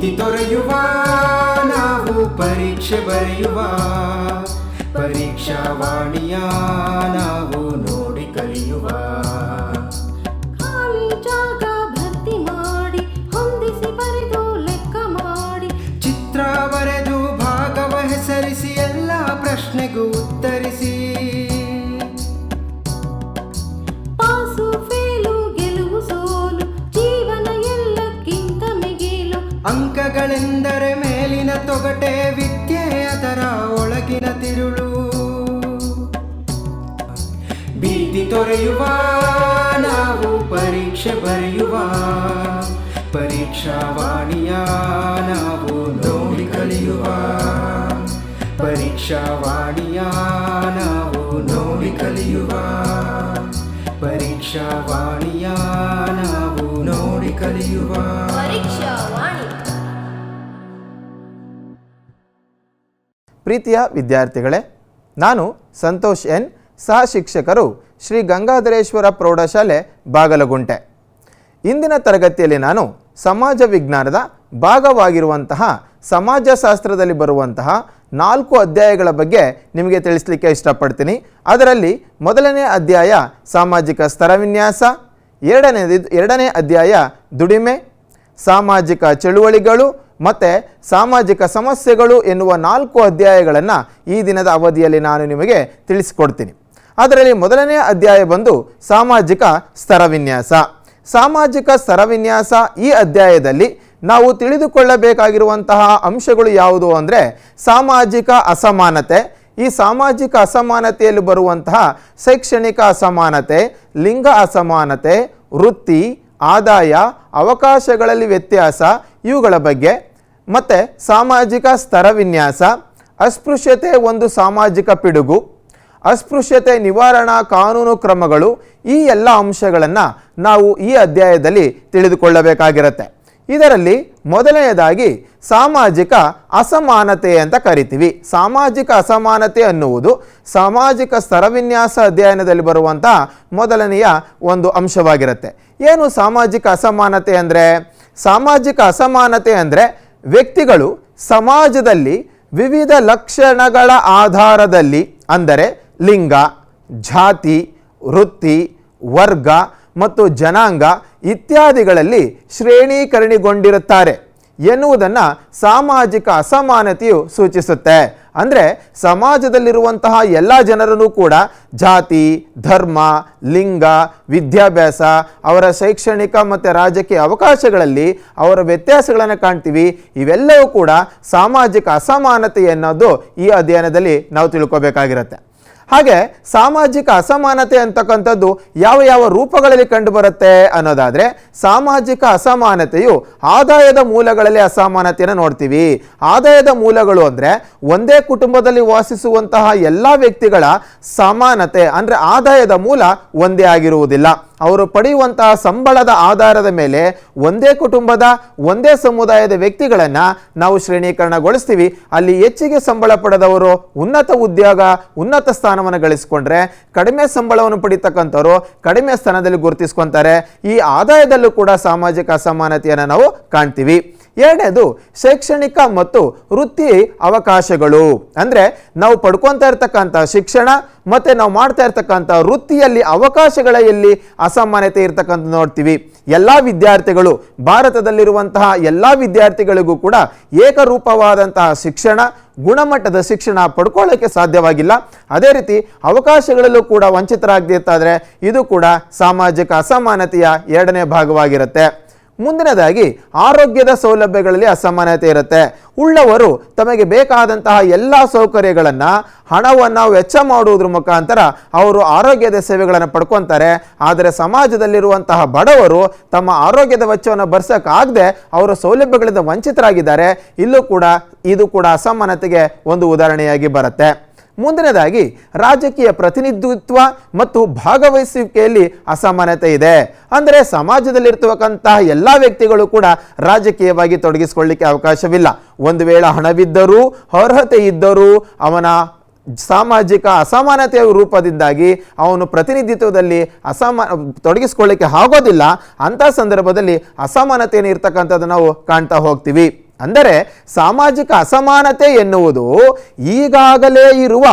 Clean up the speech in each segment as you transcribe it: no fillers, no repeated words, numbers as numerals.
ಭೀತಿ ತೊರೆಯುವ ನಾವು ಪರೀಕ್ಷೆ ಬರೆಯುವ ಪರೀಕ್ಷಾವಾಣಿಯ ನಾವು ನೋಡಿ ಕಲಿಯುವ ಖಾಲಿ ಜಾಗ ಭರ್ತಿ ಮಾಡಿ ಹೊಂದಿಸಿ ಬರೆದು ಲೆಕ್ಕ ಮಾಡಿ ಚಿತ್ರ ಬರೆದು ಭಾಗವ ಹೆಸರಿಸಿ ಎಲ್ಲ ಪ್ರಶ್ನೆಗೂ ಉತ್ತರಿಸಿ ಪಾಸು ಫೇಲು ಗೆಲುವು ಸೋಲು ಜೀವನ ಎಲ್ಲಕ್ಕಿಂತ ಮಿಗಿಲು ಅಂಕಗಳೆಂದರೆ ಮೇಲಿನ ತೊಗಟೆ ವಿದ್ಯೆ ಅದರ ಒಳಗಿನ ತಿರುಳು ಭೀತಿ ತೊರೆಯುವ ನಾವು ಪರೀಕ್ಷೆ ಬರೆಯುವ ಪರೀಕ್ಷಾವಾಣಿಯ ನಾವು ನೋಡಿ ಕಲಿಯುವ ಪರೀಕ್ಷಾವಾಣಿಯ ನಾವು ನೋಡಿ ಕಲಿಯುವ ಪರೀಕ್ಷಾವಾಣಿಯ ನಾವು ನೋಡಿ ಕಲಿಯುವ ಪರೀಕ್ಷಾವಾಣಿ. ಪ್ರೀತಿಯ ವಿದ್ಯಾರ್ಥಿಗಳೇ, ನಾನು ಸಂತೋಷ್ ಎನ್, ಸಹ ಶಿಕ್ಷಕರು ಶ್ರೀ ಗಂಗಾಧರೇಶ್ವರ ಪ್ರೌಢಶಾಲೆ ಬಾಗಲಗುಂಟೆ. ಇಂದಿನ ತರಗತಿಯಲ್ಲಿ ನಾನು ಸಮಾಜ ವಿಜ್ಞಾನದ ಭಾಗವಾಗಿರುವಂತಹ ಸಮಾಜಶಾಸ್ತ್ರದಲ್ಲಿ ಬರುವಂತಹ 4 ಅಧ್ಯಾಯಗಳ ಬಗ್ಗೆ ನಿಮಗೆ ತಿಳಿಸಲಿಕ್ಕೆ ಇಷ್ಟಪಡ್ತೀನಿ. ಅದರಲ್ಲಿ ಮೊದಲನೇ ಅಧ್ಯಾಯ ಸಾಮಾಜಿಕ ಸ್ತರವಿನ್ಯಾಸ, ಎರಡನೇ ಅಧ್ಯಾಯ ದುಡಿಮೆ, ಸಾಮಾಜಿಕ ಚಳುವಳಿಗಳು ಮತ್ತು ಸಾಮಾಜಿಕ ಸಮಸ್ಯೆಗಳು ಎನ್ನುವ 4 ಅಧ್ಯಾಯಗಳನ್ನು ಈ ದಿನದ ಅವಧಿಯಲ್ಲಿ ನಾನು ನಿಮಗೆ ತಿಳಿಸಿಕೊಡ್ತೀನಿ. ಅದರಲ್ಲಿ ಮೊದಲನೇ ಅಧ್ಯಾಯ ಬಂದು ಸಾಮಾಜಿಕ ಸ್ತರವಿನ್ಯಾಸ. ಸಾಮಾಜಿಕ ಸ್ತರವಿನ್ಯಾಸ ಈ ಅಧ್ಯಾಯದಲ್ಲಿ ನಾವು ತಿಳಿದುಕೊಳ್ಳಬೇಕಾಗಿರುವಂತಹ ಅಂಶಗಳು ಯಾವುದು ಅಂದರೆ ಸಾಮಾಜಿಕ ಅಸಮಾನತೆ. ಈ ಸಾಮಾಜಿಕ ಅಸಮಾನತೆಯಲ್ಲಿ ಬರುವಂತಹ ಶೈಕ್ಷಣಿಕ ಅಸಮಾನತೆ, ಲಿಂಗ ಅಸಮಾನತೆ, ವೃತ್ತಿ, ಆದಾಯ, ಅವಕಾಶಗಳಲ್ಲಿ ವ್ಯತ್ಯಾಸ ಇವುಗಳ ಬಗ್ಗೆ, ಮತ್ತು ಸಾಮಾಜಿಕ ಸ್ತರವಿನ್ಯಾಸ, ಅಸ್ಪೃಶ್ಯತೆ ಒಂದು ಸಾಮಾಜಿಕ ಪಿಡುಗು, ಅಸ್ಪೃಶ್ಯತೆ ನಿವಾರಣಾ ಕಾನೂನು ಕ್ರಮಗಳು, ಈ ಎಲ್ಲ ಅಂಶಗಳನ್ನು ನಾವು ಈ ಅಧ್ಯಾಯದಲ್ಲಿ ತಿಳಿದುಕೊಳ್ಳಬೇಕಾಗಿರುತ್ತೆ. ಇದರಲ್ಲಿ ಮೊದಲನೆಯದಾಗಿ ಸಾಮಾಜಿಕ ಅಸಮಾನತೆ ಅಂತ ಕರಿತೀವಿ. ಸಾಮಾಜಿಕ ಅಸಮಾನತೆ ಅನ್ನುವುದು ಸಾಮಾಜಿಕ ಸ್ತರವಿನ್ಯಾಸ ಅಧ್ಯಯನದಲ್ಲಿ ಬರುವಂತಹ ಮೊದಲನೆಯ ಒಂದು ಅಂಶವಾಗಿರುತ್ತೆ. ಏನು ಸಾಮಾಜಿಕ ಅಸಮಾನತೆ ಅಂದರೆ? ಸಾಮಾಜಿಕ ಅಸಮಾನತೆ ಅಂದರೆ ವ್ಯಕ್ತಿಗಳು ಸಮಾಜದಲ್ಲಿ ವಿವಿಧ ಲಕ್ಷಣಗಳ ಆಧಾರದಲ್ಲಿ, ಅಂದರೆ ಲಿಂಗ, ಜಾತಿ, ವೃತ್ತಿ, ವರ್ಗ ಮತ್ತು ಜನಾಂಗ ಇತ್ಯಾದಿಗಳಲ್ಲಿ ಶ್ರೇಣೀಕರಣಗೊಂಡಿರುತ್ತಾರೆ ಎನ್ನುವುದನ್ನು ಸಾಮಾಜಿಕ ಅಸಮಾನತೆಯು ಸೂಚಿಸುತ್ತೆ. ಅಂದರೆ ಸಮಾಜದಲ್ಲಿರುವಂತಹ ಎಲ್ಲ ಜನರನ್ನು ಕೂಡ ಜಾತಿ, ಧರ್ಮ, ಲಿಂಗ, ವಿದ್ಯಾಭ್ಯಾಸ, ಅವರ ಶೈಕ್ಷಣಿಕ ಮತ್ತು ರಾಜಕೀಯ ಅವಕಾಶಗಳಲ್ಲಿ ಅವರ ವ್ಯತ್ಯಾಸಗಳನ್ನು ಕಾಣ್ತೀವಿ. ಇವೆಲ್ಲವೂ ಕೂಡ ಸಾಮಾಜಿಕ ಅಸಮಾನತೆ ಎನ್ನೋದು ಈ ಅಧ್ಯಯನದಲ್ಲಿ ನಾವು ತಿಳ್ಕೋಬೇಕಾಗಿರುತ್ತೆ. ಹಾಗೆ ಸಾಮಾಜಿಕ ಅಸಮಾನತೆ ಅಂತಕ್ಕಂಥದ್ದು ಯಾವ ಯಾವ ರೂಪಗಳಲ್ಲಿ ಕಂಡುಬರುತ್ತೆ ಅನ್ನೋದಾದರೆ, ಸಾಮಾಜಿಕ ಅಸಮಾನತೆಯು ಆದಾಯದ ಮೂಲಗಳಲ್ಲಿ ಅಸಮಾನತೆಯನ್ನು ನೋಡ್ತೀವಿ. ಆದಾಯದ ಮೂಲಗಳು ಅಂದರೆ ಒಂದೇ ಕುಟುಂಬದಲ್ಲಿ ವಾಸಿಸುವಂತಹ ಎಲ್ಲ ವ್ಯಕ್ತಿಗಳ ಸಮಾನತೆ, ಅಂದರೆ ಆದಾಯದ ಮೂಲ ಒಂದೇ ಆಗಿರುವುದಿಲ್ಲ. ಅವರು ಪಡೆಯುವಂತಹ ಸಂಬಳದ ಆಧಾರದ ಮೇಲೆ ಒಂದೇ ಕುಟುಂಬದ ಒಂದೇ ಸಮುದಾಯದ ವ್ಯಕ್ತಿಗಳನ್ನು ನಾವು ಶ್ರೇಣೀಕರಣಗೊಳಿಸ್ತೀವಿ. ಅಲ್ಲಿ ಹೆಚ್ಚಿಗೆ ಸಂಬಳ ಪಡೆದವರು ಉನ್ನತ ಉದ್ಯೋಗ, ಉನ್ನತ ಸ್ಥಾನವನ್ನು ಗಳಿಸಿಕೊಂಡ್ರೆ, ಕಡಿಮೆ ಸಂಬಳವನ್ನು ಪಡಿತಕ್ಕಂಥವರು ಕಡಿಮೆ ಸ್ಥಾನದಲ್ಲಿ ಗುರುತಿಸ್ಕೊತಾರೆ. ಈ ಆದಾಯದಲ್ಲೂ ಕೂಡ ಸಾಮಾಜಿಕ ಅಸಮಾನತೆಯನ್ನು ನಾವು ಕಾಣ್ತೀವಿ. ಎರಡನೇದು ಶೈಕ್ಷಣಿಕ ಮತ್ತು ವೃತ್ತಿ ಅವಕಾಶಗಳು. ಅಂದರೆ ನಾವು ಪಡ್ಕೊತಾ ಇರ್ತಕ್ಕಂಥ ಶಿಕ್ಷಣ ಮತ್ತು ನಾವು ಮಾಡ್ತಾ ಇರ್ತಕ್ಕಂಥ ವೃತ್ತಿಯಲ್ಲಿ ಅವಕಾಶಗಳ ಎಲ್ಲಿ ಅಸಮಾನತೆ ಇರ್ತಕ್ಕಂಥ ನೋಡ್ತೀವಿ. ಎಲ್ಲ ವಿದ್ಯಾರ್ಥಿಗಳು, ಭಾರತದಲ್ಲಿರುವಂತಹ ಎಲ್ಲ ವಿದ್ಯಾರ್ಥಿಗಳಿಗೂ ಕೂಡ ಏಕರೂಪವಾದಂತಹ ಶಿಕ್ಷಣ, ಗುಣಮಟ್ಟದ ಶಿಕ್ಷಣ ಪಡ್ಕೊಳ್ಳೋಕ್ಕೆ ಸಾಧ್ಯವಾಗಿಲ್ಲ. ಅದೇ ರೀತಿ ಅವಕಾಶಗಳಲ್ಲೂ ಕೂಡ ವಂಚಿತರಾಗದಿರ್ತಾದರೆ ಇದು ಕೂಡ ಸಾಮಾಜಿಕ ಅಸಮಾನತೆಯ ಎರಡನೇ ಭಾಗವಾಗಿರುತ್ತೆ. ಮುಂದಿನದಾಗಿ ಆರೋಗ್ಯದ ಸೌಲಭ್ಯಗಳಲ್ಲಿ ಅಸಮಾನತೆ ಇರುತ್ತೆ. ಉಳ್ಳವರು ತಮಗೆ ಬೇಕಾದಂತಹ ಎಲ್ಲ ಸೌಕರ್ಯಗಳನ್ನು, ಹಣವನ್ನು ವೆಚ್ಚ ಮಾಡುವುದರ ಮುಖಾಂತರ ಅವರು ಆರೋಗ್ಯದ ಸೇವೆಗಳನ್ನು ಪಡ್ಕೊತಾರೆ. ಆದರೆ ಸಮಾಜದಲ್ಲಿರುವಂತಹ ಬಡವರು ತಮ್ಮ ಆರೋಗ್ಯದ ವೆಚ್ಚವನ್ನು ಭರಿಸೋಕ್ಕಾಗದೆ ಅವರು ಸೌಲಭ್ಯಗಳಿಂದ ವಂಚಿತರಾಗಿದ್ದಾರೆ. ಇದು ಕೂಡ ಅಸಮಾನತೆಗೆ ಒಂದು ಉದಾಹರಣೆಯಾಗಿ ಬರುತ್ತೆ. ಮುಂದಿನದಾಗಿ ರಾಜಕೀಯ ಪ್ರತಿನಿಧಿತ್ವ ಮತ್ತು ಭಾಗವಹಿಸುವಿಕೆಯಲ್ಲಿ ಅಸಮಾನತೆ ಇದೆ. ಅಂದರೆ ಸಮಾಜದಲ್ಲಿರ್ತಕ್ಕಂತಹ ಎಲ್ಲ ವ್ಯಕ್ತಿಗಳು ಕೂಡ ರಾಜಕೀಯವಾಗಿ ತೊಡಗಿಸಿಕೊಳ್ಳಲಿಕ್ಕೆ ಅವಕಾಶವಿಲ್ಲ. ಒಂದು ವೇಳೆ ಹಣವಿದ್ದರೂ, ಅರ್ಹತೆ ಇದ್ದರೂ ಅವನ ಸಾಮಾಜಿಕ ಅಸಮಾನತೆಯ ರೂಪದಿಂದಾಗಿ ಅವನು ಪ್ರತಿನಿಧಿತ್ವದಲ್ಲಿ ತೊಡಗಿಸಿಕೊಳ್ಳಿಕ್ಕೆ ಆಗೋದಿಲ್ಲ. ಅಂಥ ಸಂದರ್ಭದಲ್ಲಿ ಅಸಮಾನತೆಯನ್ನು ಇರ್ತಕ್ಕಂಥದ್ದು ನಾವು ಕಾಣ್ತಾ ಹೋಗ್ತೀವಿ. ಅಂದರೆ ಸಾಮಾಜಿಕ ಅಸಮಾನತೆ ಎನ್ನುವುದು ಈಗಾಗಲೇ ಇರುವ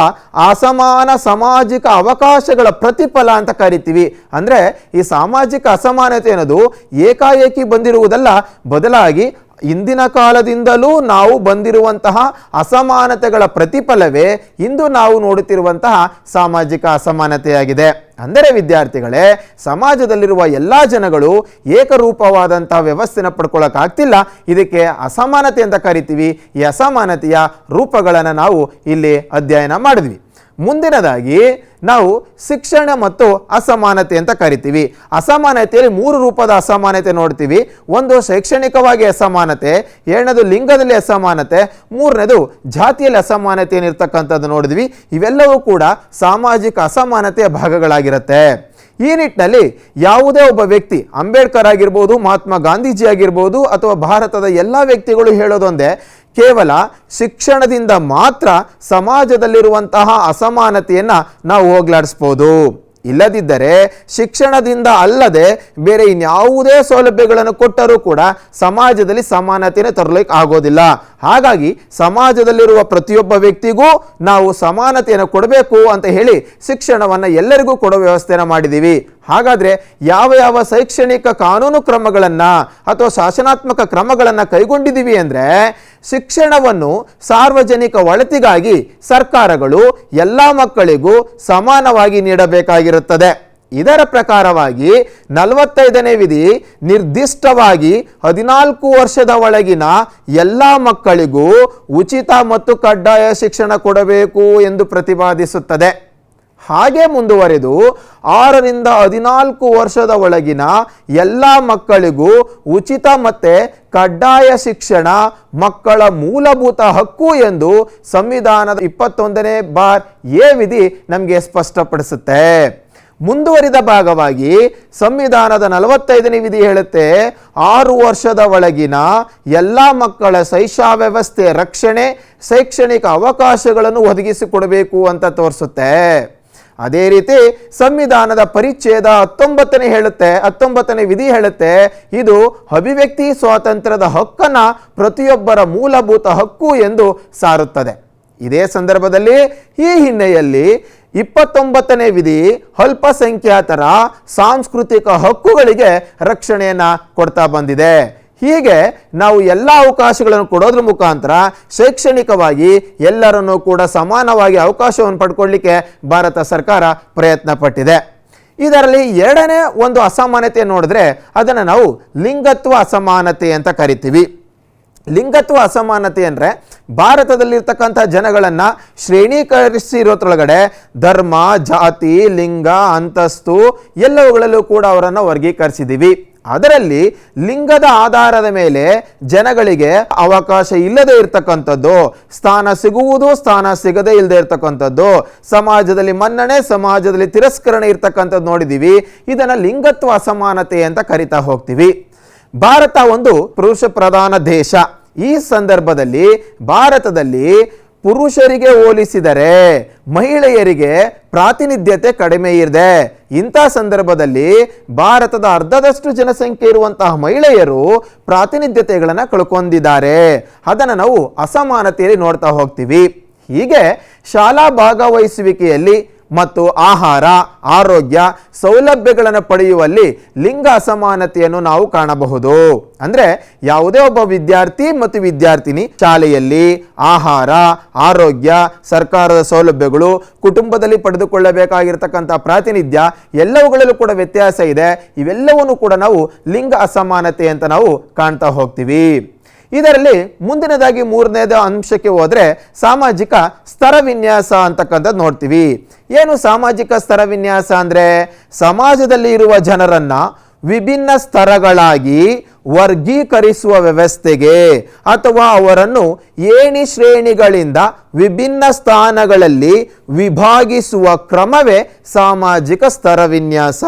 ಅಸಮಾನ ಸಾಮಾಜಿಕ ಅವಕಾಶಗಳ ಪ್ರತಿಫಲ ಅಂತ ಕರಿತೀವಿ. ಅಂದರೆ ಈ ಸಾಮಾಜಿಕ ಅಸಮಾನತೆ ಅನ್ನೋದು ಏಕಾಏಕಿ ಬಂದಿರುವುದಲ್ಲ, ಬದಲಾಗಿ ಇಂದಿನ ಕಾಲದಿಂದಲೂ ನಾವು ಬಂದಿರುವಂತಹ ಅಸಮಾನತೆಗಳ ಪ್ರತಿಫಲವೇ ಇಂದು ನಾವು ನೋಡುತ್ತಿರುವಂತಹ ಸಾಮಾಜಿಕ ಅಸಮಾನತೆಯಾಗಿದೆ. ಅಂದರೆ ವಿದ್ಯಾರ್ಥಿಗಳೇ, ಸಮಾಜದಲ್ಲಿರುವ ಎಲ್ಲ ಜನಗಳು ಏಕರೂಪವಾದಂತಹ ವ್ಯವಸ್ಥೆನ ಪಡ್ಕೊಳ್ಳೋಕ್ಕಾಗ್ತಿಲ್ಲ. ಇದಕ್ಕೆ ಅಸಮಾನತೆ ಅಂತ ಕರಿತೀವಿ. ಈ ಅಸಮಾನತೆಯ ರೂಪಗಳನ್ನು ನಾವು ಇಲ್ಲಿ ಅಧ್ಯಯನ ಮಾಡಿದ್ವಿ. ಮುಂದಿನದಾಗಿ ನಾವು ಶಿಕ್ಷಣ ಮತ್ತು ಅಸಮಾನತೆ ಅಂತ ಕರಿತೀವಿ. ಅಸಮಾನತೆಯಲ್ಲಿ 3 ರೂಪದ ಅಸಮಾನತೆ ನೋಡ್ತೀವಿ. ಒಂದು ಶೈಕ್ಷಣಿಕವಾಗಿ ಅಸಮಾನತೆ, ಎರಡನೇದು ಲಿಂಗದಲ್ಲಿ ಅಸಮಾನತೆ, ಮೂರನೇದು ಜಾತಿಯಲ್ಲಿ ಅಸಮಾನತೆ ಏನಿರ್ತಕ್ಕಂಥದ್ದು ನೋಡಿದ್ವಿ. ಇವೆಲ್ಲವೂ ಕೂಡ ಸಾಮಾಜಿಕ ಅಸಮಾನತೆಯ ಭಾಗಗಳಾಗಿರುತ್ತೆ. ಈ ನಿಟ್ಟಿನಲ್ಲಿ ಯಾವುದೇ ಒಬ್ಬ ವ್ಯಕ್ತಿ, ಅಂಬೇಡ್ಕರ್ ಆಗಿರ್ಬೋದು, ಮಹಾತ್ಮ ಗಾಂಧೀಜಿ ಆಗಿರ್ಬೋದು, ಅಥವಾ ಭಾರತದ ಎಲ್ಲ ವ್ಯಕ್ತಿಗಳು ಹೇಳೋದೊಂದೇ, ಕೇವಲ ಶಿಕ್ಷಣದಿಂದ ಮಾತ್ರ ಸಮಾಜದಲ್ಲಿರುವಂತಹ ಅಸಮಾನತೆಯನ್ನು ನಾವು ಹೋಗಲಾಡಿಸ್ಬೋದು. ಇಲ್ಲದಿದ್ದರೆ ಶಿಕ್ಷಣದಿಂದ ಅಲ್ಲದೆ ಬೇರೆ ಇನ್ಯಾವುದೇ ಸೌಲಭ್ಯಗಳನ್ನು ಕೊಟ್ಟರೂ ಕೂಡ ಸಮಾಜದಲ್ಲಿ ಸಮಾನತೆಯನ್ನು ತರಲಿಕ್ಕೆ ಆಗೋದಿಲ್ಲ. ಹಾಗಾಗಿ ಸಮಾಜದಲ್ಲಿರುವ ಪ್ರತಿಯೊಬ್ಬ ವ್ಯಕ್ತಿಗೂ ನಾವು ಸಮಾನತೆಯನ್ನು ಕೊಡಬೇಕು ಅಂತ ಹೇಳಿ ಶಿಕ್ಷಣವನ್ನು ಎಲ್ಲರಿಗೂ ಕೊಡೋ ವ್ಯವಸ್ಥೆಯನ್ನು ಮಾಡಿದ್ದೀವಿ. ಹಾಗಾದರೆ ಯಾವ ಯಾವ ಶೈಕ್ಷಣಿಕ ಕಾನೂನು ಕ್ರಮಗಳನ್ನು ಅಥವಾ ಶಾಸನಾತ್ಮಕ ಕ್ರಮಗಳನ್ನು ಕೈಗೊಂಡಿದ್ದೀವಿ ಅಂದರೆ, ಶಿಕ್ಷಣವನ್ನು ಸಾರ್ವಜನಿಕ ಒಳಿತಿಗಾಗಿ ಸರ್ಕಾರಗಳು ಎಲ್ಲ ಮಕ್ಕಳಿಗೂ ಸಮಾನವಾಗಿ ನೀಡಬೇಕಾಗಿರುತ್ತದೆ. ಇದರ ಪ್ರಕಾರವಾಗಿ 45ನೇ ವಿಧಿ ನಿರ್ದಿಷ್ಟವಾಗಿ 14 ವರ್ಷದ ಒಳಗಿನ ಎಲ್ಲ ಮಕ್ಕಳಿಗೂ ಉಚಿತ ಮತ್ತು ಕಡ್ಡಾಯ ಶಿಕ್ಷಣ ಕೊಡಬೇಕು ಎಂದು ಪ್ರತಿಪಾದಿಸುತ್ತದೆ. ಹಾಗೆ ಮುಂದುವರೆದು 6ರಿಂದ 14 ವರ್ಷದ ಒಳಗಿನ ಎಲ್ಲ ಮಕ್ಕಳಿಗೂ ಉಚಿತ ಮತ್ತು ಕಡ್ಡಾಯ ಶಿಕ್ಷಣ ಮಕ್ಕಳ ಮೂಲಭೂತ ಹಕ್ಕು ಎಂದು ಸಂವಿಧಾನದ 21ನೇ ವಿಧಿ ನಮಗೆ ಸ್ಪಷ್ಟಪಡಿಸುತ್ತೆ. ಮುಂದುವರಿದ ಭಾಗವಾಗಿ ಸಂವಿಧಾನದ 45ನೇ ವಿಧಿ ಹೇಳುತ್ತೆ, 6 ವರ್ಷದ ಒಳಗಿನ ಎಲ್ಲ ಮಕ್ಕಳ ಶೈಕ್ಷವ್ಯವಸ್ಥೆ ರಕ್ಷಣೆ, ಶೈಕ್ಷಣಿಕ ಅವಕಾಶಗಳನ್ನು ಒದಗಿಸಿಕೊಡಬೇಕು ಅಂತ ತೋರಿಸುತ್ತೆ. ಅದೇ ರೀತಿ ಸಂವಿಧಾನದ ಪರಿಚ್ಛೇದ 19ನೇ ವಿಧಿ ಹೇಳುತ್ತೆ, ಇದು ಅಭಿವ್ಯಕ್ತಿ ಸ್ವಾತಂತ್ರ್ಯದ ಹಕ್ಕನ್ನು ಪ್ರತಿಯೊಬ್ಬರ ಮೂಲಭೂತ ಹಕ್ಕು ಎಂದು ಸಾರುತ್ತದೆ. ಇದೇ ಸಂದರ್ಭದಲ್ಲಿ ಈ ಹಿನ್ನೆಲೆಯಲ್ಲಿ 29ನೇ ವಿಧಿ ಅಲ್ಪಸಂಖ್ಯಾತರ ಸಾಂಸ್ಕೃತಿಕ ಹಕ್ಕುಗಳಿಗೆ ರಕ್ಷಣೆಯನ್ನು ಕೊಡ್ತಾ ಬಂದಿದೆ. ಹೀಗೆ ನಾವು ಎಲ್ಲ ಅವಕಾಶಗಳನ್ನು ಕೊಡೋದ್ರ ಮುಖಾಂತರ ಶೈಕ್ಷಣಿಕವಾಗಿ ಎಲ್ಲರನ್ನೂ ಕೂಡ ಸಮಾನವಾಗಿ ಅವಕಾಶವನ್ನು ಪಡ್ಕೊಳ್ಳಿಕ್ಕೆ ಭಾರತ ಸರ್ಕಾರ ಪ್ರಯತ್ನ ಪಟ್ಟಿದೆ. ಇದರಲ್ಲಿ ಎರಡನೇ ಒಂದು ಅಸಮಾನತೆ ನೋಡಿದ್ರೆ ಅದನ್ನು ನಾವು ಲಿಂಗತ್ವ ಅಸಮಾನತೆ ಅಂತ ಕರಿತೀವಿ. ಲಿಂಗತ್ವ ಅಸಮಾನತೆ ಅಂದರೆ ಭಾರತದಲ್ಲಿರ್ತಕ್ಕಂಥ ಜನಗಳನ್ನು ಶ್ರೇಣೀಕರಿಸಿರೋದ್ರೊಳಗಡೆ ಧರ್ಮ, ಜಾತಿ, ಲಿಂಗ, ಅಂತಸ್ತು ಎಲ್ಲವುಗಳಲ್ಲೂ ಕೂಡ ಅವರನ್ನು ವರ್ಗೀಕರಿಸಿದ್ದೀವಿ. ಅದರಲ್ಲಿ ಲಿಂಗದ ಆಧಾರದ ಮೇಲೆ ಜನಗಳಿಗೆ ಅವಕಾಶ ಇಲ್ಲದೆ ಇರತಕ್ಕಂಥದ್ದು, ಸ್ಥಾನ ಸಿಗುವುದು, ಸ್ಥಾನ ಸಿಗದೇ ಇಲ್ಲದೆ ಇರತಕ್ಕಂಥದ್ದು, ಸಮಾಜದಲ್ಲಿ ಮನ್ನಣೆ, ಸಮಾಜದಲ್ಲಿ ತಿರಸ್ಕರಣೆ ಇರ್ತಕ್ಕಂಥದ್ದು ನೋಡಿದ್ದೀವಿ. ಇದನ್ನು ಲಿಂಗತ್ವ ಅಸಮಾನತೆ ಅಂತ ಕರಿತಾ ಹೋಗ್ತೀವಿ. ಭಾರತ ಒಂದು ಪುರುಷ ಪ್ರಧಾನ ದೇಶ. ಈ ಸಂದರ್ಭದಲ್ಲಿ ಭಾರತದಲ್ಲಿ ಪುರುಷರಿಗೆ ಹೋಲಿಸಿದರೆ ಮಹಿಳೆಯರಿಗೆ ಪ್ರಾತಿನಿಧ್ಯತೆ ಕಡಿಮೆ ಇದೆ. ಇಂಥ ಸಂದರ್ಭದಲ್ಲಿ ಭಾರತದ ಅರ್ಧದಷ್ಟು ಜನಸಂಖ್ಯೆ ಇರುವಂತಹ ಮಹಿಳೆಯರು ಪ್ರಾತಿನಿಧ್ಯತೆಗಳನ್ನು ಕಳ್ಕೊಂಡಿದ್ದಾರೆ. ಅದನ್ನು ನಾವು ಅಸಮಾನತೆಯಲ್ಲಿ ನೋಡ್ತಾ ಹೋಗ್ತೀವಿ. ಹೀಗೆ ಶಾಲಾ ಭಾಗವಹಿಸುವಿಕೆಯಲ್ಲಿ ಮತ್ತು ಆಹಾರ, ಆರೋಗ್ಯ ಸೌಲಭ್ಯಗಳನ್ನು ಪಡೆಯುವಲ್ಲಿ ಲಿಂಗ ಅಸಮಾನತೆಯನ್ನು ನಾವು ಕಾಣಬಹುದು. ಅಂದರೆ ಯಾವುದೇ ಒಬ್ಬ ವಿದ್ಯಾರ್ಥಿ ಮತ್ತು ವಿದ್ಯಾರ್ಥಿನಿ ಶಾಲೆಯಲ್ಲಿ ಆಹಾರ, ಆರೋಗ್ಯ, ಸರ್ಕಾರದ ಸೌಲಭ್ಯಗಳು, ಕುಟುಂಬದಲ್ಲಿ ಪಡೆದುಕೊಳ್ಳಬೇಕಾಗಿರ್ತಕ್ಕಂಥ ಪ್ರಾತಿನಿಧ್ಯ ಎಲ್ಲವುಗಳಲ್ಲೂ ಕೂಡ ವ್ಯತ್ಯಾಸ ಇದೆ. ಇವೆಲ್ಲವನ್ನು ಕೂಡ ನಾವು ಲಿಂಗ ಅಸಮಾನತೆ ಅಂತ ನಾವು ಕಾಣ್ತಾ ಹೋಗ್ತೀವಿ. ಇದರಲ್ಲಿ ಮುಂದಿನದಾಗಿ ಮೂರನೇದ ಅಂಶಕ್ಕೆ ಹೋದರೆ ಸಾಮಾಜಿಕ ಸ್ತರ ವಿನ್ಯಾಸ ಅಂತಕ್ಕಂಥದ್ದು ನೋಡ್ತೀವಿ. ಏನು ಸಾಮಾಜಿಕ ಸ್ತರ ವಿನ್ಯಾಸ ಅಂದರೆ, ಸಮಾಜದಲ್ಲಿ ಇರುವ ಜನರನ್ನು ವಿಭಿನ್ನ ಸ್ತರಗಳಾಗಿ ವರ್ಗೀಕರಿಸುವ ವ್ಯವಸ್ಥೆಗೆ ಅಥವಾ ಅವರನ್ನು ಏಣಿ ಶ್ರೇಣಿಗಳಿಂದ ವಿಭಿನ್ನ ಸ್ಥಾನಗಳಲ್ಲಿ ವಿಭಾಗಿಸುವ ಕ್ರಮವೇ ಸಾಮಾಜಿಕ ಸ್ತರ ವಿನ್ಯಾಸ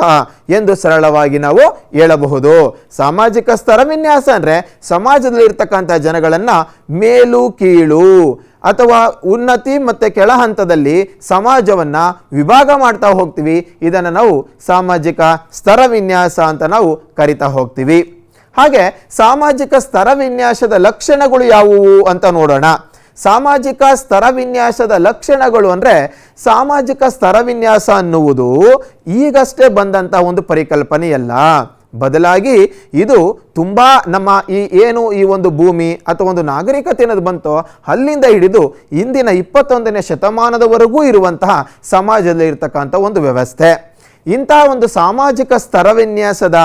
ಎಂದು ಸರಳವಾಗಿ ನಾವು ಹೇಳಬಹುದು. ಸಾಮಾಜಿಕ ಸ್ತರ ವಿನ್ಯಾಸ ಅಂದರೆ ಸಮಾಜದಲ್ಲಿ ಇರ್ತಕ್ಕಂಥ ಜನಗಳನ್ನು ಮೇಲು ಕೀಳು ಅಥವಾ ಉನ್ನತಿ ಮತ್ತು ಕೆಳ ಹಂತದಲ್ಲಿ ಸಮಾಜವನ್ನು ವಿಭಾಗ ಮಾಡ್ತಾ ಹೋಗ್ತೀವಿ. ಇದನ್ನು ನಾವು ಸಾಮಾಜಿಕ ಸ್ತರ ವಿನ್ಯಾಸ ಅಂತ ನಾವು ಕರಿತಾ ಹೋಗ್ತೀವಿ. ಹಾಗೆ ಸಾಮಾಜಿಕ ಸ್ತರ ವಿನ್ಯಾಸದ ಲಕ್ಷಣಗಳು ಯಾವುವು ಅಂತ ನೋಡೋಣ. ಸಾಮಾಜಿಕ ಸ್ತರ ವಿನ್ಯಾಸದ ಲಕ್ಷಣಗಳು ಅಂದರೆ ಸಾಮಾಜಿಕ ಸ್ತರ ವಿನ್ಯಾಸ ಅನ್ನುವುದು ಈಗಷ್ಟೇ ಬಂದಂಥ ಒಂದು ಪರಿಕಲ್ಪನೆಯಲ್ಲ. ಬದಲಾಗಿ ಇದು ತುಂಬ ನಮ್ಮ ಈ ಒಂದು ಭೂಮಿ ಅಥವಾ ಒಂದು ನಾಗರಿಕತೆ ಅನ್ನೋದು ಬಂತೋ ಅಲ್ಲಿಂದ ಹಿಡಿದು ಇಂದಿನ 21ನೇ ಶತಮಾನದವರೆಗೂ ಇರುವಂತಹ ಸಮಾಜದಲ್ಲಿ ಇರತಕ್ಕಂಥ ಒಂದು ವ್ಯವಸ್ಥೆ. ಇಂಥ ಒಂದು ಸಾಮಾಜಿಕ ಸ್ತರ ವಿನ್ಯಾಸದ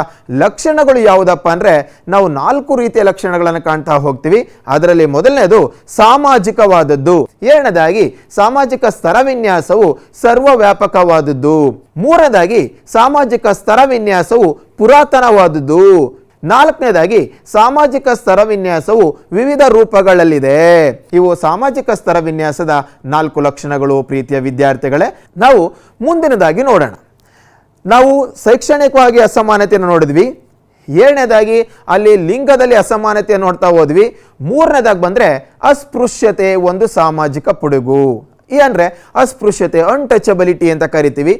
ಲಕ್ಷಣಗಳು ಯಾವುದಪ್ಪ ಅಂದರೆ ನಾವು 4 ರೀತಿಯ ಲಕ್ಷಣಗಳನ್ನು ಕಾಣ್ತಾ ಹೋಗ್ತೀವಿ. ಅದರಲ್ಲಿ ಮೊದಲನೇದು ಸಾಮಾಜಿಕವಾದದ್ದು, ಎರಡನೇದಾಗಿ ಸಾಮಾಜಿಕ ಸ್ತರ ವಿನ್ಯಾಸವು ಸರ್ವವ್ಯಾಪಕವಾದದ್ದು, ಮೂರನೇದಾಗಿ ಸಾಮಾಜಿಕ ಸ್ತರ ವಿನ್ಯಾಸವು ಪುರಾತನವಾದದ್ದು, ನಾಲ್ಕನೇದಾಗಿ ಸಾಮಾಜಿಕ ಸ್ತರ ವಿನ್ಯಾಸವು ವಿವಿಧ ರೂಪಗಳಲ್ಲಿದೆ. ಇವು ಸಾಮಾಜಿಕ ಸ್ತರ ವಿನ್ಯಾಸದ 4 ಲಕ್ಷಣಗಳು. ಪ್ರೀತಿಯ ವಿದ್ಯಾರ್ಥಿಗಳೇ, ನಾವು ಮುಂದಿನದಾಗಿ ನೋಡೋಣ. ನಾವು ಶೈಕ್ಷಣಿಕವಾಗಿ ಅಸಮಾನತೆಯನ್ನು ನೋಡಿದ್ವಿ, ಏಳನೇದಾಗಿ ಅಲ್ಲಿ ಲಿಂಗದಲ್ಲಿ ಅಸಮಾನತೆಯನ್ನು ನೋಡ್ತಾ ಹೋದ್ವಿ, ಮೂರನೇದಾಗಿ ಬಂದರೆ ಅಸ್ಪೃಶ್ಯತೆ ಒಂದು ಸಾಮಾಜಿಕ ಪಿಡುಗು. ಅಂದರೆ ಅಸ್ಪೃಶ್ಯತೆ, ಅನ್ಟಚಬಿಲಿಟಿ ಅಂತ ಕರಿತೀವಿ.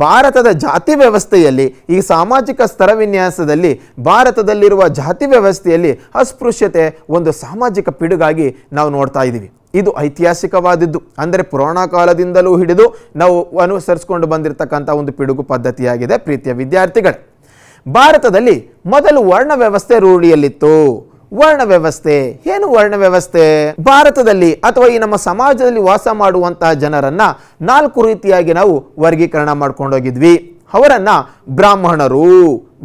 ಭಾರತದ ಜಾತಿ ವ್ಯವಸ್ಥೆಯಲ್ಲಿ ಈ ಸಾಮಾಜಿಕ ಸ್ತರ ವಿನ್ಯಾಸದಲ್ಲಿ ಭಾರತದಲ್ಲಿರುವ ಜಾತಿ ವ್ಯವಸ್ಥೆಯಲ್ಲಿ ಅಸ್ಪೃಶ್ಯತೆ ಒಂದು ಸಾಮಾಜಿಕ ಪಿಡುಗಾಗಿ ನಾವು ನೋಡ್ತಾ ಇದ್ದೀವಿ. ಇದು ಐತಿಹಾಸಿಕವಾದದ್ದು, ಅಂದರೆ ಪುರಾಣ ಕಾಲದಿಂದಲೂ ಹಿಡಿದು ನಾವು ಅನುಸರಿಸಿಕೊಂಡು ಬಂದಿರತಕ್ಕಂಥ ಒಂದು ಪಿಡುಗು ಪದ್ಧತಿಯಾಗಿದೆ. ಪ್ರೀತಿಯ ವಿದ್ಯಾರ್ಥಿಗಳೇ, ಭಾರತದಲ್ಲಿ ಮೊದಲು ವರ್ಣ ವ್ಯವಸ್ಥೆ ರೂಢಿಯಲ್ಲಿತ್ತು. ವರ್ಣ ವ್ಯವಸ್ಥೆ ಏನು? ವರ್ಣ ವ್ಯವಸ್ಥೆ ಭಾರತದಲ್ಲಿ ಅಥವಾ ಈ ನಮ್ಮ ಸಮಾಜದಲ್ಲಿ ವಾಸ ಮಾಡುವಂತಹ ಜನರನ್ನ 4 ರೀತಿಯಾಗಿ ನಾವು ವರ್ಗೀಕರಣ ಮಾಡ್ಕೊಂಡೋಗಿದ್ವಿ. ಅವರನ್ನ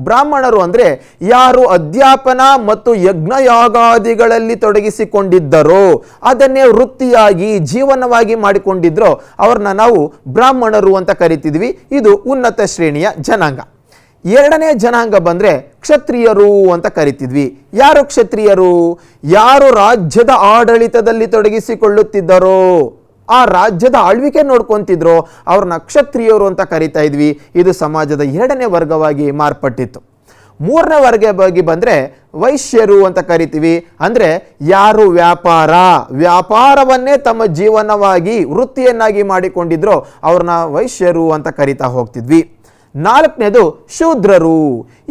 ಬ್ರಾಹ್ಮಣರು ಅಂದರೆ ಯಾರು ಅಧ್ಯಾಪನ ಮತ್ತು ಯಜ್ಞಯಾಗಾದಿಗಳಲ್ಲಿ ತೊಡಗಿಸಿಕೊಂಡಿದ್ದರೋ, ಅದನ್ನೇ ವೃತ್ತಿಯಾಗಿ ಜೀವನವಾಗಿ ಮಾಡಿಕೊಂಡಿದ್ರೋ ಅವ್ರನ್ನ ನಾವು ಬ್ರಾಹ್ಮಣರು ಅಂತ ಕರಿತಿದ್ವಿ. ಇದು ಉನ್ನತ ಶ್ರೇಣಿಯ ಜನಾಂಗ. ಎರಡನೇ ಜನಾಂಗ ಬಂದರೆ ಕ್ಷತ್ರಿಯರು ಅಂತ ಕರಿತಿದ್ವಿ. ಯಾರು ಕ್ಷತ್ರಿಯರು? ಯಾರು ರಾಜ್ಯದ ಆಡಳಿತದಲ್ಲಿ ತೊಡಗಿಸಿಕೊಳ್ಳುತ್ತಿದ್ದರೋ, ಆ ರಾಜ್ಯದ ಆಳ್ವಿಕೆ ನೋಡ್ಕೊಂತಿದ್ರು, ಅವ್ರನ್ನ ಕ್ಷತ್ರಿಯರು ಅಂತ ಕರಿತಾ ಇದ್ವಿ. ಇದು ಸಮಾಜದ ಎರಡನೇ ವರ್ಗವಾಗಿ ಮಾರ್ಪಟ್ಟಿತ್ತು. ಮೂರನೇ ವರ್ಗವಾಗಿ ಬಂದರೆ ವೈಶ್ಯರು ಅಂತ ಕರಿತೀವಿ. ಅಂದರೆ ಯಾರು ವ್ಯಾಪಾರವನ್ನೇ ತಮ್ಮ ಜೀವನವಾಗಿ ವೃತ್ತಿಯನ್ನಾಗಿ ಮಾಡಿಕೊಂಡಿದ್ರೋ ಅವ್ರನ್ನ ವೈಶ್ಯರು ಅಂತ ಕರಿತಾ ಹೋಗ್ತಿದ್ವಿ. ನಾಲ್ಕನೇದು ಶೂದ್ರರು.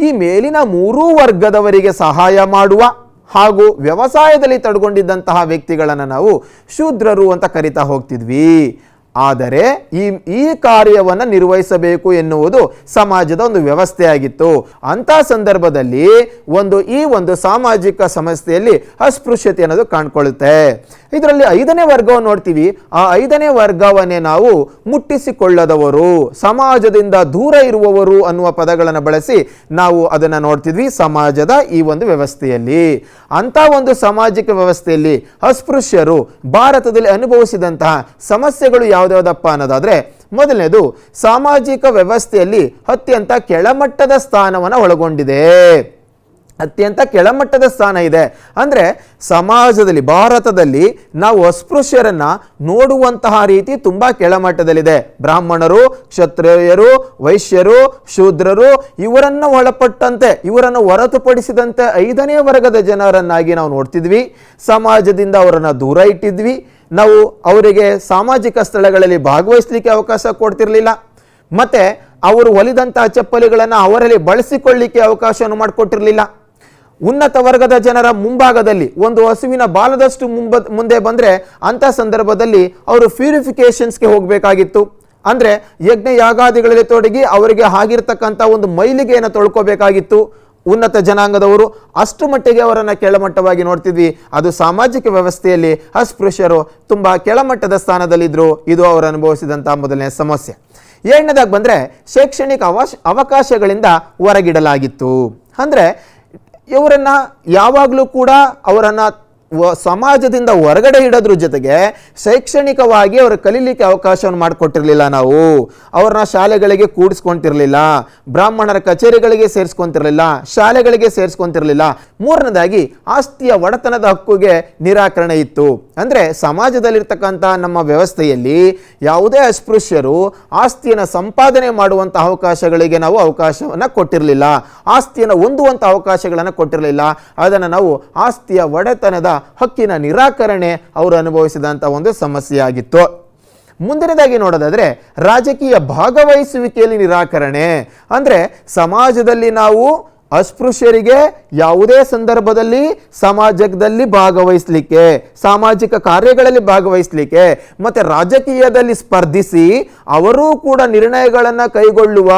ಈ ಮೇಲಿನ 3 ವರ್ಗದವರಿಗೆ ಸಹಾಯ ಮಾಡುವ ಹಾಗೂ ವ್ಯವಸಾಯದಲ್ಲಿ ತೊಡಗೊಂಡಿದ್ದಂತಹ ವ್ಯಕ್ತಿಗಳನ್ನು ನಾವು ಶೂದ್ರರು ಅಂತ ಕರಿತಾ ಹೋಗ್ತಿದ್ವಿ. ಆದರೆ ಈ ಕಾರ್ಯವನ್ನು ನಿರ್ವಹಿಸಬೇಕು ಎನ್ನುವುದು ಸಮಾಜದ ಒಂದು ವ್ಯವಸ್ಥೆಯಾಗಿತ್ತು. ಅಂಥ ಸಂದರ್ಭದಲ್ಲಿ ಈ ಒಂದು ಸಾಮಾಜಿಕ ಸಮಸ್ಯೆಯಲ್ಲಿ ಅಸ್ಪೃಶ್ಯತೆ ಅನ್ನೋದು ಕಾಣ್ಕೊಳ್ಳುತ್ತೆ. ಇದರಲ್ಲಿ 5ನೇ ವರ್ಗವನ್ನು ನೋಡ್ತೀವಿ. ಆ 5ನೇ ವರ್ಗವನ್ನೇ ನಾವು ಮುಟ್ಟಿಸಿಕೊಳ್ಳದವರು, ಸಮಾಜದಿಂದ ದೂರ ಇರುವವರು ಅನ್ನುವ ಪದಗಳನ್ನು ಬಳಸಿ ನಾವು ಅದನ್ನು ನೋಡ್ತಿದ್ವಿ ಸಮಾಜದ ಈ ಒಂದು ವ್ಯವಸ್ಥೆಯಲ್ಲಿ. ಅಂಥ ಒಂದು ಸಾಮಾಜಿಕ ವ್ಯವಸ್ಥೆಯಲ್ಲಿ ಅಸ್ಪೃಶ್ಯರು ಭಾರತದಲ್ಲಿ ಅನುಭವಿಸಿದಂತಹ ಸಮಸ್ಯೆಗಳು ಯಾವುದ್ಯಾವುದಪ್ಪ ಅನ್ನೋದಾದರೆ, ಮೊದಲನೇದು ಸಾಮಾಜಿಕ ವ್ಯವಸ್ಥೆಯಲ್ಲಿ ಅತ್ಯಂತ ಕೆಳಮಟ್ಟದ ಸ್ಥಾನವನ್ನು ಒಳಗೊಂಡಿದೆ. ಅತ್ಯಂತ ಕೆಳಮಟ್ಟದ ಸ್ಥಾನ ಇದೆ. ಅಂದರೆ ಸಮಾಜದಲ್ಲಿ ಭಾರತದಲ್ಲಿ ನಾವು ಅಸ್ಪೃಶ್ಯರನ್ನ ನೋಡುವಂತಹ ರೀತಿ ತುಂಬ ಕೆಳಮಟ್ಟದಲ್ಲಿದೆ. ಬ್ರಾಹ್ಮಣರು, ಕ್ಷತ್ರಿಯರು, ವೈಶ್ಯರು, ಶೂದ್ರರು ಇವರನ್ನು ಒಳಪಟ್ಟಂತೆ, ಇವರನ್ನು ಹೊರತುಪಡಿಸಿದಂತೆ 5ನೇ ವರ್ಗದ ಜನರನ್ನಾಗಿ ನಾವು ನೋಡ್ತಿದ್ವಿ. ಸಮಾಜದಿಂದ ಅವರನ್ನು ದೂರ ಇಟ್ಟಿದ್ವಿ. ನಾವು ಅವರಿಗೆ ಸಾಮಾಜಿಕ ಸ್ಥಳಗಳಲ್ಲಿ ಭಾಗವಹಿಸಲಿಕ್ಕೆ ಅವಕಾಶ ಕೊಡ್ತಿರಲಿಲ್ಲ. ಮತ್ತು ಅವರು ಹೊಲಿದಂತಹ ಚಪ್ಪಲಿಗಳನ್ನು ಅವರಲ್ಲಿ ಬಳಸಿಕೊಳ್ಳಿಕ್ಕೆ ಅವಕಾಶವನ್ನು ಮಾಡಿಕೊಟ್ಟಿರಲಿಲ್ಲ. ಉನ್ನತ ವರ್ಗದ ಜನರ ಮುಂಭಾಗದಲ್ಲಿ ಒಂದು ಹಸುವಿನ ಬಾಲದಷ್ಟು ಮುಂದೆ ಬಂದರೆ ಅಂಥ ಸಂದರ್ಭದಲ್ಲಿ ಅವರು ಪ್ಯೂರಿಫಿಕೇಷನ್ಸ್ಗೆ ಹೋಗಬೇಕಾಗಿತ್ತು. ಅಂದರೆ ಯಜ್ಞ ಯಾಗಾದಿಗಳಲ್ಲಿ ತೊಡಗಿ ಅವರಿಗೆ ಆಗಿರ್ತಕ್ಕಂಥ ಒಂದು ಮೈಲಿಗೆಯನ್ನು ತೊಳ್ಕೋಬೇಕಾಗಿತ್ತು. ಉನ್ನತ ಜನಾಂಗದವರು ಅಷ್ಟು ಮಟ್ಟಿಗೆ ಅವರನ್ನು ಕೆಳಮಟ್ಟವಾಗಿ ನೋಡ್ತಿದ್ವಿ. ಅದು ಸಾಮಾಜಿಕ ವ್ಯವಸ್ಥೆಯಲ್ಲಿ ಅಸ್ಪೃಶ್ಯರು ತುಂಬ ಕೆಳಮಟ್ಟದ ಸ್ಥಾನದಲ್ಲಿದ್ದರು. ಇದು ಅವರು ಅನುಭವಿಸಿದಂಥ ಮೊದಲನೇ ಸಮಸ್ಯೆ. ಎರಡನೇದಾಗಿ ಬಂದರೆ ಶೈಕ್ಷಣಿಕ ಅವಕಾಶಗಳಿಂದ ಹೊರಗಿಡಲಾಗಿತ್ತು. ಅಂದರೆ ಇವರನ್ನು ಯಾವಾಗಲೂ ಕೂಡ ಅವರನ್ನು ಸಮಾಜದಿಂದ ಹೊರಗಡೆ ಇಡೋದ್ರ ಜೊತೆಗೆ ಶೈಕ್ಷಣಿಕವಾಗಿ ಅವರು ಕಲೀಲಿಕ್ಕೆ ಅವಕಾಶವನ್ನು ಮಾಡಿಕೊಟ್ಟಿರಲಿಲ್ಲ. ನಾವು ಅವ್ರನ್ನ ಶಾಲೆಗಳಿಗೆ ಕೂಡಿಸ್ಕೊಂತಿರಲಿಲ್ಲ, ಬ್ರಾಹ್ಮಣರ ಕಚೇರಿಗಳಿಗೆ ಸೇರಿಸ್ಕೊಂತಿರಲಿಲ್ಲ, ಶಾಲೆಗಳಿಗೆ ಸೇರಿಸ್ಕೊಂತಿರಲಿಲ್ಲ. ಮೂರನೇದಾಗಿ ಆಸ್ತಿಯ ಒಡೆತನದ ಹಕ್ಕುಗೆ ನಿರಾಕರಣೆ ಇತ್ತು. ಅಂದರೆ ಸಮಾಜದಲ್ಲಿರ್ತಕ್ಕಂಥ ನಮ್ಮ ವ್ಯವಸ್ಥೆಯಲ್ಲಿ ಯಾವುದೇ ಅಸ್ಪೃಶ್ಯರು ಆಸ್ತಿಯನ್ನು ಸಂಪಾದನೆ ಮಾಡುವಂಥ ಅವಕಾಶಗಳಿಗೆ ನಾವು ಅವಕಾಶವನ್ನು ಕೊಟ್ಟಿರಲಿಲ್ಲ. ಆಸ್ತಿಯನ್ನು ಹೊಂದುವಂಥ ಅವಕಾಶಗಳನ್ನು ಕೊಟ್ಟಿರಲಿಲ್ಲ. ಅದನ್ನು ನಾವು ಆಸ್ತಿಯ ಒಡೆತನದ ಹಕ್ಕಿನ ನಿರಾಕರಣೆ ಅವರು ಅನುಭವಿಸಿದಂಥ ಒಂದು ಸಮಸ್ಯೆಯಾಗಿತ್ತು. ಮುಂದಿನದಾಗಿ ನೋಡೋದಾದರೆ ರಾಜಕೀಯ ಭಾಗವಹಿಸುವಿಕೆಯಲ್ಲಿ ನಿರಾಕರಣೆ. ಅಂದರೆ ಸಮಾಜದಲ್ಲಿ ನಾವು ಅಸ್ಪೃಶ್ಯರಿಗೆ ಯಾವುದೇ ಸಂದರ್ಭದಲ್ಲಿ ಸಮಾಜದಲ್ಲಿ ಭಾಗವಹಿಸಲಿಕ್ಕೆ, ಸಾಮಾಜಿಕ ಕಾರ್ಯಗಳಲ್ಲಿ ಭಾಗವಹಿಸಲಿಕ್ಕೆ ಮತ್ತು ರಾಜಕೀಯದಲ್ಲಿ ಸ್ಪರ್ಧಿಸಿ ಅವರೂ ಕೂಡ ನಿರ್ಣಯಗಳನ್ನು ಕೈಗೊಳ್ಳುವ,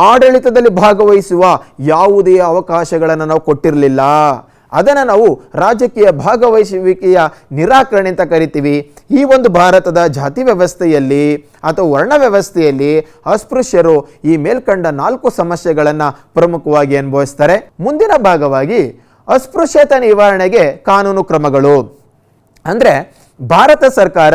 ಆಡಳಿತದಲ್ಲಿ ಭಾಗವಹಿಸುವ ಯಾವುದೇ ಅವಕಾಶಗಳನ್ನು ನಾವು ಕೊಟ್ಟಿರಲಿಲ್ಲ. ಅದನ್ನು ನಾವು ರಾಜಕೀಯ ಭಾಗವಹಿಸುವಿಕೆಯ ನಿರಾಕರಣೆ ಅಂತ ಕರಿತೀವಿ. ಈ ಒಂದು ಭಾರತದ ಜಾತಿ ವ್ಯವಸ್ಥೆಯಲ್ಲಿ ಅಥವಾ ವರ್ಣ ವ್ಯವಸ್ಥೆಯಲ್ಲಿ ಅಸ್ಪೃಶ್ಯರು ಈ ಮೇಲ್ಕಂಡ 4 ಸಮಸ್ಯೆಗಳನ್ನು ಪ್ರಮುಖವಾಗಿ ಅನುಭವಿಸ್ತಾರೆ. ಮುಂದಿನ ಭಾಗವಾಗಿ ಅಸ್ಪೃಶ್ಯತೆ ನಿವಾರಣೆಗೆ ಕಾನೂನು ಕ್ರಮಗಳು. ಅಂದರೆ ಭಾರತ ಸರ್ಕಾರ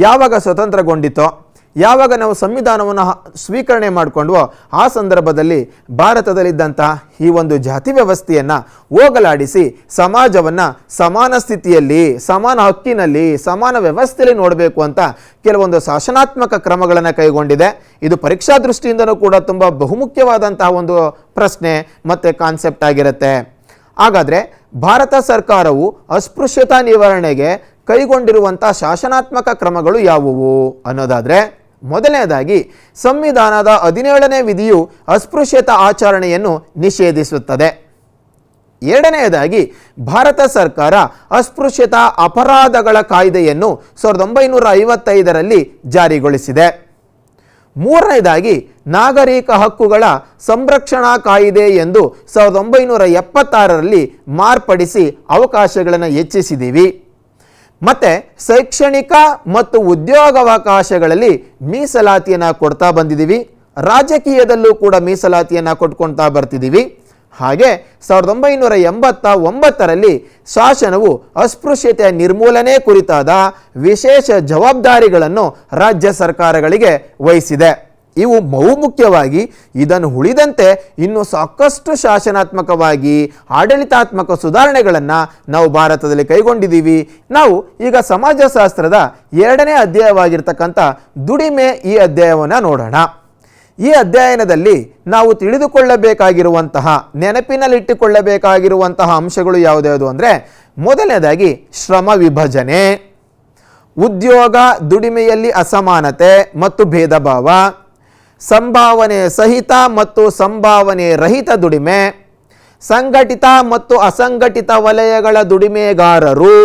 ಯಾವಾಗ ಸ್ವತಂತ್ರಗೊಂಡಿತೋ, ಯಾವಾಗ ನಾವು ಸಂವಿಧಾನವನ್ನು ಸ್ವೀಕರಣೆ ಮಾಡಿಕೊಂಡ್ವೋ ಆ ಸಂದರ್ಭದಲ್ಲಿ ಭಾರತದಲ್ಲಿದ್ದಂಥ ಈ ಒಂದು ಜಾತಿ ವ್ಯವಸ್ಥೆಯನ್ನು ಹೋಗಲಾಡಿಸಿ ಸಮಾಜವನ್ನು ಸಮಾನ ಸ್ಥಿತಿಯಲ್ಲಿ, ಸಮಾನ ಹಕ್ಕಿನಲ್ಲಿ, ಸಮಾನ ವ್ಯವಸ್ಥೆಯಲ್ಲಿ ನೋಡಬೇಕು ಅಂತ ಕೆಲವೊಂದು ಶಾಸನಾತ್ಮಕ ಕ್ರಮಗಳನ್ನು ಕೈಗೊಂಡಿದೆ. ಇದು ಪರೀಕ್ಷಾ ದೃಷ್ಟಿಯಿಂದಲೂ ಕೂಡ ತುಂಬ ಬಹುಮುಖ್ಯವಾದಂತಹ ಒಂದು ಪ್ರಶ್ನೆ ಮತ್ತು ಕಾನ್ಸೆಪ್ಟ್ ಆಗಿರುತ್ತೆ. ಹಾಗಾದರೆ ಭಾರತ ಸರ್ಕಾರವು ಅಸ್ಪೃಶ್ಯತಾ ನಿವಾರಣೆಗೆ ಕೈಗೊಂಡಿರುವಂಥ ಶಾಸನಾತ್ಮಕ ಕ್ರಮಗಳು ಯಾವುವು ಅನ್ನೋದಾದರೆ, ಮೊದಲನೇದಾಗಿ ಸಂವಿಧಾನದ 17ನೇ ವಿಧಿಯು ಅಸ್ಪೃಶ್ಯತಾ ಆಚರಣೆಯನ್ನು ನಿಷೇಧಿಸುತ್ತದೆ. ಎರಡನೆಯದಾಗಿ ಭಾರತ ಸರ್ಕಾರ ಅಸ್ಪೃಶ್ಯತಾ ಅಪರಾಧಗಳ ಕಾಯ್ದೆಯನ್ನು 1955ರಲ್ಲಿ ಜಾರಿಗೊಳಿಸಿದೆ. ಮೂರನೇದಾಗಿ ನಾಗರಿಕ ಹಕ್ಕುಗಳ ಸಂರಕ್ಷಣಾ ಕಾಯ್ದೆ ಎಂದು 1976ರಲ್ಲಿ ಮಾರ್ಪಡಿಸಿ ಅವಕಾಶಗಳನ್ನು ಹೆಚ್ಚಿಸಿದ್ದೀವಿ. ಮತ್ತು ಶೈಕ್ಷಣಿಕ ಮತ್ತು ಉದ್ಯೋಗಾವಕಾಶಗಳಲ್ಲಿ ಮೀಸಲಾತಿಯನ್ನು ಕೊಡ್ತಾ ಬಂದಿದ್ದೀವಿ. ರಾಜಕೀಯದಲ್ಲೂ ಕೂಡ ಮೀಸಲಾತಿಯನ್ನು ಕೊಟ್ಕೊಳ್ತಾ ಬರ್ತಿದ್ದೀವಿ. ಹಾಗೆ 1989ರಲ್ಲಿ ಶಾಸನವು ಅಸ್ಪೃಶ್ಯತೆಯ ನಿರ್ಮೂಲನೆ ಕುರಿತಾದ ವಿಶೇಷ ಜವಾಬ್ದಾರಿಗಳನ್ನು ರಾಜ್ಯ ಸರ್ಕಾರಗಳಿಗೆ ವಹಿಸಿದೆ. ಇವು ಬಹುಮುಖ್ಯವಾಗಿ ಇದನ್ನು ಉಳಿದಂತೆ ಇನ್ನೂ ಸಾಕಷ್ಟು ಶಾಸನಾತ್ಮಕವಾಗಿ ಆಡಳಿತಾತ್ಮಕ ಸುಧಾರಣೆಗಳನ್ನು ನಾವು ಭಾರತದಲ್ಲಿ ಕೈಗೊಂಡಿದ್ದೀವಿ. ನಾವು ಈಗ ಸಮಾಜಶಾಸ್ತ್ರದ 2ನೇ ಅಧ್ಯಾಯವಾಗಿರ್ತಕ್ಕಂಥ ದುಡಿಮೆ ಈ ಅಧ್ಯಾಯವನ್ನು ನೋಡೋಣ. ಈ ಅಧ್ಯಯನದಲ್ಲಿ ನಾವು ತಿಳಿದುಕೊಳ್ಳಬೇಕಾಗಿರುವಂತಹ, ನೆನಪಿನಲ್ಲಿಟ್ಟುಕೊಳ್ಳಬೇಕಾಗಿರುವಂತಹ ಅಂಶಗಳು ಯಾವುದ್ಯಾವುದು ಅಂದರೆ, ಮೊದಲನೇದಾಗಿ ಶ್ರಮ ವಿಭಜನೆ, ಉದ್ಯೋಗ ದುಡಿಮೆಯಲ್ಲಿ ಅಸಮಾನತೆ ಮತ್ತು ಭೇದ ಭಾವ, ಸಂಭಾವನೆ ಸಹಿತ ಮತ್ತು ಸಂಭಾವನೆ ರಹಿತ ದುಡಿಮೆ, ಸಂಘಟಿತ ಮತ್ತು ಅಸಂಘಟಿತ ವಲಯಗಳ ದುಡಿಮೆಗಾರರು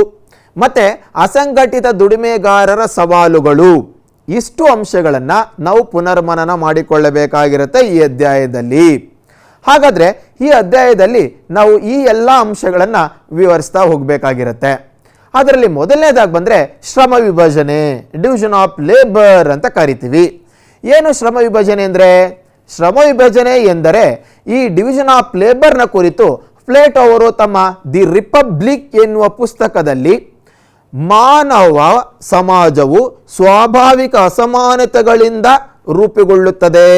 ಮತ್ತು ಅಸಂಘಟಿತ ದುಡಿಮೆಗಾರರ ಸವಾಲುಗಳು. ಇಷ್ಟು ಅಂಶಗಳನ್ನು ನಾವು ಪುನರ್ಮನನ ಮಾಡಿಕೊಳ್ಳಬೇಕಾಗಿರುತ್ತೆ ಈ ಅಧ್ಯಾಯದಲ್ಲಿ. ಹಾಗಾದರೆ ಈ ಅಧ್ಯಾಯದಲ್ಲಿ ನಾವು ಈ ಎಲ್ಲ ಅಂಶಗಳನ್ನು ವಿವರಿಸ್ತಾ ಹೋಗಬೇಕಾಗಿರುತ್ತೆ. ಅದರಲ್ಲಿ ಮೊದಲನೇದಾಗಿ ಬಂದರೆ ಶ್ರಮ ವಿಭಜನೆ, ಡಿವಿಷನ್ ಆಫ್ ಲೇಬರ್ ಅಂತ ಕರಿತೀವಿ. ಏನು ಶ್ರಮ ವಿಭಜನೆ ಅಂದರೆ? ಶ್ರಮ ವಿಭಜನೆ ಎಂದರೆ ಈ ಡಿವಿಷನ್ ಆಫ್ ಲೇಬರ್ನ ಕುರಿತು ಪ್ಲೇಟೋ ಅವರು ತಮ್ಮ ದಿ ರಿಪಬ್ಲಿಕ್ ಎನ್ನುವ ಪುಸ್ತಕದಲ್ಲಿ ಮಾನವ ಸಮಾಜವು ಸ್ವಾಭಾವಿಕ ಅಸಮಾನತೆಗಳಿಂದ ರೂಪುಗೊಳ್ಳುತ್ತದೆ.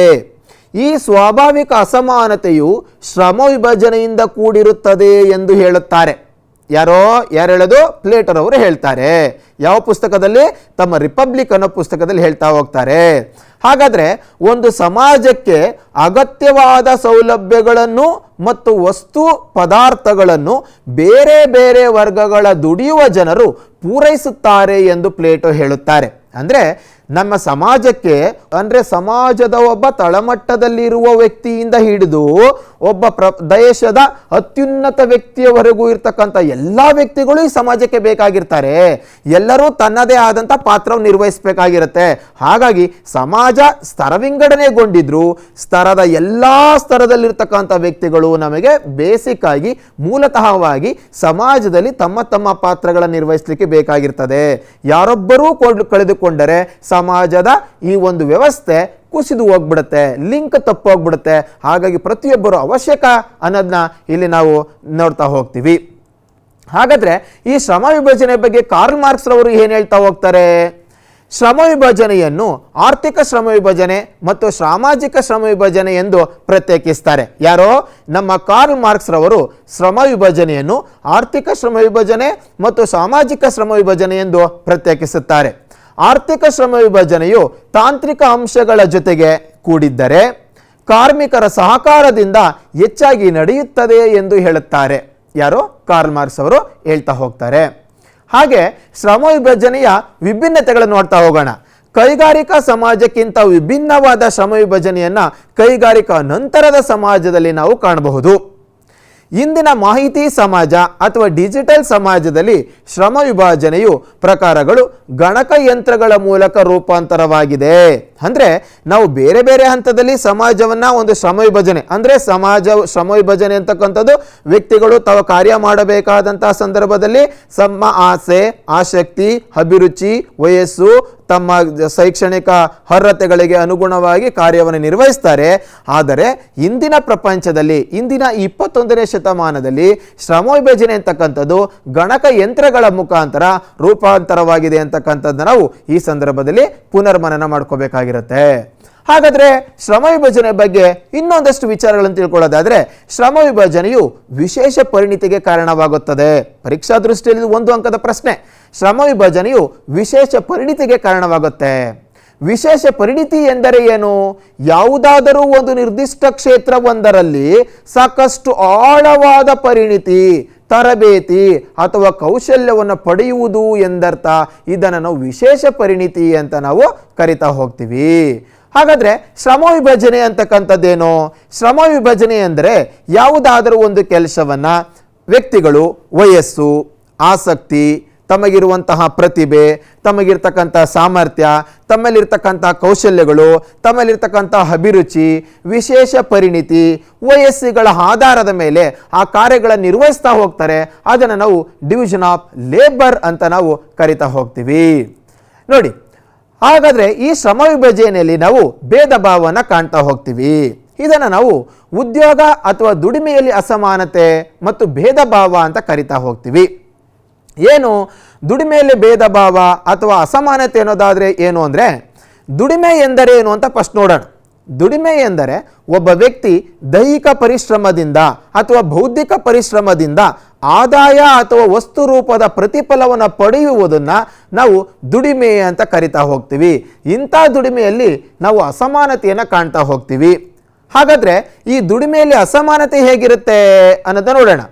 ಈ ಸ್ವಾಭಾವಿಕ ಅಸಮಾನತೆಯು ಶ್ರಮ ವಿಭಜನೆಯಿಂದ ಕೂಡಿರುತ್ತದೆ ಎಂದು ಹೇಳುತ್ತಾರೆ. ಯಾರು ಹೇಳೋದು? ಪ್ಲೇಟೋರವರು ಹೇಳ್ತಾರೆ. ಯಾವ ಪುಸ್ತಕದಲ್ಲಿ? ತಮ್ಮ ರಿಪಬ್ಲಿಕ್ ಅನ್ನೋ ಪುಸ್ತಕದಲ್ಲಿ ಹೇಳ್ತಾ ಹೋಗ್ತಾರೆ. ಹಾಗಾದರೆ ಒಂದು ಸಮಾಜಕ್ಕೆ ಅಗತ್ಯವಾದ ಸೌಲಭ್ಯಗಳನ್ನು ಮತ್ತು ವಸ್ತು ಪದಾರ್ಥಗಳನ್ನು ಬೇರೆ ಬೇರೆ ವರ್ಗಗಳ ದುಡಿಯುವ ಜನರು ಪೂರೈಸುತ್ತಾರೆ ಎಂದು ಪ್ಲೇಟೋ ಹೇಳುತ್ತಾರೆ. ಅಂದರೆ ನಮ್ಮ ಸಮಾಜಕ್ಕೆ, ಅಂದರೆ ಸಮಾಜದ ಒಬ್ಬ ತಳಮಟ್ಟದಲ್ಲಿರುವ ವ್ಯಕ್ತಿಯಿಂದ ಹಿಡಿದು ಒಬ್ಬ ದೇಶದ ಅತ್ಯುನ್ನತ ವ್ಯಕ್ತಿಯವರೆಗೂ ಇರ್ತಕ್ಕಂಥ ಎಲ್ಲ ವ್ಯಕ್ತಿಗಳು ಈ ಸಮಾಜಕ್ಕೆ ಬೇಕಾಗಿರ್ತಾರೆ. ಎಲ್ಲರೂ ತನ್ನದೇ ಆದಂಥ ಪಾತ್ರವನ್ನು ನಿರ್ವಹಿಸಬೇಕಾಗಿರುತ್ತೆ. ಹಾಗಾಗಿ ಸಮಾಜ ಸ್ತರ ವಿಂಗಡಣೆಗೊಂಡಿದ್ರು ಸ್ತರದ ಎಲ್ಲ ಸ್ತರದಲ್ಲಿರ್ತಕ್ಕಂಥ ವ್ಯಕ್ತಿಗಳು ನಮಗೆ ಬೇಸಿಕ್ ಆಗಿ ಮೂಲತಃವಾಗಿ ಸಮಾಜದಲ್ಲಿ ತಮ್ಮ ತಮ್ಮ ಪಾತ್ರಗಳನ್ನು ನಿರ್ವಹಿಸಲಿಕ್ಕೆ ಬೇಕಾಗಿರ್ತದೆ. ಯಾರೊಬ್ಬರೂ ಕಳೆದುಕೊಂಡರೆ ಸಮಾಜದ ಈ ಒಂದು ವ್ಯವಸ್ಥೆ ಕುಸಿದು ಹೋಗ್ಬಿಡುತ್ತೆ, ಲಿಂಕ್ ತಪ್ಪು ಹೋಗ್ಬಿಡುತ್ತೆ. ಹಾಗಾಗಿ ಪ್ರತಿಯೊಬ್ಬರು ಅವಶ್ಯಕ ಅನ್ನೋದನ್ನ ಇಲ್ಲಿ ನಾವು ನೋಡ್ತಾ ಹೋಗ್ತೀವಿ. ಹಾಗಾದ್ರೆ ಈ ಶ್ರಮ ವಿಭಜನೆ ಬಗ್ಗೆ ಕಾರ್ಲ್ ಮಾರ್ಕ್ಸ್ ರವರು ಏನು ಹೇಳ್ತಾ ಹೋಗ್ತಾರೆ? ಶ್ರಮ ವಿಭಜನೆಯನ್ನು ಆರ್ಥಿಕ ಶ್ರಮ ವಿಭಜನೆ ಮತ್ತು ಸಾಮಾಜಿಕ ಶ್ರಮ ವಿಭಜನೆ ಎಂದು ಪ್ರತ್ಯೇಕಿಸ್ತಾರೆ. ಯಾರೋ? ನಮ್ಮ ಕಾರ್ಲ್ ಮಾರ್ಕ್ಸ್ ರವರು ಶ್ರಮ ವಿಭಜನೆಯನ್ನು ಆರ್ಥಿಕ ಶ್ರಮ ವಿಭಜನೆ ಮತ್ತು ಸಾಮಾಜಿಕ ಶ್ರಮ ವಿಭಜನೆ ಎಂದು ಪ್ರತ್ಯೇಕಿಸುತ್ತಾರೆ. ಆರ್ಥಿಕ ಶ್ರಮ ವಿಭಜನೆಯು ತಾಂತ್ರಿಕ ಅಂಶಗಳ ಜೊತೆಗೆ ಕೂಡಿದ್ದರೆ ಕಾರ್ಮಿಕರ ಸಹಕಾರದಿಂದ ಹೆಚ್ಚಾಗಿ ನಡೆಯುತ್ತದೆ ಎಂದು ಹೇಳುತ್ತಾರೆ. ಯಾರು? ಕಾರ್ಲ್ ಮಾರ್ಕ್ಸ್ ಅವರು ಹೇಳ್ತಾ ಹೋಗ್ತಾರೆ. ಹಾಗೆ ಶ್ರಮ ವಿಭಜನೆಯ ವಿಭಿನ್ನತೆಗಳನ್ನು ನೋಡ್ತಾ ಹೋಗೋಣ. ಕೈಗಾರಿಕಾ ಸಮಾಜಕ್ಕಿಂತ ವಿಭಿನ್ನವಾದ ಶ್ರಮ ವಿಭಜನೆಯನ್ನು ಕೈಗಾರಿಕಾ ನಂತರದ ಸಮಾಜದಲ್ಲಿ ನಾವು ಕಾಣಬಹುದು. ಇಂದಿನ ಮಾಹಿತಿ ಸಮಾಜ ಅಥವಾ ಡಿಜಿಟಲ್ ಸಮಾಜದಲ್ಲಿ ಶ್ರಮ ವಿಭಜನೆಯು ಪ್ರಕಾರಗಳು ಗಣಕಯಂತ್ರಗಳ ಮೂಲಕ ರೂಪಾಂತರವಾಗಿದೆ. ಅಂದರೆ ನಾವು ಬೇರೆ ಬೇರೆ ಹಂತದಲ್ಲಿ ಸಮಾಜವನ್ನು ಒಂದು ಶ್ರಮ ವಿಭಜನೆ ಅಂದರೆ ಶ್ರಮ ವಿಭಜನೆ ಅಂತಕ್ಕಂಥದ್ದು ವ್ಯಕ್ತಿಗಳು ತಾವು ಕಾರ್ಯ ಮಾಡಬೇಕಾದಂತಹ ಸಂದರ್ಭದಲ್ಲಿ ತಮ್ಮ ಆಸೆ, ಆಸಕ್ತಿ, ಅಭಿರುಚಿ, ವಯಸ್ಸು, ತಮ್ಮ ಶೈಕ್ಷಣಿಕ ಅರ್ಹತೆಗಳಿಗೆ ಅನುಗುಣವಾಗಿ ಕಾರ್ಯವನ್ನು ನಿರ್ವಹಿಸ್ತಾರೆ. ಆದರೆ ಇಂದಿನ ಪ್ರಪಂಚದಲ್ಲಿ ಇಂದಿನ 21ನೇ ಶತಮಾನದಲ್ಲಿ ಶ್ರಮ ವಿಭಜನೆ ಅಂತಕ್ಕಂಥದ್ದು ಗಣಕಯಂತ್ರಗಳ ಮುಖಾಂತರ ರೂಪಾಂತರವಾಗಿದೆ ಅಂತಕ್ಕಂಥದ್ದನ್ನು ನಾವು ಈ ಸಂದರ್ಭದಲ್ಲಿ ಪುನರ್ಮನನ ಮಾಡ್ಕೋಬೇಕಾಗಿರುತ್ತೆ. ಹಾಗಾದರೆ ಶ್ರಮ ವಿಭಜನೆ ಬಗ್ಗೆ ಇನ್ನೊಂದಷ್ಟು ವಿಚಾರಗಳನ್ನು ತಿಳ್ಕೊಳ್ಳೋದಾದರೆ, ಶ್ರಮ ವಿಭಜನೆಯು ವಿಶೇಷ ಪರಿಣಿತಿಗೆ ಕಾರಣವಾಗುತ್ತದೆ. ಪರೀಕ್ಷಾ ದೃಷ್ಟಿಯಲ್ಲಿ 1 ಅಂಕದ ಪ್ರಶ್ನೆ. ಶ್ರಮ ವಿಭಜನೆಯು ವಿಶೇಷ ಪರಿಣಿತಿಗೆ ಕಾರಣವಾಗುತ್ತೆ. ವಿಶೇಷ ಪರಿಣಿತಿ ಎಂದರೆ ಏನು? ಯಾವುದಾದರೂ ಒಂದು ನಿರ್ದಿಷ್ಟ ಕ್ಷೇತ್ರವೊಂದರಲ್ಲಿ ಸಾಕಷ್ಟು ಆಳವಾದ ಪರಿಣಿತಿ, ತರಬೇತಿ ಅಥವಾ ಕೌಶಲ್ಯವನ್ನು ಪಡೆಯುವುದು ಎಂದರ್ಥ. ಇದನ್ನು ನಾವು ವಿಶೇಷ ಪರಿಣಿತಿ ಅಂತ ನಾವು ಕರಿತಾ ಹೋಗ್ತೀವಿ. ಹಾಗಾದರೆ ಶ್ರಮ ವಿಭಜನೆ ಅಂತಕ್ಕಂಥದ್ದೇನು? ಶ್ರಮ ವಿಭಜನೆ ಅಂದರೆ ಯಾವುದಾದರೂ ಒಂದು ಕೆಲಸವನ್ನು ವ್ಯಕ್ತಿಗಳು ವಯಸ್ಸು, ಆಸಕ್ತಿ, ತಮಗಿರುವಂತಹ ಪ್ರತಿಭೆ, ತಮಗಿರ್ತಕ್ಕಂಥ ಸಾಮರ್ಥ್ಯ, ತಮ್ಮಲ್ಲಿರ್ತಕ್ಕಂಥ ಕೌಶಲ್ಯಗಳು, ತಮ್ಮಲ್ಲಿರ್ತಕ್ಕಂಥ ಅಭಿರುಚಿ, ವಿಶೇಷ ಪರಿಣಿತಿ, ವಯಸ್ಸುಗಳ ಆಧಾರದ ಮೇಲೆ ಆ ಕಾರ್ಯಗಳನ್ನು ನಿರ್ವಹಿಸ್ತಾ ಹೋಗ್ತಾರೆ. ಅದನ್ನು ನಾವು ಡಿವಿಷನ್ ಆಫ್ ಲೇಬರ್ ಅಂತ ನಾವು ಕರಿತಾ ಹೋಗ್ತೀವಿ. ನೋಡಿ, ಹಾಗಾದರೆ ಈ ಶ್ರಮ ವಿಭಜನೆಯಲ್ಲಿ ನಾವು ಭೇದ ಭಾವವನ್ನು ಕಾಣ್ತಾ ಹೋಗ್ತೀವಿ. ಇದನ್ನು ನಾವು ಉದ್ಯೋಗ ಅಥವಾ ದುಡಿಮೆಯಲ್ಲಿ ಅಸಮಾನತೆ ಮತ್ತು ಭೇದ ಭಾವ ಅಂತ ಕರಿತಾ ಹೋಗ್ತೀವಿ. ಏನು ದುಡಿಮೆಯಲ್ಲಿ ಭೇದ ಭಾವ ಅಥವಾ ಅಸಮಾನತೆ ಅನ್ನೋದಾದರೆ ಏನು ಅಂದರೆ, ದುಡಿಮೆ ಎಂದರೇನು ಅಂತ ಫಸ್ಟ್ ನೋಡೋಣ. ದುಡಿಮೆ ಎಂದರೆ ಒಬ್ಬ ವ್ಯಕ್ತಿ ದೈಹಿಕ ಪರಿಶ್ರಮದಿಂದ ಅಥವಾ ಬೌದ್ಧಿಕ ಪರಿಶ್ರಮದಿಂದ ಆದಾಯ ಅಥವಾ ವಸ್ತು ರೂಪದ ಪ್ರತಿಫಲವನ್ನು ಪಡೆಯುವುದನ್ನು ನಾವು ದುಡಿಮೆ ಅಂತ ಕರಿತಾ ಹೋಗ್ತೀವಿ. ಇಂಥ ದುಡಿಮೆಯಲ್ಲಿ ನಾವು ಅಸಮಾನತೆಯನ್ನು ಕಾಣ್ತಾ ಹೋಗ್ತೀವಿ. ಹಾಗಾದರೆ ಈ ದುಡಿಮೆಯಲ್ಲಿ ಅಸಮಾನತೆ ಹೇಗಿರುತ್ತೆ ಅನ್ನೋದನ್ನು ನೋಡೋಣ.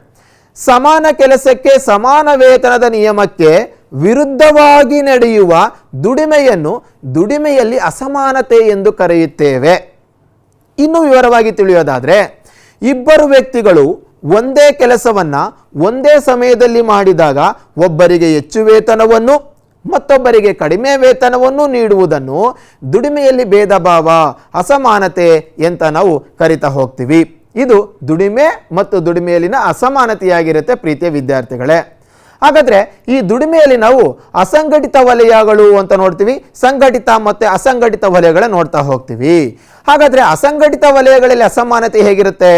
ಸಮಾನ ಕೆಲಸಕ್ಕೆ ಸಮಾನ ವೇತನದ ನಿಯಮಕ್ಕೆ ವಿರುದ್ಧವಾಗಿ ನಡೆಯುವ ದುಡಿಮೆಯನ್ನು ದುಡಿಮೆಯಲ್ಲಿ ಅಸಮಾನತೆ ಎಂದು ಕರೆಯುತ್ತೇವೆ. ಇನ್ನು ವಿವರವಾಗಿ ತಿಳಿಯೋದಾದರೆ, ಇಬ್ಬರು ವ್ಯಕ್ತಿಗಳು ಒಂದೇ ಕೆಲಸವನ್ನು ಒಂದೇ ಸಮಯದಲ್ಲಿ ಮಾಡಿದಾಗ ಒಬ್ಬರಿಗೆ ಹೆಚ್ಚು ವೇತನವನ್ನು ಮತ್ತೊಬ್ಬರಿಗೆ ಕಡಿಮೆ ವೇತನವನ್ನು ನೀಡುವುದನ್ನು ದುಡಿಮೆಯಲ್ಲಿ ಭೇದ ಭಾವ, ಅಸಮಾನತೆ ಅಂತ ನಾವು ಕರಿತಾ ಹೋಗ್ತೀವಿ. ಇದು ದುಡಿಮೆ ಮತ್ತು ದುಡಿಮೆಯಲ್ಲಿನ ಅಸಮಾನತೆಯಾಗಿರುತ್ತೆ ಪ್ರೀತಿಯ ವಿದ್ಯಾರ್ಥಿಗಳೇ. ಹಾಗಾದರೆ ಈ ದುಡಿಮೆಯಲ್ಲಿ ನಾವು ಅಸಂಘಟಿತ ವಲಯಗಳು ಅಂತ ನೋಡ್ತೀವಿ, ಸಂಘಟಿತ ಮತ್ತು ಅಸಂಘಟಿತ ವಲಯಗಳನ್ನು ನೋಡ್ತಾ ಹೋಗ್ತೀವಿ. ಹಾಗಾದರೆ ಅಸಂಘಟಿತ ವಲಯಗಳಲ್ಲಿ ಅಸಮಾನತೆ ಹೇಗಿರುತ್ತೆ?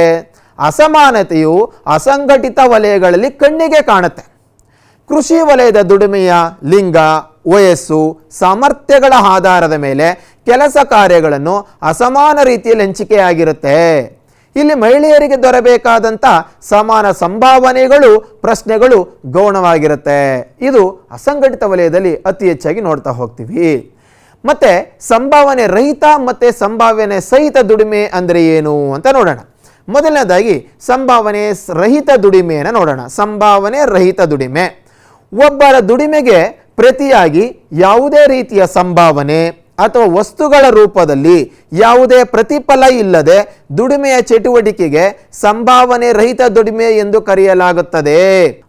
ಅಸಮಾನತೆಯು ಅಸಂಘಟಿತ ವಲಯಗಳಲ್ಲಿ ಕಣ್ಣಿಗೆ ಕಾಣುತ್ತೆ. ಕೃಷಿ ವಲಯದ ದುಡಿಮೆಯ ಲಿಂಗ, ವಯಸ್ಸು, ಸಾಮರ್ಥ್ಯಗಳ ಆಧಾರದ ಮೇಲೆ ಕೆಲಸ ಕಾರ್ಯಗಳನ್ನು ಅಸಮಾನ ರೀತಿಯಲ್ಲಿ ಹಂಚಿಕೆಯಾಗಿರುತ್ತೆ. ಇಲ್ಲಿ ಮಹಿಳೆಯರಿಗೆ ದೊರಬೇಕಾದಂಥ ಸಮಾನ ಸಂಭಾವನೆಗಳು, ಪ್ರಶ್ನೆಗಳು ಗೌಣವಾಗಿರುತ್ತೆ. ಇದು ಅಸಂಘಟಿತ ವಲಯದಲ್ಲಿ ಅತಿ ಹೆಚ್ಚಾಗಿ ನೋಡ್ತಾ ಹೋಗ್ತೀವಿ. ಮತ್ತೆ ಸಂಭಾವನೆ ರಹಿತ ಮತ್ತು ಸಂಭಾವನೆ ಸಹಿತ ದುಡಿಮೆ ಅಂದರೆ ಏನು ಅಂತ ನೋಡೋಣ. ಮೊದಲನೇದಾಗಿ ಸಂಭಾವನೆ ರಹಿತ ದುಡಿಮೆಯನ್ನು ನೋಡೋಣ. ಸಂಭಾವನೆ ರಹಿತ ದುಡಿಮೆ ಒಬ್ಬರ ದುಡಿಮೆಗೆ ಪ್ರತಿಯಾಗಿ ಯಾವುದೇ ರೀತಿಯ ಸಂಭಾವನೆ ಅಥವಾ ವಸ್ತುಗಳ ರೂಪದಲ್ಲಿ ಯಾವುದೇ ಪ್ರತಿಫಲ ಇಲ್ಲದೆ ದುಡಿಮೆಯ ಚಟುವಟಿಕೆಗೆ ಸಂಭಾವನೆ ರಹಿತ ದುಡಿಮೆ ಎಂದು ಕರೆಯಲಾಗುತ್ತದೆ.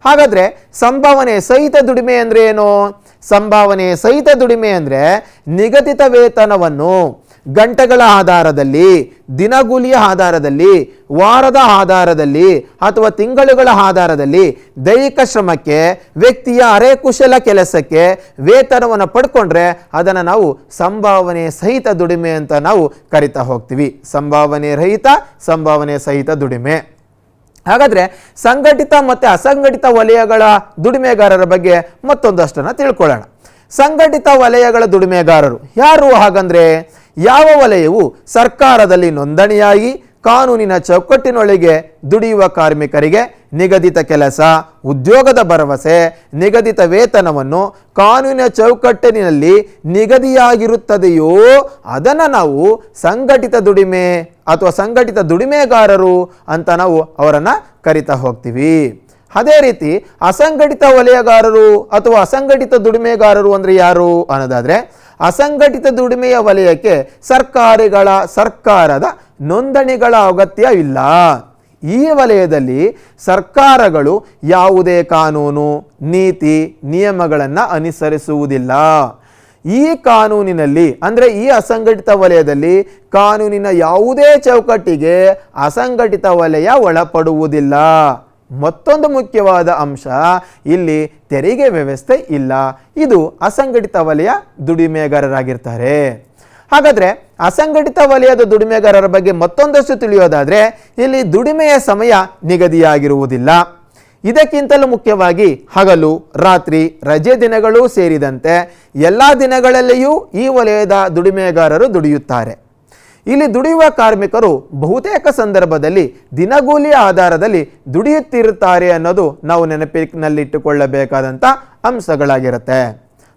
ಹಾಗಾದರೆ ಸಂಭಾವನೆ ಸಹಿತ ದುಡಿಮೆ ಅಂದರೆ ಏನು? ಸಂಭಾವನೆ ಸಹಿತ ದುಡಿಮೆ ಅಂದರೆ ನಿಗದಿತ ವೇತನವನ್ನು ಗಂಟೆಗಳ ಆಧಾರದಲ್ಲಿ, ದಿನಗೂಲಿಯ ಆಧಾರದಲ್ಲಿ, ವಾರದ ಆಧಾರದಲ್ಲಿ ಅಥವಾ ತಿಂಗಳುಗಳ ಆಧಾರದಲ್ಲಿ ದೈಹಿಕ ಶ್ರಮಕ್ಕೆ, ವ್ಯಕ್ತಿಯ ಅರೆಕುಶಲ ಕೆಲಸಕ್ಕೆ ವೇತನವನ್ನು ಪಡ್ಕೊಂಡ್ರೆ ಅದನ್ನು ನಾವು ಸಂಭಾವನೆ ಸಹಿತ ದುಡಿಮೆ ಅಂತ ನಾವು ಕರಿತಾ ಹೋಗ್ತೀವಿ. ಸಂಭಾವನೆ ರಹಿತ, ಸಂಭಾವನೆ ಸಹಿತ ದುಡಿಮೆ. ಹಾಗಾದರೆ ಸಂಘಟಿತ ಮತ್ತು ಅಸಂಘಟಿತ ವಲಯಗಳ ದುಡಿಮೆಗಾರರ ಬಗ್ಗೆ ಮತ್ತೊಂದಷ್ಟನ್ನು ತಿಳ್ಕೊಳ್ಳೋಣ. ಸಂಘಟಿತ ವಲಯಗಳ ದುಡಿಮೆಗಾರರು ಯಾರು ಹಾಗಂದ್ರೆ, ಯಾವ ವಲಯವು ಸರ್ಕಾರದಲ್ಲಿ ನೋಂದಣಿಯಾಗಿ ಕಾನೂನಿನ ಚೌಕಟ್ಟಿನೊಳಗೆ ದುಡಿಯುವ ಕಾರ್ಮಿಕರಿಗೆ ನಿಗದಿತ ಕೆಲಸ, ಉದ್ಯೋಗದ ಭರವಸೆ, ನಿಗದಿತ ವೇತನವನ್ನು ಕಾನೂನಿನ ಚೌಕಟ್ಟಿನಲ್ಲಿ ನಿಗದಿಯಾಗಿರುತ್ತದೆಯೋ ಅದನ್ನು ನಾವು ಸಂಘಟಿತ ದುಡಿಮೆ ಅಥವಾ ಸಂಘಟಿತ ದುಡಿಮೆಗಾರರು ಅಂತ ನಾವು ಅವರನ್ನು ಕರಿತಾ ಹೋಗ್ತೀವಿ. ಅದೇ ರೀತಿ ಅಸಂಘಟಿತ ವಲಯಗಾರರು ಅಥವಾ ಅಸಂಘಟಿತ ದುಡಿಮೆಗಾರರು ಅಂದರೆ ಯಾರು ಅನ್ನೋದಾದರೆ, ಅಸಂಘಟಿತ ದುಡಿಮೆಯ ವಲಯಕ್ಕೆ ಸರ್ಕಾರದ ನೋಂದಣಿಗಳ ಅಗತ್ಯ ಇಲ್ಲ. ಈ ವಲಯದಲ್ಲಿ ಸರ್ಕಾರಗಳು ಯಾವುದೇ ಕಾನೂನು ನೀತಿ ನಿಯಮಗಳನ್ನು ಅನುಸರಿಸುವುದಿಲ್ಲ. ಈ ಕಾನೂನಿನಲ್ಲಿ ಅಂದರೆ ಈ ಅಸಂಘಟಿತ ವಲಯದಲ್ಲಿ ಕಾನೂನಿನ ಯಾವುದೇ ಚೌಕಟ್ಟಿಗೆ ಅಸಂಘಟಿತ ವಲಯ ಒಳಪಡುವುದಿಲ್ಲ. ಮತ್ತೊಂದು ಮುಖ್ಯವಾದ ಅಂಶ, ಇಲ್ಲಿ ತೆರಿಗೆ ವ್ಯವಸ್ಥೆ ಇಲ್ಲ. ಇದು ಅಸಂಘಟಿತ ವಲಯ ದುಡಿಮೆಗಾರರಾಗಿರ್ತಾರೆ. ಹಾಗಾದರೆ ಅಸಂಘಟಿತ ವಲಯದ ದುಡಿಮೆಗಾರರ ಬಗ್ಗೆ ಮತ್ತೊಂದಷ್ಟು ತಿಳಿಯೋದಾದರೆ ಇಲ್ಲಿ ದುಡಿಮೆಯ ಸಮಯ ನಿಗದಿಯಾಗಿರುವುದಿಲ್ಲ. ಇದಕ್ಕಿಂತಲೂ ಮುಖ್ಯವಾಗಿ ಹಗಲು ರಾತ್ರಿ ರಜೆ ದಿನಗಳು ಸೇರಿದಂತೆ ಎಲ್ಲ ದಿನಗಳಲ್ಲಿಯೂ ಈ ವಲಯದ ದುಡಿಮೆಗಾರರು ದುಡಿಯುತ್ತಾರೆ. ಇಲ್ಲಿ ದುಡಿಯುವ ಕಾರ್ಮಿಕರು ಬಹುತೇಕ ಸಂದರ್ಭದಲ್ಲಿ ದಿನಗೂಲಿಯ ಆಧಾರದಲ್ಲಿ ದುಡಿಯುತ್ತಿರುತ್ತಾರೆ ಅನ್ನೋದು ನಾವು ನೆನಪಿನಲ್ಲಿಟ್ಟುಕೊಳ್ಳಬೇಕಾದಂಥ ಅಂಶಗಳಾಗಿರುತ್ತೆ.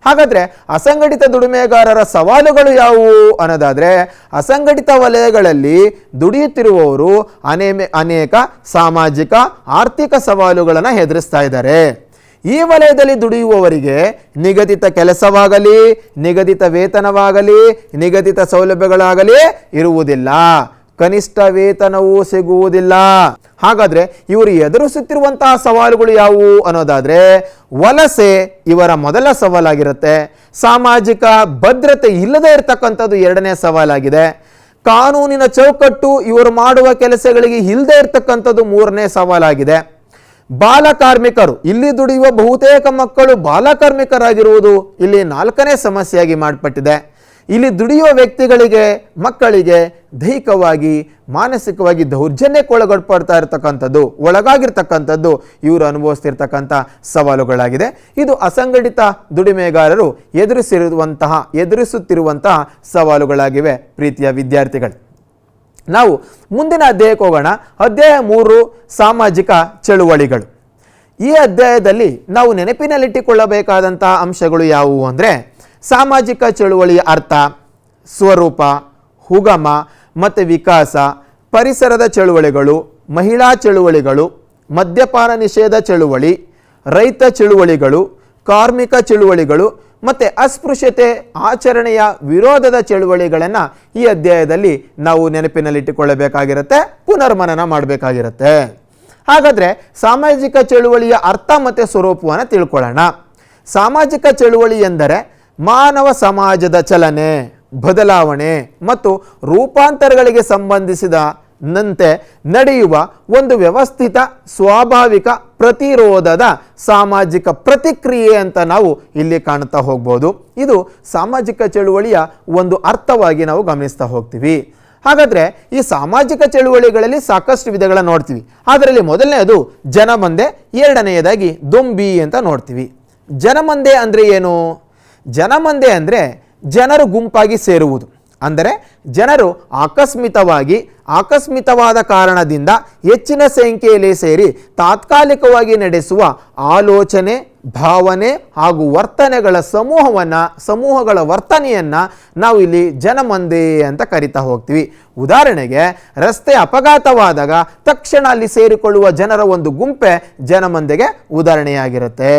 ಹಾಗಾದರೆ ಅಸಂಘಟಿತ ದುಡಿಮೆಗಾರರ ಸವಾಲುಗಳು ಯಾವುವು ಅನ್ನೋದಾದರೆ, ಅಸಂಘಟಿತ ವಲಯಗಳಲ್ಲಿ ದುಡಿಯುತ್ತಿರುವವರು ಅನೇಕ ಸಾಮಾಜಿಕ ಆರ್ಥಿಕ ಸವಾಲುಗಳನ್ನು ಎದುರಿಸ್ತಾ ಇದ್ದಾರೆ. ಈ ವಲಯದಲ್ಲಿ ದುಡಿಯುವವರಿಗೆ ನಿಗದಿತ ಕೆಲಸವಾಗಲಿ, ನಿಗದಿತ ವೇತನವಾಗಲಿ, ನಿಗದಿತ ಸೌಲಭ್ಯಗಳಾಗಲಿ ಇರುವುದಿಲ್ಲ. ಕನಿಷ್ಠ ವೇತನವೂ ಸಿಗುವುದಿಲ್ಲ. ಹಾಗಾದರೆ ಇವರು ಎದುರಿಸುತ್ತಿರುವಂತಹ ಸವಾಲುಗಳು ಯಾವುವು ಅನ್ನೋದಾದರೆ, ವಲಸೆ ಇವರ ಮೊದಲ ಸವಾಲಾಗಿರುತ್ತೆ. ಸಾಮಾಜಿಕ ಭದ್ರತೆ ಇಲ್ಲದೆ ಇರತಕ್ಕಂಥದ್ದು ಎರಡನೇ ಸವಾಲಾಗಿದೆ. ಕಾನೂನಿನ ಚೌಕಟ್ಟು ಇವರು ಮಾಡುವ ಕೆಲಸಗಳಿಗೆ ಇಲ್ಲದೆ ಇರತಕ್ಕಂಥದ್ದು ಮೂರನೇ ಸವಾಲಾಗಿದೆ. ಬಾಲ ಕಾರ್ಮಿಕರು, ಇಲ್ಲಿ ದುಡಿಯುವ ಬಹುತೇಕ ಮಕ್ಕಳು ಬಾಲ ಕಾರ್ಮಿಕರಾಗಿರುವುದು ಇಲ್ಲಿ ನಾಲ್ಕನೇ ಸಮಸ್ಯೆಯಾಗಿ ಮಾರ್ಪಟ್ಟಿದೆ. ಇಲ್ಲಿ ದುಡಿಯುವ ವ್ಯಕ್ತಿಗಳಿಗೆ, ಮಕ್ಕಳಿಗೆ ದೈಹಿಕವಾಗಿ ಮಾನಸಿಕವಾಗಿ ದೌರ್ಜನ್ಯಕ್ಕೊಳಪಡ್ತಾ ಇರತಕ್ಕಂಥದ್ದು, ಒಳಗಾಗಿರ್ತಕ್ಕಂಥದ್ದು ಇವರು ಅನುಭವಿಸ್ತಿರ್ತಕ್ಕಂಥ ಸವಾಲುಗಳಾಗಿದೆ. ಇದು ಅಸಂಘಟಿತ ದುಡಿಮೆಗಾರರು ಎದುರಿಸುತ್ತಿರುವಂತಹ ಸವಾಲುಗಳಾಗಿವೆ. ಪ್ರೀತಿಯ ವಿದ್ಯಾರ್ಥಿಗಳು, ನಾವು ಮುಂದಿನ ಅಧ್ಯಾಯಕ್ಕೆ ಹೋಗೋಣ. ಅಧ್ಯಾಯ 3, ಸಾಮಾಜಿಕ ಚಳುವಳಿಗಳು. ಈ ಅಧ್ಯಾಯದಲ್ಲಿ ನಾವು ನೆನಪಿನಲ್ಲಿಟ್ಟುಕೊಳ್ಳಬೇಕಾದಂತಹ ಅಂಶಗಳು ಯಾವುವು ಅಂದರೆ, ಸಾಮಾಜಿಕ ಚಳುವಳಿಯ ಅರ್ಥ, ಸ್ವರೂಪ, ಉಗಮ ಮತ್ತು ವಿಕಾಸ, ಪರಿಸರದ ಚಳುವಳಿಗಳು, ಮಹಿಳಾ ಚಳುವಳಿಗಳು, ಮದ್ಯಪಾನ ನಿಷೇಧ ಚಳುವಳಿ, ರೈತ ಚಳುವಳಿಗಳು, ಕಾರ್ಮಿಕ ಚಳುವಳಿಗಳು ಮತ್ತು ಅಸ್ಪೃಶ್ಯತೆ ಆಚರಣೆಯ ವಿರೋಧದ ಚಳುವಳಿಗಳನ್ನು ಈ ಅಧ್ಯಾಯದಲ್ಲಿ ನಾವು ನೆನಪಿನಲ್ಲಿಟ್ಟುಕೊಳ್ಳಬೇಕಾಗಿರುತ್ತೆ, ಪುನರ್ಮನನ ಮಾಡಬೇಕಾಗಿರುತ್ತೆ. ಹಾಗಾದರೆ ಸಾಮಾಜಿಕ ಚಳುವಳಿಯ ಅರ್ಥ ಮತ್ತು ಸ್ವರೂಪವನ್ನು ತಿಳ್ಕೊಳ್ಳೋಣ. ಸಾಮಾಜಿಕ ಚಳುವಳಿ ಎಂದರೆ ಮಾನವ ಸಮಾಜದ ಚಲನೆ, ಬದಲಾವಣೆ ಮತ್ತು ರೂಪಾಂತರಗಳಿಗೆ ಸಂಬಂಧಿಸಿದಂತೆ ನಡೆಯುವ ಒಂದು ವ್ಯವಸ್ಥಿತ ಸ್ವಾಭಾವಿಕ ಪ್ರತಿರೋಧದ ಸಾಮಾಜಿಕ ಪ್ರತಿಕ್ರಿಯೆ ಅಂತ ನಾವು ಇಲ್ಲಿ ಕಾಣುತ್ತಾ ಹೋಗ್ಬೋದು. ಇದು ಸಾಮಾಜಿಕ ಚಳುವಳಿಯ ಒಂದು ಅರ್ಥವಾಗಿ ನಾವು ಗಮನಿಸ್ತಾ ಹೋಗ್ತೀವಿ. ಹಾಗಾದರೆ ಈ ಸಾಮಾಜಿಕ ಚಳುವಳಿಗಳಲ್ಲಿ ಸಾಕಷ್ಟು ವಿಧಗಳನ್ನು ನೋಡ್ತೀವಿ. ಅದರಲ್ಲಿ ಮೊದಲನೆಯದು ಜನಮಂದೆ, ಎರಡನೆಯದಾಗಿ ದೊಂಬಿ ಅಂತ ನೋಡ್ತೀವಿ. ಜನಮಂದೆ ಅಂದರೆ ಏನು? ಜನಮಂದೆ ಅಂದರೆ ಜನರು ಗುಂಪಾಗಿ ಸೇರುವುದು. ಅಂದರೆ ಜನರು ಆಕಸ್ಮಿಕವಾದ ಕಾರಣದಿಂದ ಹೆಚ್ಚಿನ ಸಂಖ್ಯೆಯಲ್ಲಿ ಸೇರಿ ತಾತ್ಕಾಲಿಕವಾಗಿ ನಡೆಸುವ ಆಲೋಚನೆ, ಭಾವನೆ ಹಾಗೂ ವರ್ತನೆಗಳ ಸಮೂಹಗಳ ವರ್ತನೆಯನ್ನು ನಾವು ಇಲ್ಲಿ ಜನಮಂದೆ ಅಂತ ಕರಿತಾ ಹೋಗ್ತೀವಿ. ಉದಾಹರಣೆಗೆ, ರಸ್ತೆ ಅಪಘಾತವಾದಾಗ ತಕ್ಷಣ ಅಲ್ಲಿ ಸೇರಿಕೊಳ್ಳುವ ಜನರ ಒಂದು ಗುಂಪೆ ಜನಮಂದೆಗೆ ಉದಾಹರಣೆಯಾಗಿರುತ್ತೆ.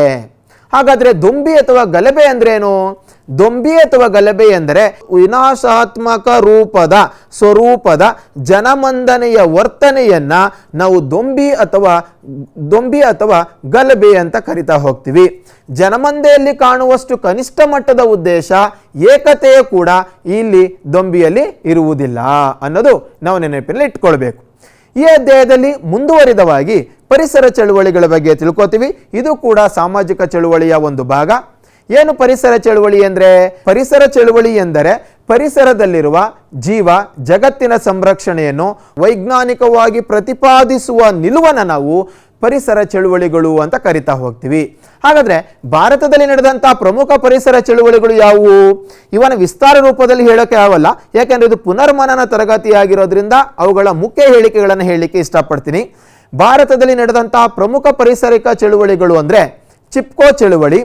ಹಾಗಾದರೆ ದೊಂಬಿ ಅಥವಾ ಗಲಭೆ ಅಂದ್ರೇನು? ದೊಂಬಿ ಅಥವಾ ಗಲಭೆ ಎಂದರೆ ವಿನಾಶಾತ್ಮಕ ಸ್ವರೂಪದ ಜನಮಂದನೆಯ ವರ್ತನೆಯನ್ನು ನಾವು ದೊಂಬಿ ಅಥವಾ ಗಲಭೆ ಅಂತ ಕರಿತಾ ಹೋಗ್ತೀವಿ. ಜನಮಂದೆಯಲ್ಲಿ ಕಾಣುವಷ್ಟು ಕನಿಷ್ಠ ಮಟ್ಟದ ಉದ್ದೇಶ, ಏಕತೆಯ ಕೂಡ ಇಲ್ಲಿ ದೊಂಬಿಯಲ್ಲಿ ಇರುವುದಿಲ್ಲ ಅನ್ನೋದು ನಾವು ನೆನಪಿನಲ್ಲಿ ಇಟ್ಕೊಳ್ಬೇಕು. ಈ ಅಧ್ಯಾಯದಲ್ಲಿ ಮುಂದುವರಿದವಾಗಿ ಪರಿಸರ ಚಳುವಳಿಗಳ ಬಗ್ಗೆ ತಿಳ್ಕೊತೀವಿ. ಇದು ಕೂಡ ಸಾಮಾಜಿಕ ಚಳುವಳಿಯ ಒಂದು ಭಾಗ. ಏನು ಪರಿಸರ ಚಳುವಳಿ ಅಂದರೆ? ಪರಿಸರ ಚಳುವಳಿ ಎಂದರೆ ಪರಿಸರದಲ್ಲಿರುವ ಜಗತ್ತಿನ ಸಂರಕ್ಷಣೆಯನ್ನು ವೈಜ್ಞಾನಿಕವಾಗಿ ಪ್ರತಿಪಾದಿಸುವ ನಿಲುವನ್ನು ನಾವು ಪರಿಸರ ಚಳುವಳಿಗಳು ಅಂತ ಕರಿತಾ ಹೋಗ್ತೀವಿ. ಹಾಗಾದರೆ ಭಾರತದಲ್ಲಿ ನಡೆದಂಥ ಪ್ರಮುಖ ಪರಿಸರ ಚಳುವಳಿಗಳು ಯಾವುವು? ಇವನ ವಿಸ್ತಾರ ರೂಪದಲ್ಲಿ ಹೇಳೋಕ್ಕೆ ಆಗಲ್ಲ, ಯಾಕೆಂದರೆ ಇದು ಪುನರ್ಮನನ ತರಗತಿಯಾಗಿರೋದ್ರಿಂದ ಅವುಗಳ ಮುಖ್ಯ ಹೇಳಿಕೆಗಳನ್ನು ಹೇಳಲಿಕ್ಕೆ ಇಷ್ಟಪಡ್ತೀನಿ. ಭಾರತದಲ್ಲಿ ನಡೆದಂಥ ಪ್ರಮುಖ ಪರಿಸರಿಕ ಚಳುವಳಿಗಳು ಅಂದರೆ ಚಿಪ್ಕೋ ಚಳುವಳಿ,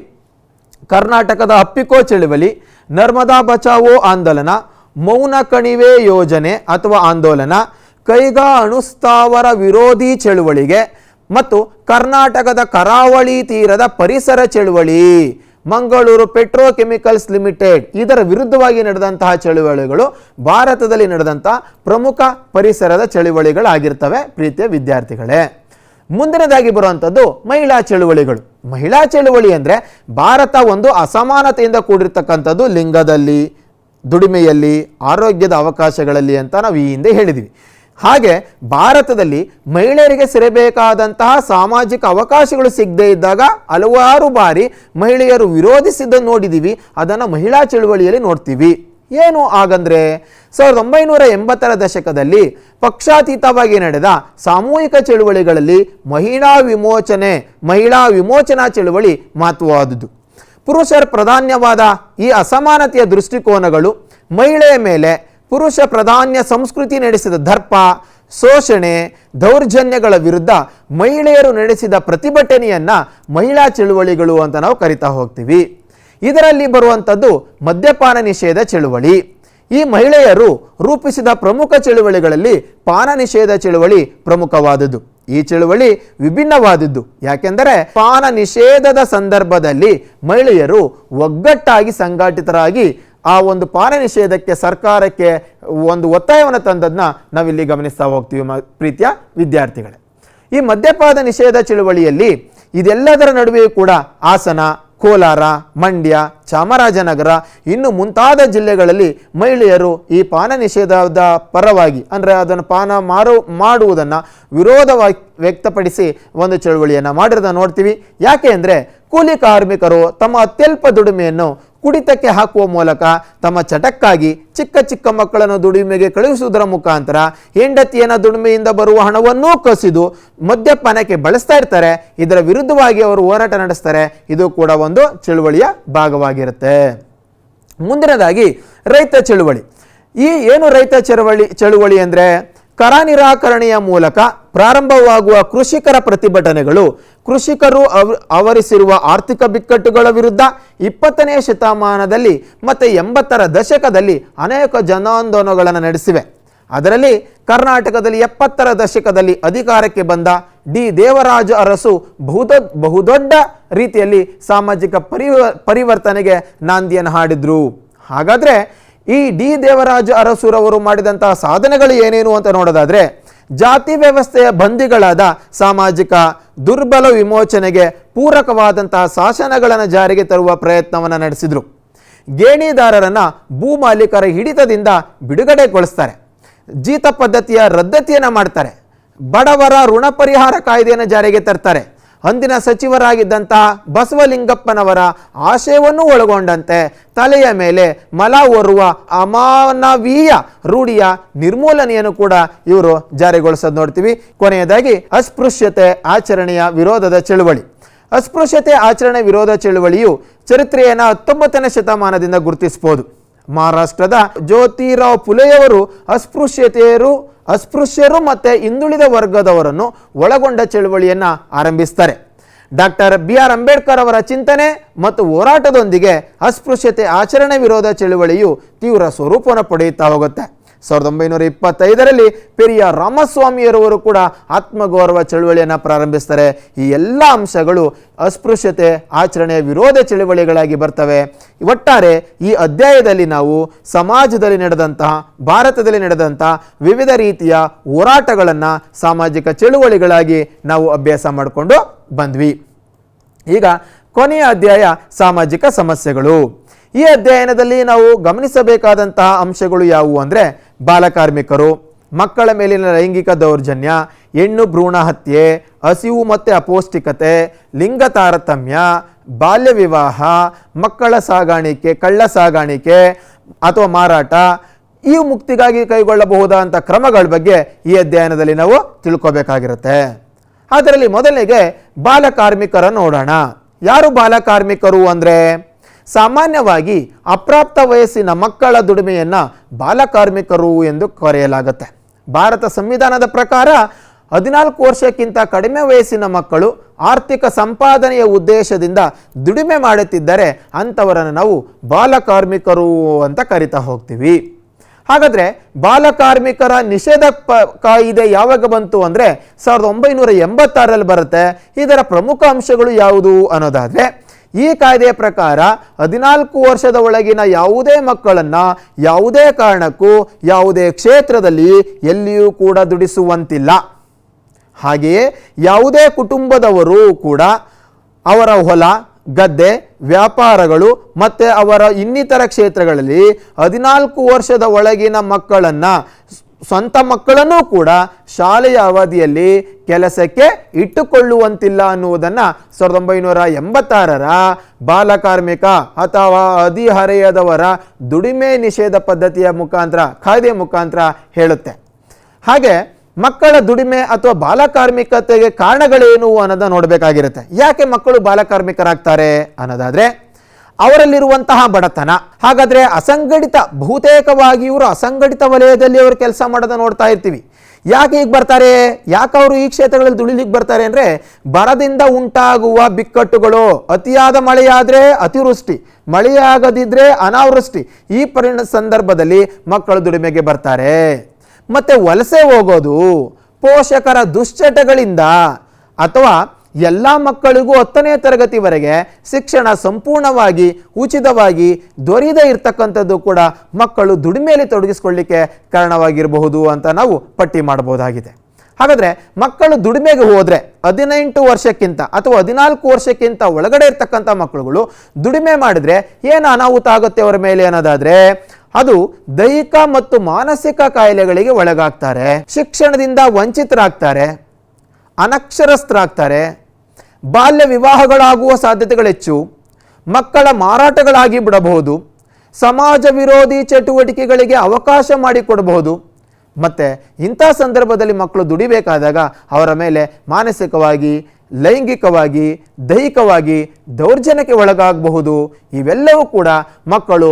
ಕರ್ನಾಟಕದ ಅಪ್ಪಿಕೋ ಚಳುವಳಿ, ನರ್ಮದಾ ಬಚಾವೋ ಆಂದೋಲನ, ಮೌನ ಕಣಿವೆ ಯೋಜನೆ ಅಥವಾ ಆಂದೋಲನ, ಕೈಗಾ ಅಣುಸ್ಥಾವರ ವಿರೋಧಿ ಚಳುವಳಿಗೆ ಮತ್ತು ಕರ್ನಾಟಕದ ಕರಾವಳಿ ತೀರದ ಪರಿಸರ ಚಳುವಳಿ ಮಂಗಳೂರು ಪೆಟ್ರೋಕೆಮಿಕಲ್ಸ್ ಲಿಮಿಟೆಡ್ ಇದರ ವಿರುದ್ಧವಾಗಿ ನಡೆದಂತಹ ಚಳುವಳಿಗಳು ಭಾರತದಲ್ಲಿ ನಡೆದಂತಹ ಪ್ರಮುಖ ಪರಿಸರದ ಚಳುವಳಿಗಳಾಗಿರ್ತವೆ ಪ್ರೀತಿಯ ವಿದ್ಯಾರ್ಥಿಗಳೇ. ಮುಂದಿನದಾಗಿ ಬರುವಂಥದ್ದು ಮಹಿಳಾ ಚಳುವಳಿಗಳು. ಮಹಿಳಾ ಚಳುವಳಿ ಅಂದರೆ ಭಾರತ ಒಂದು ಅಸಮಾನತೆಯಿಂದ ಕೂಡಿರ್ತಕ್ಕಂಥದ್ದು, ಲಿಂಗದಲ್ಲಿ, ದುಡಿಮೆಯಲ್ಲಿ, ಆರೋಗ್ಯದ ಅವಕಾಶಗಳಲ್ಲಿ ಅಂತ ನಾವು ಈ ಹಿಂದೆ ಹೇಳಿದ್ವಿ. ಹಾಗೆ ಭಾರತದಲ್ಲಿ ಮಹಿಳೆಯರಿಗೆ ಸಿಗಬೇಕಾದಂತಹ ಸಾಮಾಜಿಕ ಅವಕಾಶಗಳು ಸಿಗದೇ ಇದ್ದಾಗ ಹಲವಾರು ಬಾರಿ ಮಹಿಳೆಯರು ವಿರೋಧಿಸಿದ್ದನ್ನು ನೋಡಿದ್ದೀವಿ. ಅದನ್ನು ಮಹಿಳಾ ಚಳುವಳಿಯಲ್ಲಿ ನೋಡ್ತೀವಿ. ಏನು ಆಗಂದ್ರೆ 1980ರ ದಶಕದಲ್ಲಿ ಪಕ್ಷಾತೀತವಾಗಿ ನಡೆದ ಸಾಮೂಹಿಕ ಚಳುವಳಿಗಳಲ್ಲಿ ಮಹಿಳಾ ವಿಮೋಚನಾ ಚಳುವಳಿ ಮಹತ್ವವಾದುದು. ಪುರುಷರ ಪ್ರಾಧಾನ್ಯವಾದ ಈ ಅಸಮಾನತೆಯ ದೃಷ್ಟಿಕೋನಗಳು ಮಹಿಳೆಯ ಮೇಲೆ ಪುರುಷ ಪ್ರಾಧಾನ್ಯ ಸಂಸ್ಕೃತಿ ನಡೆಸಿದ ದರ್ಪ, ಶೋಷಣೆ, ದೌರ್ಜನ್ಯಗಳ ವಿರುದ್ಧ ಮಹಿಳೆಯರು ನಡೆಸಿದ ಪ್ರತಿಭಟನೆಯನ್ನ ಮಹಿಳಾ ಚಳುವಳಿಗಳು ಅಂತ ನಾವು ಕರಿತಾ ಹೋಗ್ತೀವಿ. ಇದರಲ್ಲಿ ಬರುವಂಥದ್ದು ಮದ್ಯಪಾನ ನಿಷೇಧ ಚಳುವಳಿ. ಈ ಮಹಿಳೆಯರು ರೂಪಿಸಿದ ಪ್ರಮುಖ ಚಳುವಳಿಗಳಲ್ಲಿ ಪಾನ ನಿಷೇಧ ಚಳುವಳಿ ಪ್ರಮುಖವಾದುದು. ಈ ಚಳುವಳಿ ವಿಭಿನ್ನವಾದದ್ದು. ಯಾಕೆಂದರೆ ಪಾನ ನಿಷೇಧದ ಸಂದರ್ಭದಲ್ಲಿ ಮಹಿಳೆಯರು ಒಗ್ಗಟ್ಟಾಗಿ ಸಂಘಟಿತರಾಗಿ ಆ ಒಂದು ಪಾನ ನಿಷೇಧಕ್ಕೆ ಸರ್ಕಾರಕ್ಕೆ ಒಂದು ಒತ್ತಾಯವನ್ನು ತಂದದನ್ನ ನಾವಿಲ್ಲಿ ಗಮನಿಸ್ತಾ ಹೋಗ್ತೀವಿ ಪ್ರೀತಿಯ ವಿದ್ಯಾರ್ಥಿಗಳೇ. ಈ ಮದ್ಯಪಾನ ನಿಷೇಧ ಚಳುವಳಿಯಲ್ಲಿ ಇದೆಲ್ಲದರ ನಡುವೆಯೂ ಕೂಡ ಹಾಸನ, ಕೋಲಾರ, ಮಂಡ್ಯ, ಚಾಮರಾಜನಗರ ಇನ್ನು ಮುಂತಾದ ಜಿಲ್ಲೆಗಳಲ್ಲಿ ಮಹಿಳೆಯರು ಈ ಪಾನ ನಿಷೇಧದ ಪರವಾಗಿ ಅಂದರೆ ಅದನ್ನು ಪಾನ ಮಾಡುವುದನ್ನು ವಿರೋಧವಾಗಿ ವ್ಯಕ್ತಪಡಿಸಿ ಒಂದು ಚಳುವಳಿಯನ್ನು ಮಾಡಿರೋದನ್ನು ನೋಡ್ತೀವಿ. ಯಾಕೆ ಅಂದರೆ ಕೂಲಿ ಕಾರ್ಮಿಕರು ತಮ್ಮ ಅತ್ಯಲ್ಪ ದುಡಿಮೆಯನ್ನು ಕುಡಿತಕ್ಕೆ ಹಾಕುವ ಮೂಲಕ ತಮ್ಮ ಚಟಕ್ಕಾಗಿ ಚಿಕ್ಕ ಚಿಕ್ಕ ಮಕ್ಕಳನ್ನು ದುಡಿಮೆಗೆ ಕಳುಹಿಸುವುದರ ಮುಖಾಂತರ ಹೆಂಡತಿಯನ್ನ ದುಡಿಮೆಯಿಂದ ಬರುವ ಹಣವನ್ನೂ ಕಸಿದು ಮದ್ಯಪಾನಕ್ಕೆ ಬಳಸ್ತಾ ಇರ್ತಾರೆ. ಇದರ ವಿರುದ್ಧವಾಗಿ ಅವರು ಹೋರಾಟ ನಡೆಸ್ತಾರೆ. ಇದು ಕೂಡ ಒಂದು ಚಳುವಳಿಯ ಭಾಗವಾಗಿರುತ್ತೆ. ಮುಂದಿನದಾಗಿ ರೈತ ಚಳುವಳಿ. ಈ ಏನು ರೈತ ಚಳುವಳಿ ಅಂದರೆ ಕರ ನಿರಾಕರಣೆಯ ಮೂಲಕ ಪ್ರಾರಂಭವಾಗುವ ಕೃಷಿಕರ ಪ್ರತಿಭಟನೆಗಳು ಕೃಷಿಕರು ಆವರಿಸಿರುವ ಆರ್ಥಿಕ ಬಿಕ್ಕಟ್ಟುಗಳ ವಿರುದ್ಧ 20ನೇ ಶತಮಾನದಲ್ಲಿ ಮತ್ತು 80ರ ದಶಕದಲ್ಲಿ ಅನೇಕ ಜನಾಂದೋಲನಗಳನ್ನು ನಡೆಸಿವೆ. ಅದರಲ್ಲಿ ಕರ್ನಾಟಕದಲ್ಲಿ 70ರ ದಶಕದಲ್ಲಿ ಅಧಿಕಾರಕ್ಕೆ ಬಂದ ಡಿ ದೇವರಾಜ ಅರಸು ಬಹುದೊಡ್ಡ ರೀತಿಯಲ್ಲಿ ಸಾಮಾಜಿಕ ಪರಿವರ್ತನೆಗೆ ನಾಂದಿಯನ್ನು ಹಾಡಿದ್ರು. ಹಾಗಾದರೆ ಈ ಡಿ ದೇವರಾಜ ಅರಸುರವರು ಮಾಡಿದಂತಹ ಸಾಧನೆಗಳು ಏನೇನು ಅಂತ ನೋಡೋದಾದ್ರೆ, ಜಾತಿ ವ್ಯವಸ್ಥೆಯ ಬಂದಿಗಳಾದ ಸಾಮಾಜಿಕ ದುರ್ಬಲ ವಿಮೋಚನೆಗೆ ಪೂರಕವಾದಂತಹ ಶಾಸನಗಳನ್ನು ಜಾರಿಗೆ ತರುವ ಪ್ರಯತ್ನವನ್ನು ನಡೆಸಿದರು. ಗೇಣಿದಾರರನ್ನು ಭೂಮಾಲೀಕರ ಹಿಡಿತದಿಂದ ಬಿಡುಗಡೆಗೊಳಿಸ್ತಾರೆ. ಜೀತ ಪದ್ಧತಿಯ ರದ್ದತಿಯನ್ನು ಮಾಡ್ತಾರೆ. ಬಡವರ ಋಣ ಪರಿಹಾರ ಕಾಯ್ದೆಯನ್ನು ಜಾರಿಗೆ ತರ್ತಾರೆ. ಅಂದಿನ ಸಚಿವರಾಗಿದ್ದಂತಹ ಬಸವಲಿಂಗಪ್ಪನವರ ಆಶಯವನ್ನು ಒಳಗೊಂಡಂತೆ ತಲೆಯ ಮೇಲೆ ಮಲ ಹೊರುವ ಅಮಾನವೀಯ ರೂಢಿಯ ನಿರ್ಮೂಲನೆಯನ್ನು ಕೂಡ ಇವರು ಜಾರಿಗೊಳಿಸೋದು ನೋಡ್ತೀವಿ. ಕೊನೆಯದಾಗಿ ಅಸ್ಪೃಶ್ಯತೆ ಆಚರಣೆಯ ವಿರೋಧದ ಚಳುವಳಿ. ಅಸ್ಪೃಶ್ಯತೆ ಆಚರಣೆ ವಿರೋಧ ಚಳುವಳಿಯು ಚರಿತ್ರೆಯನ್ನು 19ನೇ ಶತಮಾನದಿಂದ ಗುರುತಿಸಬಹುದು. ಮಹಾರಾಷ್ಟ್ರದ ಜ್ಯೋತಿರಾವ್ ಫುಲೆಯವರು ಅಸ್ಪೃಶ್ಯರು ಮತ್ತು ಹಿಂದುಳಿದ ವರ್ಗದವರನ್ನು ಒಳಗೊಂಡ ಚಳುವಳಿಯನ್ನು ಆರಂಭಿಸ್ತಾರೆ. ಡಾಕ್ಟರ್ BR ಅಂಬೇಡ್ಕರ್ ಅವರ ಚಿಂತನೆ ಮತ್ತು ಹೋರಾಟದೊಂದಿಗೆ ಅಸ್ಪೃಶ್ಯತೆ ಆಚರಣೆ ವಿರೋಧ ಚಳುವಳಿಯು ತೀವ್ರ ಸ್ವರೂಪವನ್ನು ಪಡೆಯುತ್ತಾ ಹೋಗುತ್ತೆ. 1925ರಲ್ಲಿ ಪೆರಿಯಾರ್ ರಾಮಸ್ವಾಮಿಯರವರು ಕೂಡ ಆತ್ಮಗೌರವ ಚಳುವಳಿಯನ್ನು ಪ್ರಾರಂಭಿಸ್ತಾರೆ. ಈ ಎಲ್ಲ ಅಂಶಗಳು ಅಸ್ಪೃಶ್ಯತೆ ಆಚರಣೆಯ ವಿರೋಧ ಚಳುವಳಿಗಳಾಗಿ ಬರ್ತವೆ. ಒಟ್ಟಾರೆ ಈ ಅಧ್ಯಾಯದಲ್ಲಿ ನಾವು ಸಮಾಜದಲ್ಲಿ ನಡೆದಂತಹ ಭಾರತದಲ್ಲಿ ನಡೆದಂತಹ ವಿವಿಧ ರೀತಿಯ ಹೋರಾಟಗಳನ್ನು ಸಾಮಾಜಿಕ ಚಳುವಳಿಗಳಾಗಿ ನಾವು ಅಭ್ಯಾಸ ಮಾಡಿಕೊಂಡು ಬಂದ್ವಿ. ಈಗ ಕೊನೆಯ ಅಧ್ಯಾಯ ಸಾಮಾಜಿಕ ಸಮಸ್ಯೆಗಳು. ಈ ಅಧ್ಯಯನದಲ್ಲಿ ನಾವು ಗಮನಿಸಬೇಕಾದಂತಹ ಅಂಶಗಳು ಯಾವುವು ಅಂದರೆ ಬಾಲಕಾರ್ಮಿಕರು, ಮಕ್ಕಳ ಮೇಲಿನ ಲೈಂಗಿಕ ದೌರ್ಜನ್ಯ, ಹೆಣ್ಣು ಭ್ರೂಣ ಹತ್ಯೆ, ಹಸಿವು ಮತ್ತು ಅಪೌಷ್ಟಿಕತೆ, ಲಿಂಗ ತಾರತಮ್ಯ, ಬಾಲ್ಯ ವಿವಾಹ, ಮಕ್ಕಳ ಸಾಗಾಣಿಕೆ, ಕಳ್ಳ ಸಾಗಾಣಿಕೆ ಅಥವಾ ಮಾರಾಟ, ಈ ಮುಕ್ತಿಗಾಗಿ ಕೈಗೊಳ್ಳಬಹುದಾದಂಥ ಕ್ರಮಗಳ ಬಗ್ಗೆ ಈ ಅಧ್ಯಯನದಲ್ಲಿ ನಾವು ತಿಳ್ಕೋಬೇಕಾಗಿರುತ್ತೆ. ಅದರಲ್ಲಿ ಮೊದಲಿಗೆ ಬಾಲಕಾರ್ಮಿಕರನ್ನು ನೋಡೋಣ. ಯಾರು ಬಾಲಕಾರ್ಮಿಕರು ಅಂದರೆ ಸಾಮಾನ್ಯವಾಗಿ ಅಪ್ರಾಪ್ತ ವಯಸ್ಸಿನ ಮಕ್ಕಳ ದುಡಿಮೆಯನ್ನು ಬಾಲಕಾರ್ಮಿಕರು ಎಂದು ಕರೆಯಲಾಗುತ್ತೆ. ಭಾರತ ಸಂವಿಧಾನದ ಪ್ರಕಾರ 14 ವರ್ಷಕ್ಕಿಂತ ಕಡಿಮೆ ವಯಸ್ಸಿನ ಮಕ್ಕಳು ಆರ್ಥಿಕ ಸಂಪಾದನೆಯ ಉದ್ದೇಶದಿಂದ ದುಡಿಮೆ ಮಾಡುತ್ತಿದ್ದರೆ ಅಂಥವರನ್ನು ನಾವು ಬಾಲಕಾರ್ಮಿಕರು ಅಂತ ಕರಿತಾ ಹೋಗ್ತೀವಿ. ಹಾಗಾದರೆ ಬಾಲಕಾರ್ಮಿಕರ ನಿಷೇಧ ಕಾಯಿದೆ ಯಾವಾಗ ಬಂತು ಅಂದರೆ 1986ರಲ್ಲಿ ಬರುತ್ತೆ. ಇದರ ಪ್ರಮುಖ ಅಂಶಗಳು ಯಾವುದು ಅನ್ನೋದಾದರೆ, ಈ ಕಾಯ್ದೆಯ ಪ್ರಕಾರ 14 ವರ್ಷದ ಒಳಗಿನ ಯಾವುದೇ ಮಕ್ಕಳನ್ನು ಯಾವುದೇ ಕಾರಣಕ್ಕೂ ಯಾವುದೇ ಕ್ಷೇತ್ರದಲ್ಲಿ ಎಲ್ಲಿಯೂ ಕೂಡ ದುಡಿಸುವಂತಿಲ್ಲ. ಹಾಗೆಯೇ ಯಾವುದೇ ಕುಟುಂಬದವರು ಕೂಡ ಅವರ ಹೊಲ, ಗದ್ದೆ, ವ್ಯಾಪಾರಗಳು ಮತ್ತು ಅವರ ಇನ್ನಿತರ ಕ್ಷೇತ್ರಗಳಲ್ಲಿ 14 ವರ್ಷದ ಒಳಗಿನ ಮಕ್ಕಳನ್ನು, ಸ್ವಂತ ಮಕ್ಕಳನ್ನೂ ಕೂಡ ಶಾಲೆಯ ಅವಧಿಯಲ್ಲಿ ಕೆಲಸಕ್ಕೆ ಇಟ್ಟುಕೊಳ್ಳುವಂತಿಲ್ಲ ಅನ್ನುವುದನ್ನು 1986ರ ಬಾಲಕಾರ್ಮಿಕ ಅಥವಾ ಹದಿಹರೆಯದವರ ದುಡಿಮೆ ನಿಷೇಧ ಪದ್ಧತಿಯ ಮುಖಾಂತರ, ಕಾಯ್ದೆಯ ಮುಖಾಂತರ ಹೇಳುತ್ತೆ. ಹಾಗೆ ಮಕ್ಕಳ ದುಡಿಮೆ ಅಥವಾ ಬಾಲಕಾರ್ಮಿಕತೆಗೆ ಕಾರಣಗಳೇನು ಅನ್ನೋದನ್ನ ನೋಡಬೇಕಾಗಿರುತ್ತೆ. ಯಾಕೆ ಮಕ್ಕಳು ಬಾಲಕಾರ್ಮಿಕರಾಗ್ತಾರೆ ಅನ್ನೋದಾದರೆ ಅವರಲ್ಲಿರುವಂತಹ ಬಡತನ. ಹಾಗಾದರೆ ಅಸಂಘಟಿತ, ಬಹುತೇಕವಾಗಿ ಇವರು ಅಸಂಘಟಿತ ವಲಯದಲ್ಲಿ ಅವರು ಕೆಲಸ ಮಾಡೋದನ್ನ ನೋಡ್ತಾ ಇರ್ತೀವಿ. ಯಾಕೆ ಈಗ ಬರ್ತಾರೆ, ಯಾಕೆ ಅವರು ಈ ಕ್ಷೇತ್ರಗಳಲ್ಲಿ ದುಡಿಲಿಕ್ಕೆ ಬರ್ತಾರೆ ಅಂದರೆ ಬರದಿಂದ ಉಂಟಾಗುವ ಬಿಕ್ಕಟ್ಟುಗಳು. ಅತಿಯಾದ ಮಳೆಯಾದರೆ ಅತಿವೃಷ್ಟಿ, ಮಳೆಯಾಗದಿದ್ದರೆ ಅನಾವೃಷ್ಟಿ. ಈ ಸಂದರ್ಭದಲ್ಲಿ ಮಕ್ಕಳು ದುಡಿಮೆಗೆ ಬರ್ತಾರೆ. ಮತ್ತು ವಲಸೆ ಹೋಗೋದು ಪೋಷಕರ ದುಶ್ಚಟಗಳಿಂದ, ಅಥವಾ ಎಲ್ಲ ಮಕ್ಕಳಿಗೂ 10ನೇ ತರಗತಿವರೆಗೆ ಶಿಕ್ಷಣ ಸಂಪೂರ್ಣವಾಗಿ ಉಚಿತವಾಗಿ ದೊರೆಯದೇ ಇರತಕ್ಕಂಥದ್ದು ಕೂಡ ಮಕ್ಕಳು ದುಡಿಮೆಯಲ್ಲಿ ತೊಡಗಿಸ್ಕೊಳ್ಳಿಕ್ಕೆ ಕಾರಣವಾಗಿರಬಹುದು ಅಂತ ನಾವು ಪಟ್ಟಿ ಮಾಡಬಹುದಾಗಿದೆ. ಹಾಗಾದರೆ ಮಕ್ಕಳು ದುಡಿಮೆಗೆ ಹೋದರೆ 18 ವರ್ಷಕ್ಕಿಂತ ಅಥವಾ 14 ವರ್ಷಕ್ಕಿಂತ ಒಳಗಡೆ ಇರ್ತಕ್ಕಂಥ ಮಕ್ಕಳುಗಳು ದುಡಿಮೆ ಮಾಡಿದರೆ ಏನು ಅನಾಹುತ ಆಗುತ್ತೆ ಅವರ ಮೇಲೆ ಅನ್ನೋದಾದರೆ ಅದು ದೈಹಿಕ ಮತ್ತು ಮಾನಸಿಕ ಕಾಯಿಲೆಗಳಿಗೆ ಒಳಗಾಗ್ತಾರೆ, ಶಿಕ್ಷಣದಿಂದ ವಂಚಿತರಾಗ್ತಾರೆ, ಅನಕ್ಷರಸ್ಥರಾಗ್ತಾರೆ, ಬಾಲ್ಯ ವಿವಾಹಗಳಾಗುವ ಸಾಧ್ಯತೆಗಳು ಹೆಚ್ಚು, ಮಕ್ಕಳ ಮಾರಾಟಗಳಾಗಿ ಬಿಡಬಹುದು, ಸಮಾಜ ವಿರೋಧಿ ಚಟುವಟಿಕೆಗಳಿಗೆ ಅವಕಾಶ ಮಾಡಿಕೊಡಬಹುದು. ಮತ್ತು ಇಂಥ ಸಂದರ್ಭದಲ್ಲಿ ಮಕ್ಕಳು ದುಡಿಬೇಕಾದಾಗ ಅವರ ಮೇಲೆ ಮಾನಸಿಕವಾಗಿ, ಲೈಂಗಿಕವಾಗಿ, ದೈಹಿಕವಾಗಿ ದೌರ್ಜನ್ಯಕ್ಕೆ ಒಳಗಾಗಬಹುದು. ಇವೆಲ್ಲವೂ ಕೂಡ ಮಕ್ಕಳು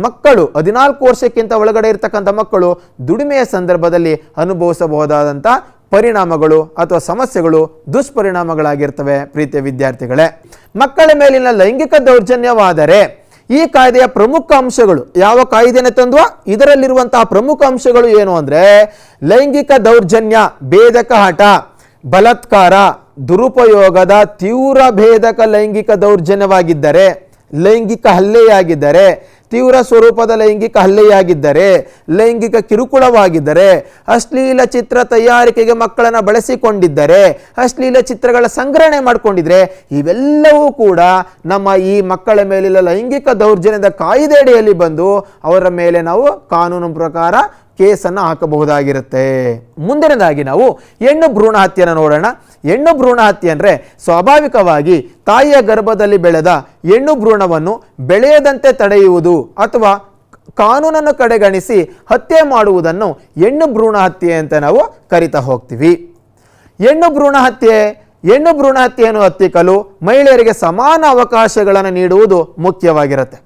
14 ವರ್ಷಕ್ಕಿಂತ ಒಳಗಡೆ ಇರತಕ್ಕಂಥ ಮಕ್ಕಳು ದುಡಿಮೆಯ ಸಂದರ್ಭದಲ್ಲಿ ಅನುಭವಿಸಬಹುದಾದಂಥ ಪರಿಣಾಮಗಳು ಅಥವಾ ಸಮಸ್ಯೆಗಳು, ದುಷ್ಪರಿಣಾಮಗಳಾಗಿರ್ತವೆ. ಪ್ರೀತಿಯ ವಿದ್ಯಾರ್ಥಿಗಳೇ, ಮಕ್ಕಳ ಮೇಲಿನ ಲೈಂಗಿಕ ದೌರ್ಜನ್ಯವಾದರೆ ಈ ಕಾಯ್ದೆಯ ಪ್ರಮುಖ ಅಂಶಗಳು, ಯಾವ ಕಾಯ್ದೆನ ತಂದ್ವಾ ಇದರಲ್ಲಿರುವಂತಹ ಪ್ರಮುಖ ಅಂಶಗಳು ಏನು ಅಂದರೆ ಲೈಂಗಿಕ ದೌರ್ಜನ್ಯ, ಭೇದಕ ಹಠ, ಬಲಾತ್ಕಾರ, ದುರುಪಯೋಗದ ತೀವ್ರ ಭೇದಕ ಲೈಂಗಿಕ ದೌರ್ಜನ್ಯವಾಗಿದ್ದರೆ, ಲೈಂಗಿಕ ಹಲ್ಲೆಯಾಗಿದ್ದರೆ, ತೀವ್ರ ಸ್ವರೂಪದ ಲೈಂಗಿಕ ಹಲ್ಲೆಯಾಗಿದ್ದರೆ, ಲೈಂಗಿಕ ಕಿರುಕುಳವಾಗಿದ್ದರೆ, ಅಶ್ಲೀಲ ಚಿತ್ರ ತಯಾರಿಕೆಗೆ ಮಕ್ಕಳನ್ನು ಬಳಸಿಕೊಂಡಿದ್ದರೆ, ಅಶ್ಲೀಲ ಚಿತ್ರಗಳ ಸಂಗ್ರಹಣೆ ಮಾಡಿಕೊಂಡಿದ್ರೆ, ಇವೆಲ್ಲವೂ ಕೂಡ ನಮ್ಮ ಈ ಮಕ್ಕಳ ಮೇಲಿನ ಲೈಂಗಿಕ ದೌರ್ಜನ್ಯದ ಕಾಯ್ದೆಯಡಿಯಲ್ಲಿ ಬಂದು ಅವರ ಮೇಲೆ ನಾವು ಕಾನೂನು ಪ್ರಕಾರ ಕೇಸನ್ನು ಹಾಕಬಹುದಾಗಿರುತ್ತೆ. ಮುಂದಿನದಾಗಿ ನಾವು ಹೆಣ್ಣು ಭ್ರೂಣ ಹತ್ಯೆಯನ್ನು ನೋಡೋಣ. ಹೆಣ್ಣು ಭ್ರೂಣ ಹತ್ಯೆ ಅಂದರೆ ಸ್ವಾಭಾವಿಕವಾಗಿ ತಾಯಿಯ ಗರ್ಭದಲ್ಲಿ ಬೆಳೆದ ಹೆಣ್ಣು ಭ್ರೂಣವನ್ನು ಬೆಳೆಯದಂತೆ ತಡೆಯುವುದು ಅಥವಾ ಕಾನೂನನ್ನು ಕಡೆಗಣಿಸಿ ಹತ್ಯೆ ಮಾಡುವುದನ್ನು ಹೆಣ್ಣು ಭ್ರೂಣ ಹತ್ಯೆ ಅಂತ ನಾವು ಕರಿತಾ ಹೋಗ್ತೀವಿ. ಹೆಣ್ಣು ಭ್ರೂಣ ಹತ್ಯೆಯನ್ನು ಹತ್ತಿಕ್ಕಲು ಮಹಿಳೆಯರಿಗೆ ಸಮಾನ ಅವಕಾಶಗಳನ್ನು ನೀಡುವುದು ಮುಖ್ಯವಾಗಿರುತ್ತೆ.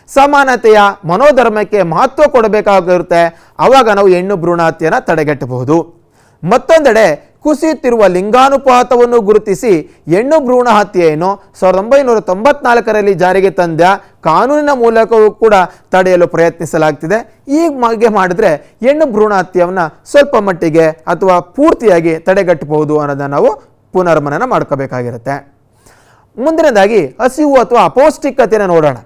ಸಮಾನತೆಯ ಮನೋಧರ್ಮಕ್ಕೆ ಮಹತ್ವ ಕೊಡಬೇಕಾಗಿರುತ್ತೆ. ಆವಾಗ ನಾವು ಹೆಣ್ಣು ಭ್ರೂಣ ಹತ್ಯೆಯನ್ನು ತಡೆಗಟ್ಟಬಹುದು. ಮತ್ತೊಂದೆಡೆ ಕುಸಿಯುತ್ತಿರುವ ಲಿಂಗಾನುಪಾತವನ್ನು ಗುರುತಿಸಿ ಹೆಣ್ಣು ಭ್ರೂಣ ಹತ್ಯೆಯನ್ನು 1994ರಲ್ಲಿ ಜಾರಿಗೆ ತಂದ ಕಾನೂನಿನ ಮೂಲಕವೂ ಕೂಡ ತಡೆಯಲು ಪ್ರಯತ್ನಿಸಲಾಗ್ತಿದೆ. ಹೀಗೆ ಮಾಡಿದ್ರೆ ಹೆಣ್ಣು ಭ್ರೂಣ ಹತ್ಯೆಯನ್ನು ಸ್ವಲ್ಪ ಮಟ್ಟಿಗೆ ಅಥವಾ ಪೂರ್ತಿಯಾಗಿ ತಡೆಗಟ್ಟಬಹುದು ಅನ್ನೋದನ್ನು ನಾವು ಪುನರ್ಮನನ ಮಾಡ್ಕೋಬೇಕಾಗಿರುತ್ತೆ. ಮುಂದಿನದಾಗಿ ಹಸಿವು ಅಥವಾ ಅಪೌಷ್ಟಿಕತೆಯನ್ನು ನೋಡೋಣ.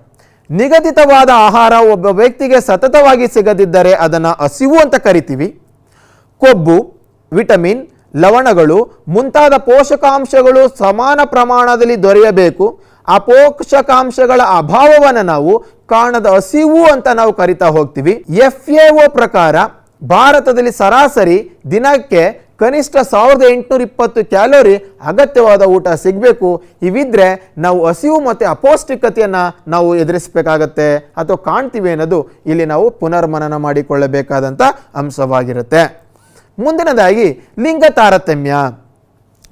ನಿಗದಿತವಾದ ಆಹಾರ ಒಬ್ಬ ವ್ಯಕ್ತಿಗೆ ಸತತವಾಗಿ ಸಿಗದಿದ್ದರೆ ಅದನ್ನು ಹಸಿವು ಅಂತ ಕರಿತೀವಿ. ಕೊಬ್ಬು, ವಿಟಮಿನ್, ಲವಣಗಳು ಮುಂತಾದ ಪೋಷಕಾಂಶಗಳು ಸಮಾನ ಪ್ರಮಾಣದಲ್ಲಿ ದೊರೆಯಬೇಕು. ಆ ಪೋಷಕಾಂಶಗಳ ಅಭಾವವನ್ನು ನಾವು ಕಾರಣದ ಹಸಿವು ಅಂತ ನಾವು ಕರಿತಾ ಹೋಗ್ತೀವಿ. FAO ಪ್ರಕಾರ ಭಾರತದಲ್ಲಿ ಸರಾಸರಿ ದಿನಕ್ಕೆ ಕನಿಷ್ಠ 1820 ಕ್ಯಾಲೋರಿ ಅಗತ್ಯವಾದ ಊಟ ಸಿಗಬೇಕು. ಇವಿದ್ರೆ ನಾವು ಹಸಿವು ಮತ್ತು ಅಪೌಷ್ಟಿಕತೆಯನ್ನು ನಾವು ಎದುರಿಸಬೇಕಾಗತ್ತೆ ಅಥವಾ ಕಾಣ್ತೀವಿ ಅನ್ನೋದು ಇಲ್ಲಿ ನಾವು ಪುನರ್ಮನನ ಮಾಡಿಕೊಳ್ಳಬೇಕಾದಂಥ ಅಂಶವಾಗಿರುತ್ತೆ. ಮುಂದಿನದಾಗಿ ಲಿಂಗ ತಾರತಮ್ಯ.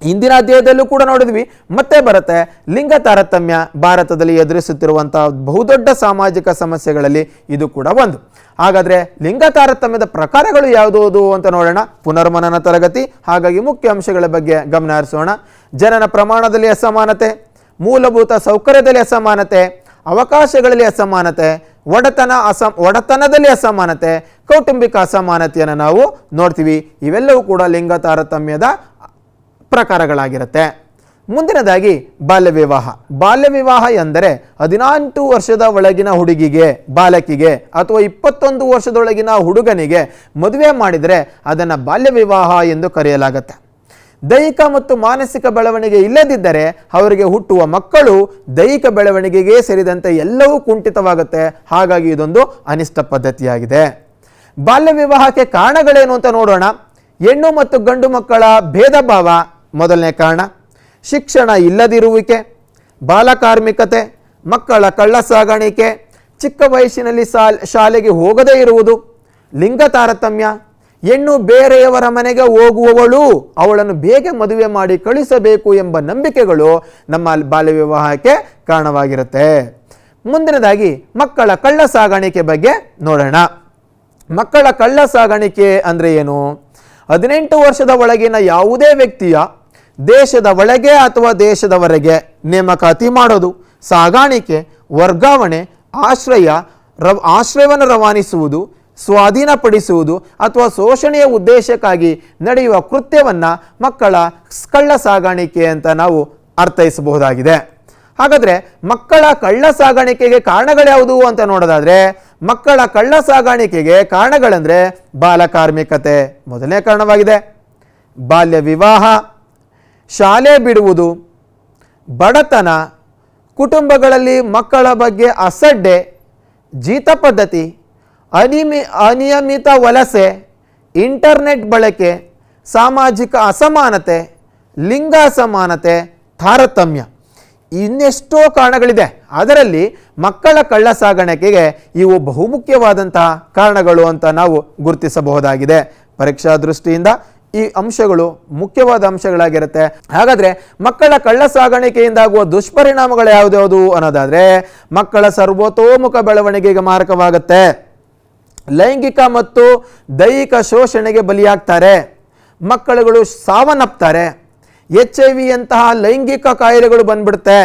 ಇಂದಿನ ಅಧ್ಯಾಯದಲ್ಲೂ ಕೂಡ ನೋಡಿದ್ವಿ, ಮತ್ತೆ ಬರುತ್ತೆ. ಲಿಂಗ ತಾರತಮ್ಯ ಭಾರತದಲ್ಲಿ ಎದುರಿಸುತ್ತಿರುವಂಥ ಬಹುದೊಡ್ಡ ಸಾಮಾಜಿಕ ಸಮಸ್ಯೆಗಳಲ್ಲಿ ಇದು ಕೂಡ ಒಂದು. ಹಾಗಾದರೆ ಲಿಂಗ ತಾರತಮ್ಯದ ಪ್ರಕಾರಗಳು ಯಾವುದು ಅಂತ ನೋಡೋಣ. ಪುನರ್ಮನನ ತರಗತಿ, ಹಾಗಾಗಿ ಮುಖ್ಯ ಅಂಶಗಳ ಬಗ್ಗೆ ಗಮನ ಹರಿಸೋಣ. ಜನನ ಪ್ರಮಾಣದಲ್ಲಿ ಅಸಮಾನತೆ, ಮೂಲಭೂತ ಸೌಕರ್ಯದಲ್ಲಿ ಅಸಮಾನತೆ, ಅವಕಾಶಗಳಲ್ಲಿ ಅಸಮಾನತೆ, ಒಡೆತನದಲ್ಲಿ ಅಸಮಾನತೆ, ಕೌಟುಂಬಿಕ ಅಸಮಾನತೆಯನ್ನು ನಾವು ನೋಡ್ತೀವಿ. ಇವೆಲ್ಲವೂ ಕೂಡ ಲಿಂಗ ತಾರತಮ್ಯದ ಪ್ರಕಾರಗಳಾಗಿರುತ್ತೆ. ಮುಂದಿನದಾಗಿ ಬಾಲ್ಯ ವಿವಾಹ. ಬಾಲ್ಯ ವಿವಾಹ ಎಂದರೆ 18 ವರ್ಷದ ಒಳಗಿನ ಹುಡುಗಿಗೆ, ಬಾಲಕಿಗೆ ಅಥವಾ 21 ವರ್ಷದೊಳಗಿನ ಹುಡುಗನಿಗೆ ಮದುವೆ ಮಾಡಿದರೆ ಅದನ್ನು ಬಾಲ್ಯ ವಿವಾಹ ಎಂದು ಕರೆಯಲಾಗುತ್ತೆ. ದೈಹಿಕ ಮತ್ತು ಮಾನಸಿಕ ಬೆಳವಣಿಗೆ ಇಲ್ಲದಿದ್ದರೆ ಅವರಿಗೆ ಹುಟ್ಟುವ ಮಕ್ಕಳು ದೈಹಿಕ ಬೆಳವಣಿಗೆಗೆ ಸೇರಿದಂತೆ ಎಲ್ಲವೂ ಕುಂಠಿತವಾಗುತ್ತೆ. ಹಾಗಾಗಿ ಇದೊಂದು ಅನಿಷ್ಟ ಪದ್ಧತಿಯಾಗಿದೆ. ಬಾಲ್ಯ ವಿವಾಹಕ್ಕೆ ಕಾರಣಗಳೇನು ಅಂತ ನೋಡೋಣ. ಹೆಣ್ಣು ಮತ್ತು ಗಂಡು ಮಕ್ಕಳ ಭೇದ ಭಾವ ಮೊದಲನೇ ಕಾರಣ. ಶಿಕ್ಷಣ ಇಲ್ಲದಿರುವಿಕೆ, ಬಾಲಕಾರ್ಮಿಕತೆ, ಮಕ್ಕಳ ಕಳ್ಳ ಸಾಗಾಣಿಕೆ, ಚಿಕ್ಕ ವಯಸ್ಸಿನಲ್ಲಿ ಶಾಲೆಗೆ ಹೋಗದೇ ಇರುವುದು, ಲಿಂಗ ತಾರತಮ್ಯ, ಹೆಣ್ಣು ಬೇರೆಯವರ ಮನೆಗೆ ಹೋಗುವವಳು, ಅವಳನ್ನು ಬೇಗ ಮದುವೆ ಮಾಡಿ ಕಳಿಸಬೇಕು ಎಂಬ ನಂಬಿಕೆಗಳು ನಮ್ಮ ಬಾಲ್ಯ ವಿವಾಹಕ್ಕೆ ಕಾರಣವಾಗಿರುತ್ತೆ. ಮುಂದಿನದಾಗಿ ಮಕ್ಕಳ ಕಳ್ಳ ಸಾಗಾಣಿಕೆ ಬಗ್ಗೆ ನೋಡೋಣ. ಮಕ್ಕಳ ಕಳ್ಳ ಸಾಗಾಣಿಕೆ ಅಂದರೆ ಏನು? 18 ವರ್ಷದ ಒಳಗಿನ ಯಾವುದೇ ವ್ಯಕ್ತಿಯ ದೇಶದ ಒಳಗೆ ಅಥವಾ ದೇಶದ ಹೊರಗೆ ನೇಮಕಾತಿ ಮಾಡೋದು, ಸಾಗಾಣಿಕೆ, ವರ್ಗಾವಣೆ, ಆಶ್ರಯವನ್ನು ರವಾನಿಸುವುದು, ಸ್ವಾಧೀನಪಡಿಸುವುದು ಅಥವಾ ಶೋಷಣೆಯ ಉದ್ದೇಶಕ್ಕಾಗಿ ನಡೆಯುವ ಕೃತ್ಯವನ್ನು ಮಕ್ಕಳ ಕಳ್ಳ ಸಾಗಾಣಿಕೆ ಅಂತ ನಾವು ಅರ್ಥೈಸಬಹುದಾಗಿದೆ. ಹಾಗಾದರೆ ಮಕ್ಕಳ ಕಳ್ಳ ಸಾಗಾಣಿಕೆಗೆ ಕಾರಣಗಳ್ಯಾವುದು ಅಂತ ನೋಡೋದಾದರೆ, ಮಕ್ಕಳ ಕಳ್ಳ ಸಾಗಾಣಿಕೆಗೆ ಕಾರಣಗಳಂದರೆ ಬಾಲಕಾರ್ಮಿಕತೆ ಮೊದಲನೇ ಕಾರಣವಾಗಿದೆ, ಬಾಲ್ಯ ವಿವಾಹ, ಶಾಲೆ ಬಿಡುವುದು, ಬಡತನ, ಕುಟುಂಬಗಳಲ್ಲಿ ಮಕ್ಕಳ ಬಗ್ಗೆ ಅಸಡ್ಡೆ, ಜೀತ ಪದ್ಧತಿ, ಅನಿಯಮಿತ ವಲಸೆ, ಇಂಟರ್ನೆಟ್ ಬಳಕೆ, ಸಾಮಾಜಿಕ ಅಸಮಾನತೆ, ಲಿಂಗ ಅಸಮಾನತೆ, ತಾರತಮ್ಯ, ಇನ್ನೆಷ್ಟೋ ಕಾರಣಗಳಿದೆ. ಅದರಲ್ಲಿ ಮಕ್ಕಳ ಕಳ್ಳ ಸಾಗಾಣಿಕೆಗೆ ಇವು ಬಹುಮುಖ್ಯವಾದಂತಹ ಕಾರಣಗಳು ಅಂತ ನಾವು ಗುರುತಿಸಬಹುದಾಗಿದೆ. ಪರೀಕ್ಷಾ ದೃಷ್ಟಿಯಿಂದ ಈ ಅಂಶಗಳು ಮುಖ್ಯವಾದ ಅಂಶಗಳಾಗಿರುತ್ತೆ. ಹಾಗಾದರೆ ಮಕ್ಕಳ ಕಳ್ಳ ಸಾಗಾಣಿಕೆಯಿಂದಾಗುವ ದುಷ್ಪರಿಣಾಮಗಳು ಯಾವುದ್ಯಾವುದು ಅನ್ನೋದಾದರೆ, ಮಕ್ಕಳ ಸರ್ವತೋಮುಖ ಬೆಳವಣಿಗೆಗೆ ಮಾರಕವಾಗುತ್ತೆ, ಲೈಂಗಿಕ ಮತ್ತು ದೈಹಿಕ ಶೋಷಣೆಗೆ ಬಲಿಯಾಗ್ತಾರೆ, ಮಕ್ಕಳುಗಳು ಸಾವನ್ನಪ್ತಾರೆ, HIV ಯಂತಹ ಲೈಂಗಿಕ ಕಾಯಿಲೆಗಳು ಬಂದ್ಬಿಡುತ್ತೆ,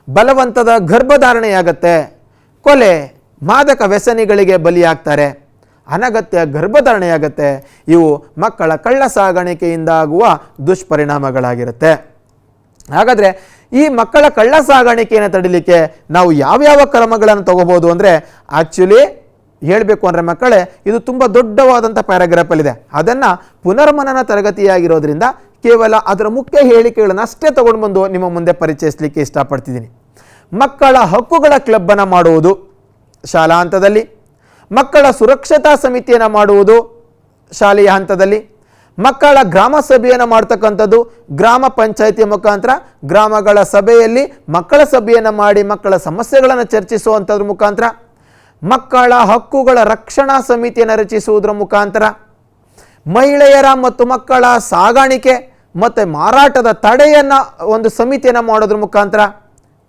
ಬಲವಂತದ ಗರ್ಭಧಾರಣೆಯಾಗತ್ತೆ, ಕೊಲೆ, ಮಾದಕ ವ್ಯಸನಿಗಳಿಗೆ ಬಲಿಯಾಗ್ತಾರೆ, ಅನಗತ್ಯ ಗರ್ಭಧಾರಣೆಯಾಗತ್ತೆ. ಇವು ಮಕ್ಕಳ ಕಳ್ಳ ಸಾಗಾಣಿಕೆಯಿಂದಾಗುವ ದುಷ್ಪರಿಣಾಮಗಳಾಗಿರುತ್ತೆ. ಹಾಗಾದರೆ ಈ ಮಕ್ಕಳ ಕಳ್ಳ ಸಾಗಾಣಿಕೆಯನ್ನು ತಡಿಲಿಕ್ಕೆ ನಾವು ಯಾವ್ಯಾವ ಕ್ರಮಗಳನ್ನು ತಗೋಬೋದು ಅಂದರೆ, ಆ್ಯಕ್ಚುಲಿ ಹೇಳಬೇಕು ಅಂದರೆ ಮಕ್ಕಳೇ, ಇದು ತುಂಬ ದೊಡ್ಡವಾದಂಥ ಪ್ಯಾರಾಗ್ರಾಫಲ್ಲಿದೆ. ಅದನ್ನು ಪುನರ್ಮನನ ತರಗತಿಯಾಗಿರೋದ್ರಿಂದ ಕೇವಲ ಅದರ ಮುಖ್ಯ ಹೇಳಿಕೆಗಳನ್ನು ಅಷ್ಟೇ ತಗೊಂಡು ಬಂದು ನಿಮ್ಮ ಮುಂದೆ ಪರಿಚಯಿಸಲಿಕ್ಕೆ ಇಷ್ಟಪಡ್ತಿದ್ದೀನಿ. ಮಕ್ಕಳ ಹಕ್ಕುಗಳ ಕ್ಲಬ್ಬನ್ನು ಮಾಡುವುದು ಶಾಲಾ ಹಂತದಲ್ಲಿ, ಮಕ್ಕಳ ಸುರಕ್ಷತಾ ಸಮಿತಿಯನ್ನು ಮಾಡುವುದು ಶಾಲೆಯ ಹಂತದಲ್ಲಿ, ಮಕ್ಕಳ ಗ್ರಾಮ ಸಭೆಯನ್ನು ಮಾಡ್ತಕ್ಕಂಥದ್ದು ಗ್ರಾಮ ಪಂಚಾಯಿತಿಯ ಮುಖಾಂತರ, ಗ್ರಾಮಗಳ ಸಭೆಯಲ್ಲಿ ಮಕ್ಕಳ ಸಭೆಯನ್ನು ಮಾಡಿ ಮಕ್ಕಳ ಸಮಸ್ಯೆಗಳನ್ನು ಚರ್ಚಿಸುವಂಥದ್ರ ಮುಖಾಂತರ, ಮಕ್ಕಳ ಹಕ್ಕುಗಳ ರಕ್ಷಣಾ ಸಮಿತಿಯನ್ನು ರಚಿಸುವುದರ ಮುಖಾಂತರ, ಮಹಿಳೆಯರ ಮತ್ತು ಮಕ್ಕಳ ಸಾಗಾಣಿಕೆ ಮತ್ತು ಮಾರಾಟದ ತಡೆಯನ್ನು ಒಂದು ಸಮಿತಿಯನ್ನು ಮಾಡೋದ್ರ ಮುಖಾಂತರ,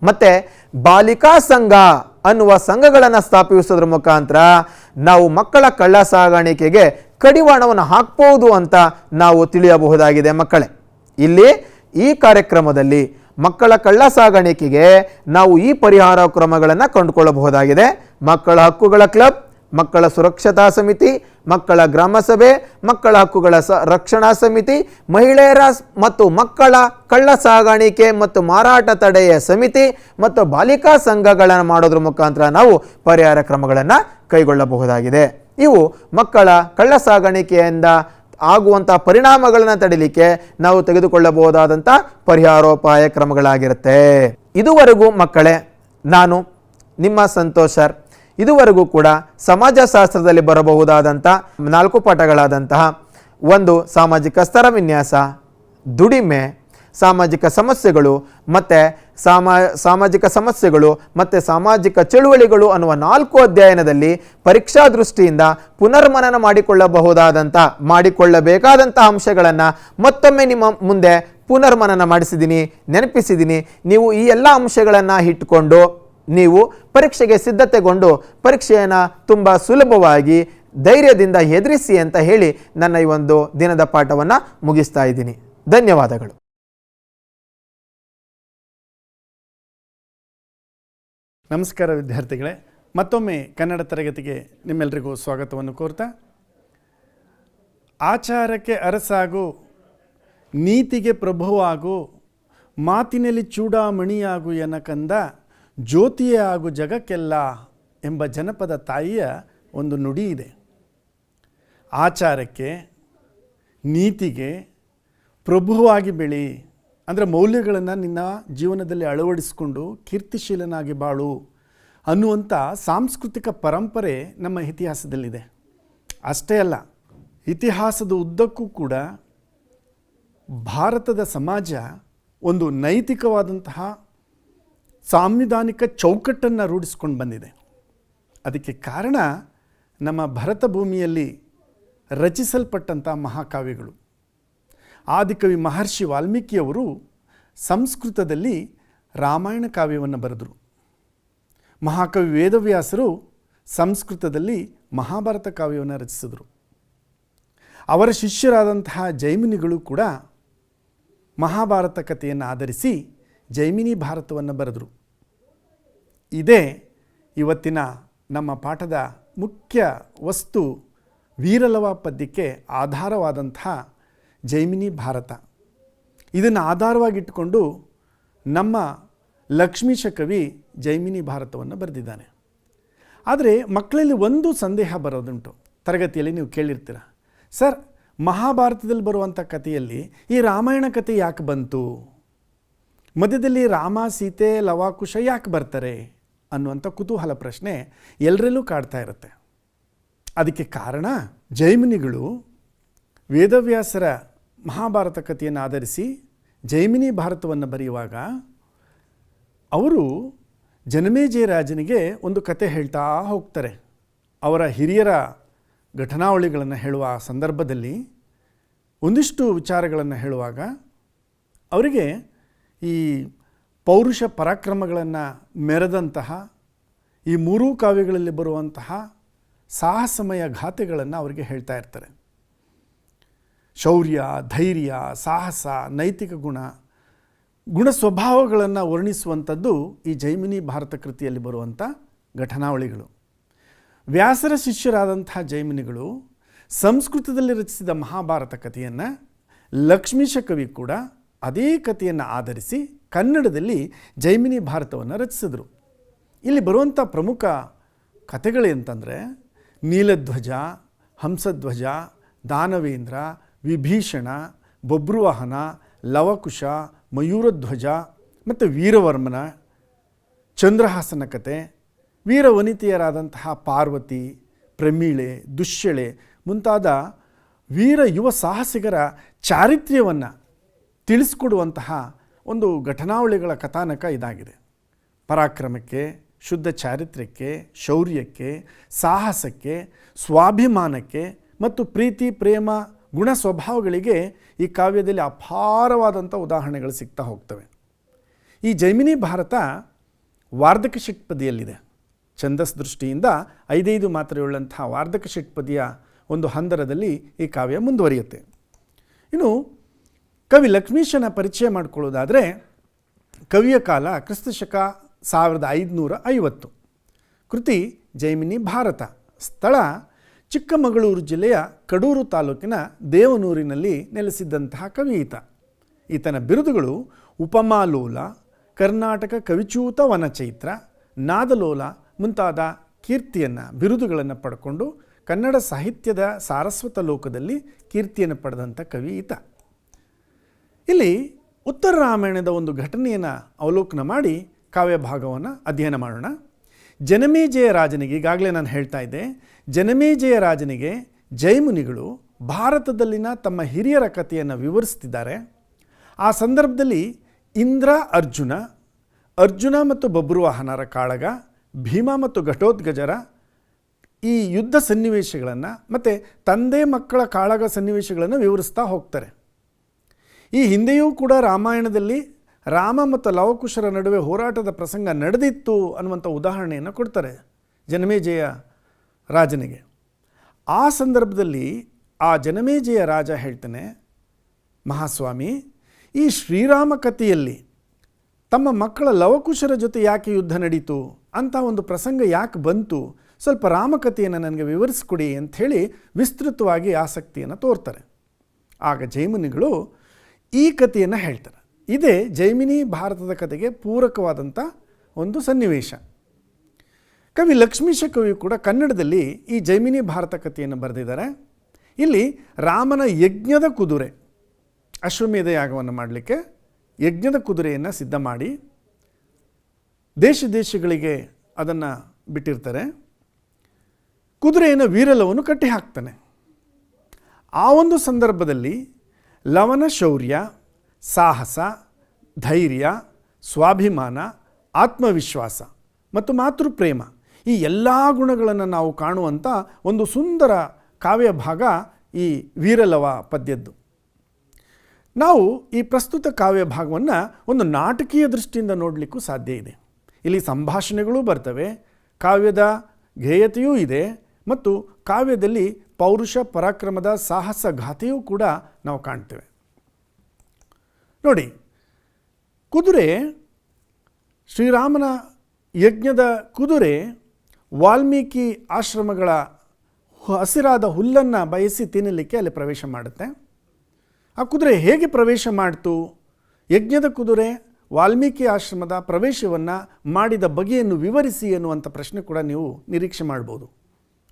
ಮತ್ತು ಬಾಲಿಕಾ ಸಂಘ ಅನ್ನುವ ಸಂಘಗಳನ್ನು ಸ್ಥಾಪಿಸೋದ್ರ ಮುಖಾಂತರ ನಾವು ಮಕ್ಕಳ ಕಳ್ಳ ಸಾಗಾಣಿಕೆಗೆ ಕಡಿವಾಣವನ್ನು ಹಾಕ್ಬೋದು ಅಂತ ನಾವು ತಿಳಿಯಬಹುದಾಗಿದೆ. ಮಕ್ಕಳೇ, ಇಲ್ಲಿ ಈ ಕಾರ್ಯಕ್ರಮದಲ್ಲಿ ಮಕ್ಕಳ ಕಳ್ಳ ಸಾಗಾಣಿಕೆಗೆ ನಾವು ಈ ಪರಿಹಾರ ಕ್ರಮಗಳನ್ನು ಕಂಡುಕೊಳ್ಳಬಹುದಾಗಿದೆ. ಮಕ್ಕಳ ಹಕ್ಕುಗಳ ಕ್ಲಬ್, ಮಕ್ಕಳ ಸುರಕ್ಷತಾ ಸಮಿತಿ, ಮಕ್ಕಳ ಗ್ರಾಮ ಸಭೆ, ಮಕ್ಕಳ ಹಕ್ಕುಗಳ ರಕ್ಷಣಾ ಸಮಿತಿ, ಮಹಿಳೆಯರ ಮತ್ತು ಮಕ್ಕಳ ಕಳ್ಳ ಸಾಗಾಣಿಕೆ ಮತ್ತು ಮಾರಾಟ ತಡೆಯ ಸಮಿತಿ ಮತ್ತು ಬಾಲಿಕಾ ಸಂಘಗಳನ್ನು ಮಾಡೋದ್ರ ಮುಖಾಂತರ ನಾವು ಪರಿಹಾರ ಕ್ರಮಗಳನ್ನು ಕೈಗೊಳ್ಳಬಹುದಾಗಿದೆ. ಇವು ಮಕ್ಕಳ ಕಳ್ಳ ಸಾಗಾಣಿಕೆಯಿಂದ ಆಗುವಂಥ ಪರಿಣಾಮಗಳನ್ನು ತಡಿಲಿಕ್ಕೆ ನಾವು ತೆಗೆದುಕೊಳ್ಳಬಹುದಾದಂಥ ಪರಿಹಾರೋಪಾಯ ಕ್ರಮಗಳಾಗಿರುತ್ತೆ. ಇದುವರೆಗೂ ಮಕ್ಕಳೇ, ನಾನು ನಿಮ್ಮ ಸಂತೋಷ್ ಸರ್ ಇದುವರೆಗೂ ಕೂಡ ಸಮಾಜಶಾಸ್ತ್ರದಲ್ಲಿ ಬರಬಹುದಾದಂಥ 4 ಪಾಠಗಳಾದಂತಹ ಒಂದು ಸಾಮಾಜಿಕ ಸ್ತರ ವಿನ್ಯಾಸ, ದುಡಿಮೆ, ಸಾಮಾಜಿಕ ಸಮಸ್ಯೆಗಳು ಮತ್ತು ಸಾಮಾಜಿಕ ಚಳುವಳಿಗಳು ಅನ್ನುವ 4 ಅಧ್ಯಾಯದಲ್ಲಿ ಪರೀಕ್ಷಾ ದೃಷ್ಟಿಯಿಂದ ಪುನರ್ಮನನ ಮಾಡಿಕೊಳ್ಳಬೇಕಾದಂಥ ಅಂಶಗಳನ್ನು ಮತ್ತೊಮ್ಮೆ ನಿಮ್ಮ ಮುಂದೆ ಪುನರ್ಮನನ ಮಾಡಿಸಿದ್ದೀನಿ, ನೆನಪಿಸಿದ್ದೀನಿ. ನೀವು ಈ ಎಲ್ಲ ಅಂಶಗಳನ್ನು ಇಟ್ಟುಕೊಂಡು ನೀವು ಪರೀಕ್ಷೆಗೆ ಸಿದ್ಧತೆಗೊಂಡು ಪರೀಕ್ಷೆಯನ್ನು ತುಂಬ ಸುಲಭವಾಗಿ ಧೈರ್ಯದಿಂದ ಎದುರಿಸಿ ಅಂತ ಹೇಳಿ ನನ್ನ ಈ ಒಂದು ದಿನದ ಪಾಠವನ್ನು ಮುಗಿಸ್ತಾ ಇದ್ದೀನಿ. ಧನ್ಯವಾದಗಳು. ನಮಸ್ಕಾರ ವಿದ್ಯಾರ್ಥಿಗಳೇ, ಮತ್ತೊಮ್ಮೆ ಕನ್ನಡ ತರಗತಿಗೆ ನಿಮ್ಮೆಲ್ಲರಿಗೂ ಸ್ವಾಗತವನ್ನು ಕೋರ್ತಾ, ಆಚಾರಕ್ಕೆ ಅರಸಾಗು, ನೀತಿಗೆ ಪ್ರಭುವಾಗು, ಮಾತಿನಲ್ಲಿ ಚೂಡಾಮಣಿಯಾಗು ಎನಕಂದ ಜ್ಯೋತಿಯೇ ಆಗು ಜಗಕ್ಕೆಲ್ಲ ಎಂಬ ಜನಪದ ತಾಯಿಯ ಒಂದು ನುಡಿ ಇದೆ. ಆಚಾರಕ್ಕೆ, ನೀತಿಗೆ ಪ್ರಭುವಾಗಿ ಬೆಳಿ, ಅಂದರೆ ಮೌಲ್ಯಗಳನ್ನು ನಿನ್ನ ಜೀವನದಲ್ಲಿ ಅಳವಡಿಸಿಕೊಂಡು ಕೀರ್ತಿಶೀಲನಾಗಿ ಬಾಳು ಅನ್ನುವಂಥ ಸಾಂಸ್ಕೃತಿಕ ಪರಂಪರೆ ನಮ್ಮ ಇತಿಹಾಸದಲ್ಲಿದೆ. ಅಷ್ಟೇ ಅಲ್ಲ, ಇತಿಹಾಸದ ಉದ್ದಕ್ಕೂ ಕೂಡ ಭಾರತದ ಸಮಾಜ ಒಂದು ನೈತಿಕವಾದಂತಹ ಸಾಂವಿಧಾನಿಕ ಚೌಕಟ್ಟನ್ನು ರೂಢಿಸ್ಕೊಂಡು ಬಂದಿದೆ. ಅದಕ್ಕೆ ಕಾರಣ ನಮ್ಮ ಭರತ ಭೂಮಿಯಲ್ಲಿ ರಚಿಸಲ್ಪಟ್ಟಂಥ ಮಹಾಕಾವ್ಯಗಳು. ಆದಿಕವಿ ಮಹರ್ಷಿ ವಾಲ್ಮೀಕಿಯವರು ಸಂಸ್ಕೃತದಲ್ಲಿ ರಾಮಾಯಣ ಕಾವ್ಯವನ್ನು ಬರೆದರು. ಮಹಾಕವಿ ವೇದವ್ಯಾಸರು ಸಂಸ್ಕೃತದಲ್ಲಿ ಮಹಾಭಾರತ ಕಾವ್ಯವನ್ನು ರಚಿಸಿದರು. ಅವರ ಶಿಷ್ಯರಾದಂತಹ ಜೈಮಿನಿಗಳು ಕೂಡ ಮಹಾಭಾರತ ಕಥೆಯನ್ನು ಆಧರಿಸಿ ಜೈಮಿನಿ ಭಾರತವನ್ನು ಬರೆದರು. ಇದೇ ಇವತ್ತಿನ ನಮ್ಮ ಪಾಠದ ಮುಖ್ಯ ವಸ್ತು, ವೀರಲವ ಪದ್ಯಕ್ಕೆ ಆಧಾರವಾದಂತಹ ಜೈಮಿನಿ ಭಾರತ. ಇದನ್ನು ಆಧಾರವಾಗಿಟ್ಟುಕೊಂಡು ನಮ್ಮ ಲಕ್ಷ್ಮೀಶ ಕವಿ ಜೈಮಿನಿ ಭಾರತವನ್ನು ಬರೆದಿದ್ದಾನೆ. ಆದರೆ ಮಕ್ಕಳಲ್ಲಿ ಒಂದು ಸಂದೇಹ ಬರೋದುಂಟು. ತರಗತಿಯಲ್ಲಿ ನೀವು ಕೇಳಿರ್ತೀರ, ಸರ್ ಮಹಾಭಾರತದಲ್ಲಿ ಬರುವಂಥ ಕಥೆಯಲ್ಲಿ ಈ ರಾಮಾಯಣ ಕಥೆ ಯಾಕೆ ಬಂತು, ಮಧ್ಯದಲ್ಲಿ ರಾಮ ಸೀತೆ ಲವಾಕುಶ ಯಾಕೆ ಬರ್ತಾರೆ ಅನ್ನುವಂಥ ಕುತೂಹಲ ಪ್ರಶ್ನೆ ಎಲ್ಲರಲ್ಲೂ ಕಾಡ್ತಾ ಇರುತ್ತೆ. ಅದಕ್ಕೆ ಕಾರಣ ಜೈಮಿನಿಗಳು ವೇದವ್ಯಾಸರ ಮಹಾಭಾರತ ಕಥೆಯನ್ನು ಆಧರಿಸಿ ಜೈಮಿನಿ ಭಾರತವನ್ನು ಬರೆಯುವಾಗ ಅವರು ಜನಮೇಜಯ ರಾಜನಿಗೆ ಒಂದು ಕತೆ ಹೇಳ್ತಾ ಹೋಗ್ತಾರೆ. ಅವರ ಹಿರಿಯರ ಘಟನಾವಳಿಗಳನ್ನು ಹೇಳುವ ಸಂದರ್ಭದಲ್ಲಿ ಒಂದಿಷ್ಟು ವಿಚಾರಗಳನ್ನು ಹೇಳುವಾಗ ಅವರಿಗೆ ಈ ಪೌರುಷ ಪರಾಕ್ರಮಗಳನ್ನು ಮೆರೆದಂತಹ ಈ ಮೂರೂ ಕಾವ್ಯಗಳಲ್ಲಿ ಬರುವಂತಹ ಸಾಹಸಮಯ ಗಾಥೆಗಳನ್ನು ಅವರಿಗೆ ಹೇಳ್ತಾ ಇರ್ತಾರೆ. ಶೌರ್ಯ, ಧೈರ್ಯ, ಸಾಹಸ, ನೈತಿಕ ಗುಣ ಸ್ವಭಾವಗಳನ್ನು ವರ್ಣಿಸುವಂಥದ್ದು ಈ ಜೈಮಿನಿ ಭಾರತ ಕೃತಿಯಲ್ಲಿ ಬರುವಂಥ ಘಟನಾವಳಿಗಳು. ವ್ಯಾಸರ ಶಿಷ್ಯರಾದಂತಹ ಜೈಮಿನಿಗಳು ಸಂಸ್ಕೃತದಲ್ಲಿ ರಚಿಸಿದ ಮಹಾಭಾರತ ಕಥೆಯನ್ನು ಲಕ್ಷ್ಮೀಶ ಕವಿ ಕೂಡ ಅದೇ ಕಥೆಯನ್ನು ಆಧರಿಸಿ ಕನ್ನಡದಲ್ಲಿ ಜೈಮಿನಿ ಭಾರತವನ್ನು ರಚಿಸಿದರು. ಇಲ್ಲಿ ಬರುವಂಥ ಪ್ರಮುಖ ಕಥೆಗಳೇಂತಂದರೆ ನೀಲಧ್ವಜ, ಹಂಸಧ್ವಜ, ದಾನವೇಂದ್ರ, ವಿಭೀಷಣ, ಬಬ್ರುವಾಹನ, ಲವಕುಶ, ಮಯೂರಧ್ವಜ ಮತ್ತು ವೀರವರ್ಮನ, ಚಂದ್ರಹಾಸನ ಕತೆ, ವೀರವನಿತೆಯರಾದಂತಹ ಪಾರ್ವತಿ, ಪ್ರಮೀಳೆ, ದುಶ್ಯಳೆ ಮುಂತಾದ ವೀರ ಯುವ ಸಾಹಸಿಗರ ಚಾರಿತ್ರ್ಯವನ್ನು ತಿಳಿಸ್ಕೊಡುವಂತಹ ಒಂದು ಘಟನಾವಳಿಗಳ ಕಥಾನಕ ಇದಾಗಿದೆ. ಪರಾಕ್ರಮಕ್ಕೆ, ಶುದ್ಧ ಚಾರಿತ್ರ್ಯಕ್ಕೆ, ಶೌರ್ಯಕ್ಕೆ, ಸಾಹಸಕ್ಕೆ, ಸ್ವಾಭಿಮಾನಕ್ಕೆ ಮತ್ತು ಪ್ರೀತಿ, ಪ್ರೇಮ, ಗುಣ ಸ್ವಭಾವಗಳಿಗೆ ಈ ಕಾವ್ಯದಲ್ಲಿ ಅಪಾರವಾದಂಥ ಉದಾಹರಣೆಗಳು ಸಿಗ್ತಾ ಹೋಗ್ತವೆ. ಈ ಜೈಮಿನಿ ಭಾರತ ವಾರ್ಧಕ ಷಟ್ಪದಿಯಲ್ಲಿದೆ. ಛಂದಸ್ ದೃಷ್ಟಿಯಿಂದ 5 ಮಾತ್ರೆಯುಳ್ಳಂತಹ ವಾರ್ಧಕ ಷಟ್ಪದಿಯ ಒಂದು ಹಂದರದಲ್ಲಿ ಈ ಕಾವ್ಯ ಮುಂದುವರಿಯುತ್ತೆ. ಇನ್ನು ಕವಿ ಲಕ್ಷ್ಮೀಶನ ಪರಿಚಯ ಮಾಡಿಕೊಳ್ಳೋದಾದರೆ, ಕವಿಯ ಕಾಲ ಕ್ರಿಸ್ತಶಕ 1550. ಕೃತಿ ಜೈಮಿನಿ ಭಾರತ. ಸ್ಥಳ ಚಿಕ್ಕಮಗಳೂರು ಜಿಲ್ಲೆಯ ಕಡೂರು ತಾಲೂಕಿನ ದೇವನೂರಿನಲ್ಲಿ ನೆಲೆಸಿದ್ದಂತಹ ಕವಿ ಈತ. ಈತನ ಬಿರುದುಗಳು ಉಪಮಾಲೋಲ, ಕರ್ನಾಟಕ ಕವಿಚೂತ ವನಚೈತ್ರ, ನಾದಲೋಲ ಮುಂತಾದ ಬಿರುದುಗಳನ್ನು ಪಡ್ಕೊಂಡು ಕನ್ನಡ ಸಾಹಿತ್ಯದ ಸಾರಸ್ವತ ಲೋಕದಲ್ಲಿ ಕೀರ್ತಿಯನ್ನು ಪಡೆದಂಥ ಕವಿ ಈತ. ಇಲ್ಲಿ ಉತ್ತರ ರಾಮಾಯಣದ ಒಂದು ಘಟನೆಯನ್ನು ಅವಲೋಕನ ಮಾಡಿ ಕಾವ್ಯ ಭಾಗವನ್ನು ಅಧ್ಯಯನ ಮಾಡೋಣ. ಜನಮೇಜಯ ರಾಜನಿಗೆ, ಈಗಾಗಲೇ ನಾನು ಹೇಳ್ತಾ ಇದ್ದೆ, ಜನಮೇಜಯ ರಾಜನಿಗೆ ಜೈಮುನಿಗಳು ಭಾರತದಲ್ಲಿನ ತಮ್ಮ ಹಿರಿಯರ ಕಥೆಯನ್ನು ವಿವರಿಸ್ತಿದ್ದಾರೆ. ಆ ಸಂದರ್ಭದಲ್ಲಿ ಇಂದ್ರ, ಅರ್ಜುನ ಮತ್ತು ಬಬ್ರುವಾಹನರ ಕಾಳಗ, ಭೀಮ ಮತ್ತು ಘಟೋತ್ಕಚರ ಈ ಯುದ್ಧ ಸನ್ನಿವೇಶಗಳನ್ನು ಮತ್ತು ತಂದೆ ಮಕ್ಕಳ ಕಾಳಗ ಸನ್ನಿವೇಶಗಳನ್ನು ವಿವರಿಸ್ತಾ ಹೋಗ್ತಾರೆ. ಈ ಹಿಂದೆಯೂ ಕೂಡ ರಾಮಾಯಣದಲ್ಲಿ ರಾಮ ಮತ್ತು ಲವಕುಶರ ನಡುವೆ ಹೋರಾಟದ ಪ್ರಸಂಗ ನಡೆದಿತ್ತು ಅನ್ನುವಂಥ ಉದಾಹರಣೆಯನ್ನು ಕೊಡ್ತಾರೆ ಜನಮೇಜಯ ರಾಜನಿಗೆ. ಆ ಸಂದರ್ಭದಲ್ಲಿ ಆ ಜನಮೇಜಯ ರಾಜ ಹೇಳ್ತಾನೆ, ಮಹಾಸ್ವಾಮಿ, ಈ ಶ್ರೀರಾಮ ಕಥೆಯಲ್ಲಿ ತಮ್ಮ ಮಕ್ಕಳ ಲವಕುಶರ ಜೊತೆ ಯಾಕೆ ಯುದ್ಧ ನಡೀತು ಅಂತ ಒಂದು ಪ್ರಸಂಗ ಯಾಕೆ ಬಂತು, ಸ್ವಲ್ಪ ರಾಮಕಥೆಯನ್ನು ನನಗೆ ವಿವರಿಸ್ಕೊಡಿ ಅಂಥೇಳಿ ವಿಸ್ತೃತವಾಗಿ ಆಸಕ್ತಿಯನ್ನು ತೋರ್ತಾರೆ. ಆಗ ಜೈಮಿನಿಗಳು ಈ ಕಥೆಯನ್ನು ಹೇಳ್ತಾರೆ. ಇದೇ ಜೈಮಿನಿ ಭಾರತದ ಕಥೆಗೆ ಪೂರಕವಾದಂಥ ಒಂದು ಸನ್ನಿವೇಶ. ಕವಿ ಲಕ್ಷ್ಮೀಶ ಕವಿ ಕೂಡ ಕನ್ನಡದಲ್ಲಿ ಈ ಜೈಮಿನಿ ಭಾರತ ಕಥೆಯನ್ನು ಬರೆದಿದ್ದಾರೆ. ಇಲ್ಲಿ ರಾಮನ ಯಜ್ಞದ ಕುದುರೆ, ಅಶ್ವಮೇಧ ಯಾಗವನ್ನು ಮಾಡಲಿಕ್ಕೆ ಯಜ್ಞದ ಕುದುರೆಯನ್ನು ಸಿದ್ಧ ಮಾಡಿ ದೇಶ ದೇಶಗಳಿಗೆ ಅದನ್ನು ಬಿಟ್ಟಿರ್ತಾರೆ. ಕುದುರೆಯನ್ನು ವೀರಲವನು ಕಟ್ಟಿ ಹಾಕ್ತಾನೆ. ಆ ಒಂದು ಸಂದರ್ಭದಲ್ಲಿ ಲವನ ಶೌರ್ಯ, ಸಾಹಸ, ಧೈರ್ಯ, ಸ್ವಾಭಿಮಾನ, ಆತ್ಮವಿಶ್ವಾಸ ಮತ್ತು ಮಾತೃಪ್ರೇಮ ಈ ಎಲ್ಲ ಗುಣಗಳನ್ನು ನಾವು ಕಾಣುವಂಥ ಒಂದು ಸುಂದರ ಕಾವ್ಯ ಭಾಗ ಈ ವೀರಲವ ಪದ್ಯದ್ದು. ನಾವು ಈ ಪ್ರಸ್ತುತ ಕಾವ್ಯ ಭಾಗವನ್ನು ಒಂದು ನಾಟಕೀಯ ದೃಷ್ಟಿಯಿಂದ ನೋಡಲಿಕ್ಕೂ ಸಾಧ್ಯ ಇದೆ. ಇಲ್ಲಿ ಸಂಭಾಷಣೆಗಳೂ ಬರ್ತವೆ, ಕಾವ್ಯದ ಗೇಯತೆಯೂ ಇದೆ ಮತ್ತು ಕಾವ್ಯದಲ್ಲಿ ಪೌರುಷ ಪರಾಕ್ರಮದ ಸಾಹಸ ಗಾಥೆಯೂ ಕೂಡ ನಾವು ಕಾಣ್ತೇವೆ. ನೋಡಿ, ಕುದುರೆ, ಶ್ರೀರಾಮನ ಯಜ್ಞದ ಕುದುರೆ ವಾಲ್ಮೀಕಿ ಆಶ್ರಮಗಳ ಹಸಿರಾದ ಹುಲ್ಲನ್ನು ಬಯಸಿ ತಿನ್ನಲಿಕ್ಕೆ ಅಲ್ಲಿ ಪ್ರವೇಶ ಮಾಡುತ್ತೆ. ಆ ಕುದುರೆ ಹೇಗೆ ಪ್ರವೇಶ ಮಾಡ್ತು? ಯಜ್ಞದ ಕುದುರೆ ವಾಲ್ಮೀಕಿ ಆಶ್ರಮದ ಪ್ರವೇಶವನ್ನು ಮಾಡಿದ ಬಗೆಯನ್ನು ವಿವರಿಸಿ ಎನ್ನುವಂಥ ಪ್ರಶ್ನೆ ಕೂಡ ನೀವು ನಿರೀಕ್ಷೆ ಮಾಡ್ಬೋದು.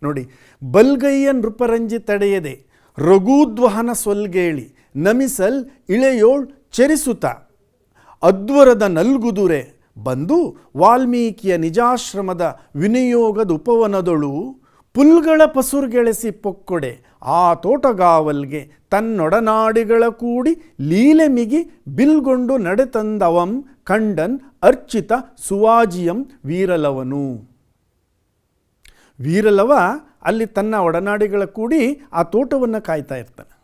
ನೋಡಿ, ಬಲ್ಗೈಯ ನೃಪರಂಜಿ ತಡೆಯದೆ ರಘೂದ್ವಹನ ಸೊಲ್ಗೇಳಿ ನಮಿಸಲ್ ಇಳೆಯೋಳ್ ಚೆರಿಸುತ್ತ ಅದ್ವರದ ನಲ್ಗುದುರೆ ಬಂದು ವಾಲ್ಮೀಕಿಯ ನಿಜಾಶ್ರಮದ ವಿನಿಯೋಗದ ಉಪವನದೊಳು ಪುಲ್ಗಳ ಪಸುರ್ಗೆಳೆಸಿ ಪೊಕ್ಕೊಡೆ ಆ ತೋಟಗಾವಲ್ಗೆ ತನ್ನೊಡನಾಡಿಗಳ ಕೂಡಿ ಲೀಲೆ ಮಿಗಿ ಬಿಲ್ಗೊಂಡು ನಡೆತಂದವಂ ಕಂಡನ್ ಅರ್ಚಿತ ಸುವಾಜಿಯಂ ವೀರಲವನು. ವೀರಲವ ಅಲ್ಲಿ ತನ್ನ ಒಡನಾಡಿಗಳ ಕೂಡಿ ಆ ತೋಟವನ್ನು ಕಾಯ್ತಾ ಇರ್ತಾನೆ.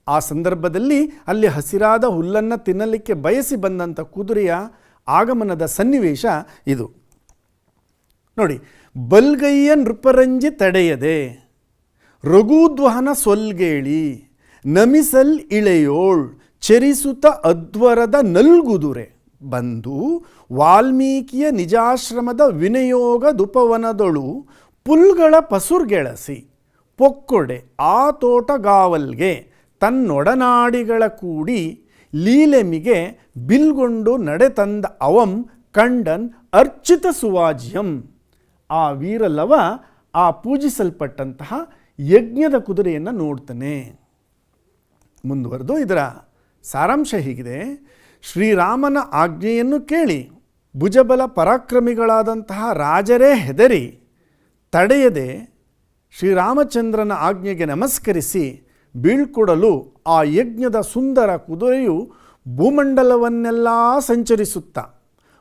ಆ ಸಂದರ್ಭದಲ್ಲಿ ಅಲ್ಲಿ ಹಸಿರಾದ ಹುಲ್ಲನ್ನು ತಿನ್ನಲಿಕ್ಕೆ ಬಯಸಿ ಬಂದಂಥ ಕುದುರೆಯ ಆಗಮನದ ಸನ್ನಿವೇಶ ಇದು. ನೋಡಿ, ಬಲ್ಗೈಯ ನೃಪರಂಜಿ ತಡೆಯದೆ ರಘೂದ್ವಹನ ಸೊಲ್ಗೇಳಿ ನಮಿಸಲ್ ಇಳೆಯೋಳ್ ಚೆರಿಸುತ್ತ ಅದ್ವರದ ನಲ್ಗುದುರೆ ಬಂದು ವಾಲ್ಮೀಕಿಯ ನಿಜಾಶ್ರಮದ ವಿನಿಯೋಗದುಪವನದೊಳು ಪುಲ್ಗಳ ಪಸುರ್ಗೆಳಸಿ ಪೊಕ್ಕೊಡೆ ಆ ತೋಟಗಾವಲ್ಗೆ ತನ್ನೊಡನಾಡಿಗಳ ಕೂಡಿ ಲೀಲೆಮಿಗೆ ಬಿಲ್ಗೊಂಡು ನಡೆತಂದ ಅವಂ ಕಂಡನ್ ಅರ್ಚಿತ ಸುವಾಜ್ಯಂ. ಆ ವೀರಲವ ಆ ಪೂಜಿಸಲ್ಪಟ್ಟಂತಹ ಯಜ್ಞದ ಕುದುರೆಯನ್ನು ನೋಡ್ತಾನೆ. ಮುಂದುವರೆದು ಇದರ ಸಾರಾಂಶ ಹೀಗಿದೆ: ಶ್ರೀರಾಮನ ಆಜ್ಞೆಯನ್ನು ಕೇಳಿ ಭುಜಬಲ ಪರಾಕ್ರಮಿಗಳಾದಂತಹ ರಾಜರೇ ಹೆದರಿ ತಡೆಯದೆ ಶ್ರೀರಾಮಚಂದ್ರನ ಆಜ್ಞೆಗೆ ನಮಸ್ಕರಿಸಿ ಬೀಳ್ಕೊಡಲು ಆ ಯಜ್ಞದ ಸುಂದರ ಕುದುರೆಯು ಭೂಮಂಡಲವನ್ನೆಲ್ಲ ಸಂಚರಿಸುತ್ತಾ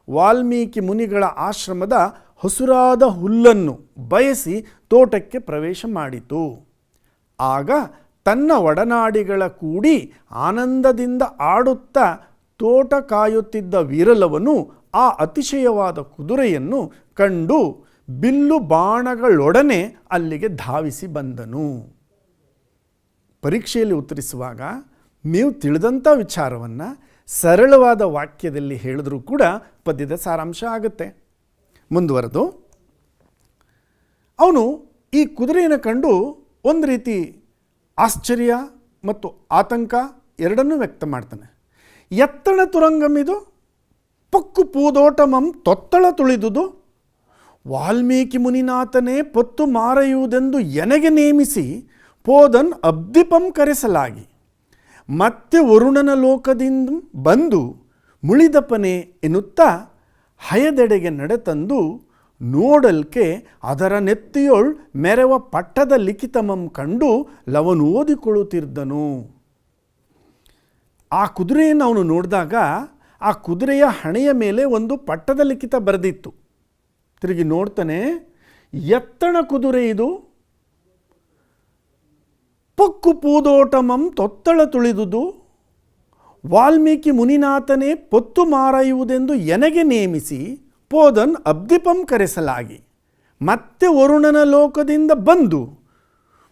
ವಾಲ್ಮೀಕಿ ಮುನಿಗಳ ಆಶ್ರಮದ ಹಸುರಾದ ಹುಲ್ಲನ್ನು ಬಯಸಿ ತೋಟಕ್ಕೆ ಪ್ರವೇಶ ಮಾಡಿತು. ಆಗ ತನ್ನ ಒಡನಾಡಿಗಳ ಕೂಡಿ ಆನಂದದಿಂದ ಆಡುತ್ತಾ ತೋಟ ಕಾಯುತ್ತಿದ್ದ ವೀರಲವನು ಆ ಅತಿಶಯವಾದ ಕುದುರೆಯನ್ನು ಕಂಡು ಬಿಲ್ಲು ಬಾಣಗಳೊಡನೆ ಅಲ್ಲಿಗೆ ಧಾವಿಸಿ ಬಂದನು. ಪರೀಕ್ಷೆಯಲ್ಲಿ ಉತ್ತರಿಸುವಾಗ ನೀವು ತಿಳಿದಂಥ ವಿಚಾರವನ್ನು ಸರಳವಾದ ವಾಕ್ಯದಲ್ಲಿ ಹೇಳಿದ್ರೂ ಕೂಡ ಪದ್ಯದ ಸಾರಾಂಶ ಆಗುತ್ತೆ. ಮುಂದುವರೆದು ಅವನು ಈ ಕುದುರೆಯನ್ನು ಕಂಡು ಒಂದು ರೀತಿ ಆಶ್ಚರ್ಯ ಮತ್ತು ಆತಂಕ ಎರಡನ್ನೂ ವ್ಯಕ್ತ ಮಾಡ್ತಾನೆ. ಎತ್ತಳ ತುರಂಗಮಿದು ಪೊಕ್ಕು ಪೂದೋಟಮಂ ತೊತ್ತಳ ತುಳಿದುದು ವಾಲ್ಮೀಕಿ ಮುನಿನಾಥನೇ ಪೊತ್ತು ಮಾರೆಯುವುದೆಂದು ಎನಗೆ ನೇಮಿಸಿ ಪೋದನ್ ಅಬ್ದಿಪಂ ಕರೆಸಲಾಗಿ ಮತ್ತೆ ವರುಣನ ಲೋಕದಿಂದ ಬಂದು ಮುಳಿದಪನೆ ಎನ್ನುತ್ತಾ ಹಯದೆಡೆಗೆ ನಡೆತಂದು ನೋಡಲ್ಕೆ ಅದರ ನೆತ್ತಿಯೊಳ್ ಮೆರವ ಪಟ್ಟದ ಲಿಖಿತಮಂ ಕಂಡು ಲವನು ಓದಿಕೊಳ್ಳುತ್ತಿದ್ದನು. ಆ ಕುದುರೆಯನ್ನು ಅವನು ನೋಡಿದಾಗ ಆ ಕುದುರೆಯ ಹಣೆಯ ಮೇಲೆ ಒಂದು ಪಟ್ಟದ ಲಿಖಿತ ಬರೆದಿತ್ತು. ತಿರುಗಿ ನೋಡ್ತಾನೆ, ಎತ್ತಣ ಕುದುರೆ ಇದು, ಪೊಕ್ಕು ಪೂದೋಟಮಂ ತೊತ್ತಳ ತುಳಿದುದು ವಾಲ್ಮೀಕಿ ಮುನಿನಾಥನೇ ಪೊತ್ತು ಮಾರಾಯುವುದೆಂದು ಎನಗೆ ನೇಮಿಸಿ ಪೋದನ್ ಅಬ್ದಿಪಂ ಕರೆಸಲಾಗಿ ಮತ್ತೆ ವರುಣನ ಲೋಕದಿಂದ ಬಂದು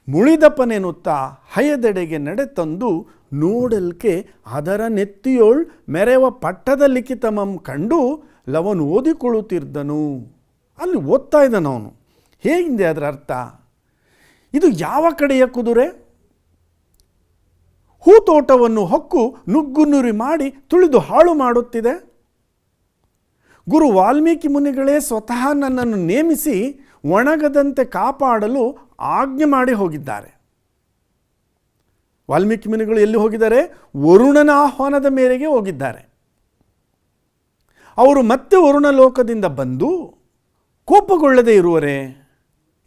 ಮುಳಿದಪನೆನ್ನುತ್ತಾ ಹಯದೆಡೆಗೆ ನಡೆತಂದು ನೋಡಲ್ಕೆ ಅದರ ನೆತ್ತಿಯೋಳ್ ಮೆರವ ಪಟ್ಟದ ಲಿಖಿತಮಂ ಕಂಡು ಲವನು ಓದಿಕೊಳ್ಳುತ್ತಿದ್ದನು. ಅಲ್ಲಿ ಓದ್ತಾ ಇದ್ದಾನವನು. ಹೇಗಿದೆ ಅದರ ಅರ್ಥ? ಇದು ಯಾವ ಕಡೆಯ ಕುದುರೆ? ಹೂತೋಟವನ್ನು ಹೊಕ್ಕು ನುಗ್ಗುನುರಿ ಮಾಡಿ ತುಳಿದು ಹಾಳು ಮಾಡುತ್ತಿದೆ. ಗುರು ವಾಲ್ಮೀಕಿ ಮುನಿಗಳೇ ಸ್ವತಃ ನನ್ನನ್ನು ನೇಮಿಸಿ ಒಣಗದಂತೆ ಕಾಪಾಡಲು ಆಜ್ಞೆ ಮಾಡಿ ಹೋಗಿದ್ದಾರೆ. ವಾಲ್ಮೀಕಿ ಮುನಿಗಳು ಎಲ್ಲಿ ಹೋಗಿದ್ದಾರೆ? ವರುಣನ ಆಹ್ವಾನದ ಮೇರೆಗೆ ಹೋಗಿದ್ದಾರೆ. ಅವರು ಮತ್ತೆ ವರುಣ ಲೋಕದಿಂದ ಬಂದು ಕೋಪಗೊಳ್ಳದೇ ಇರುವರೆ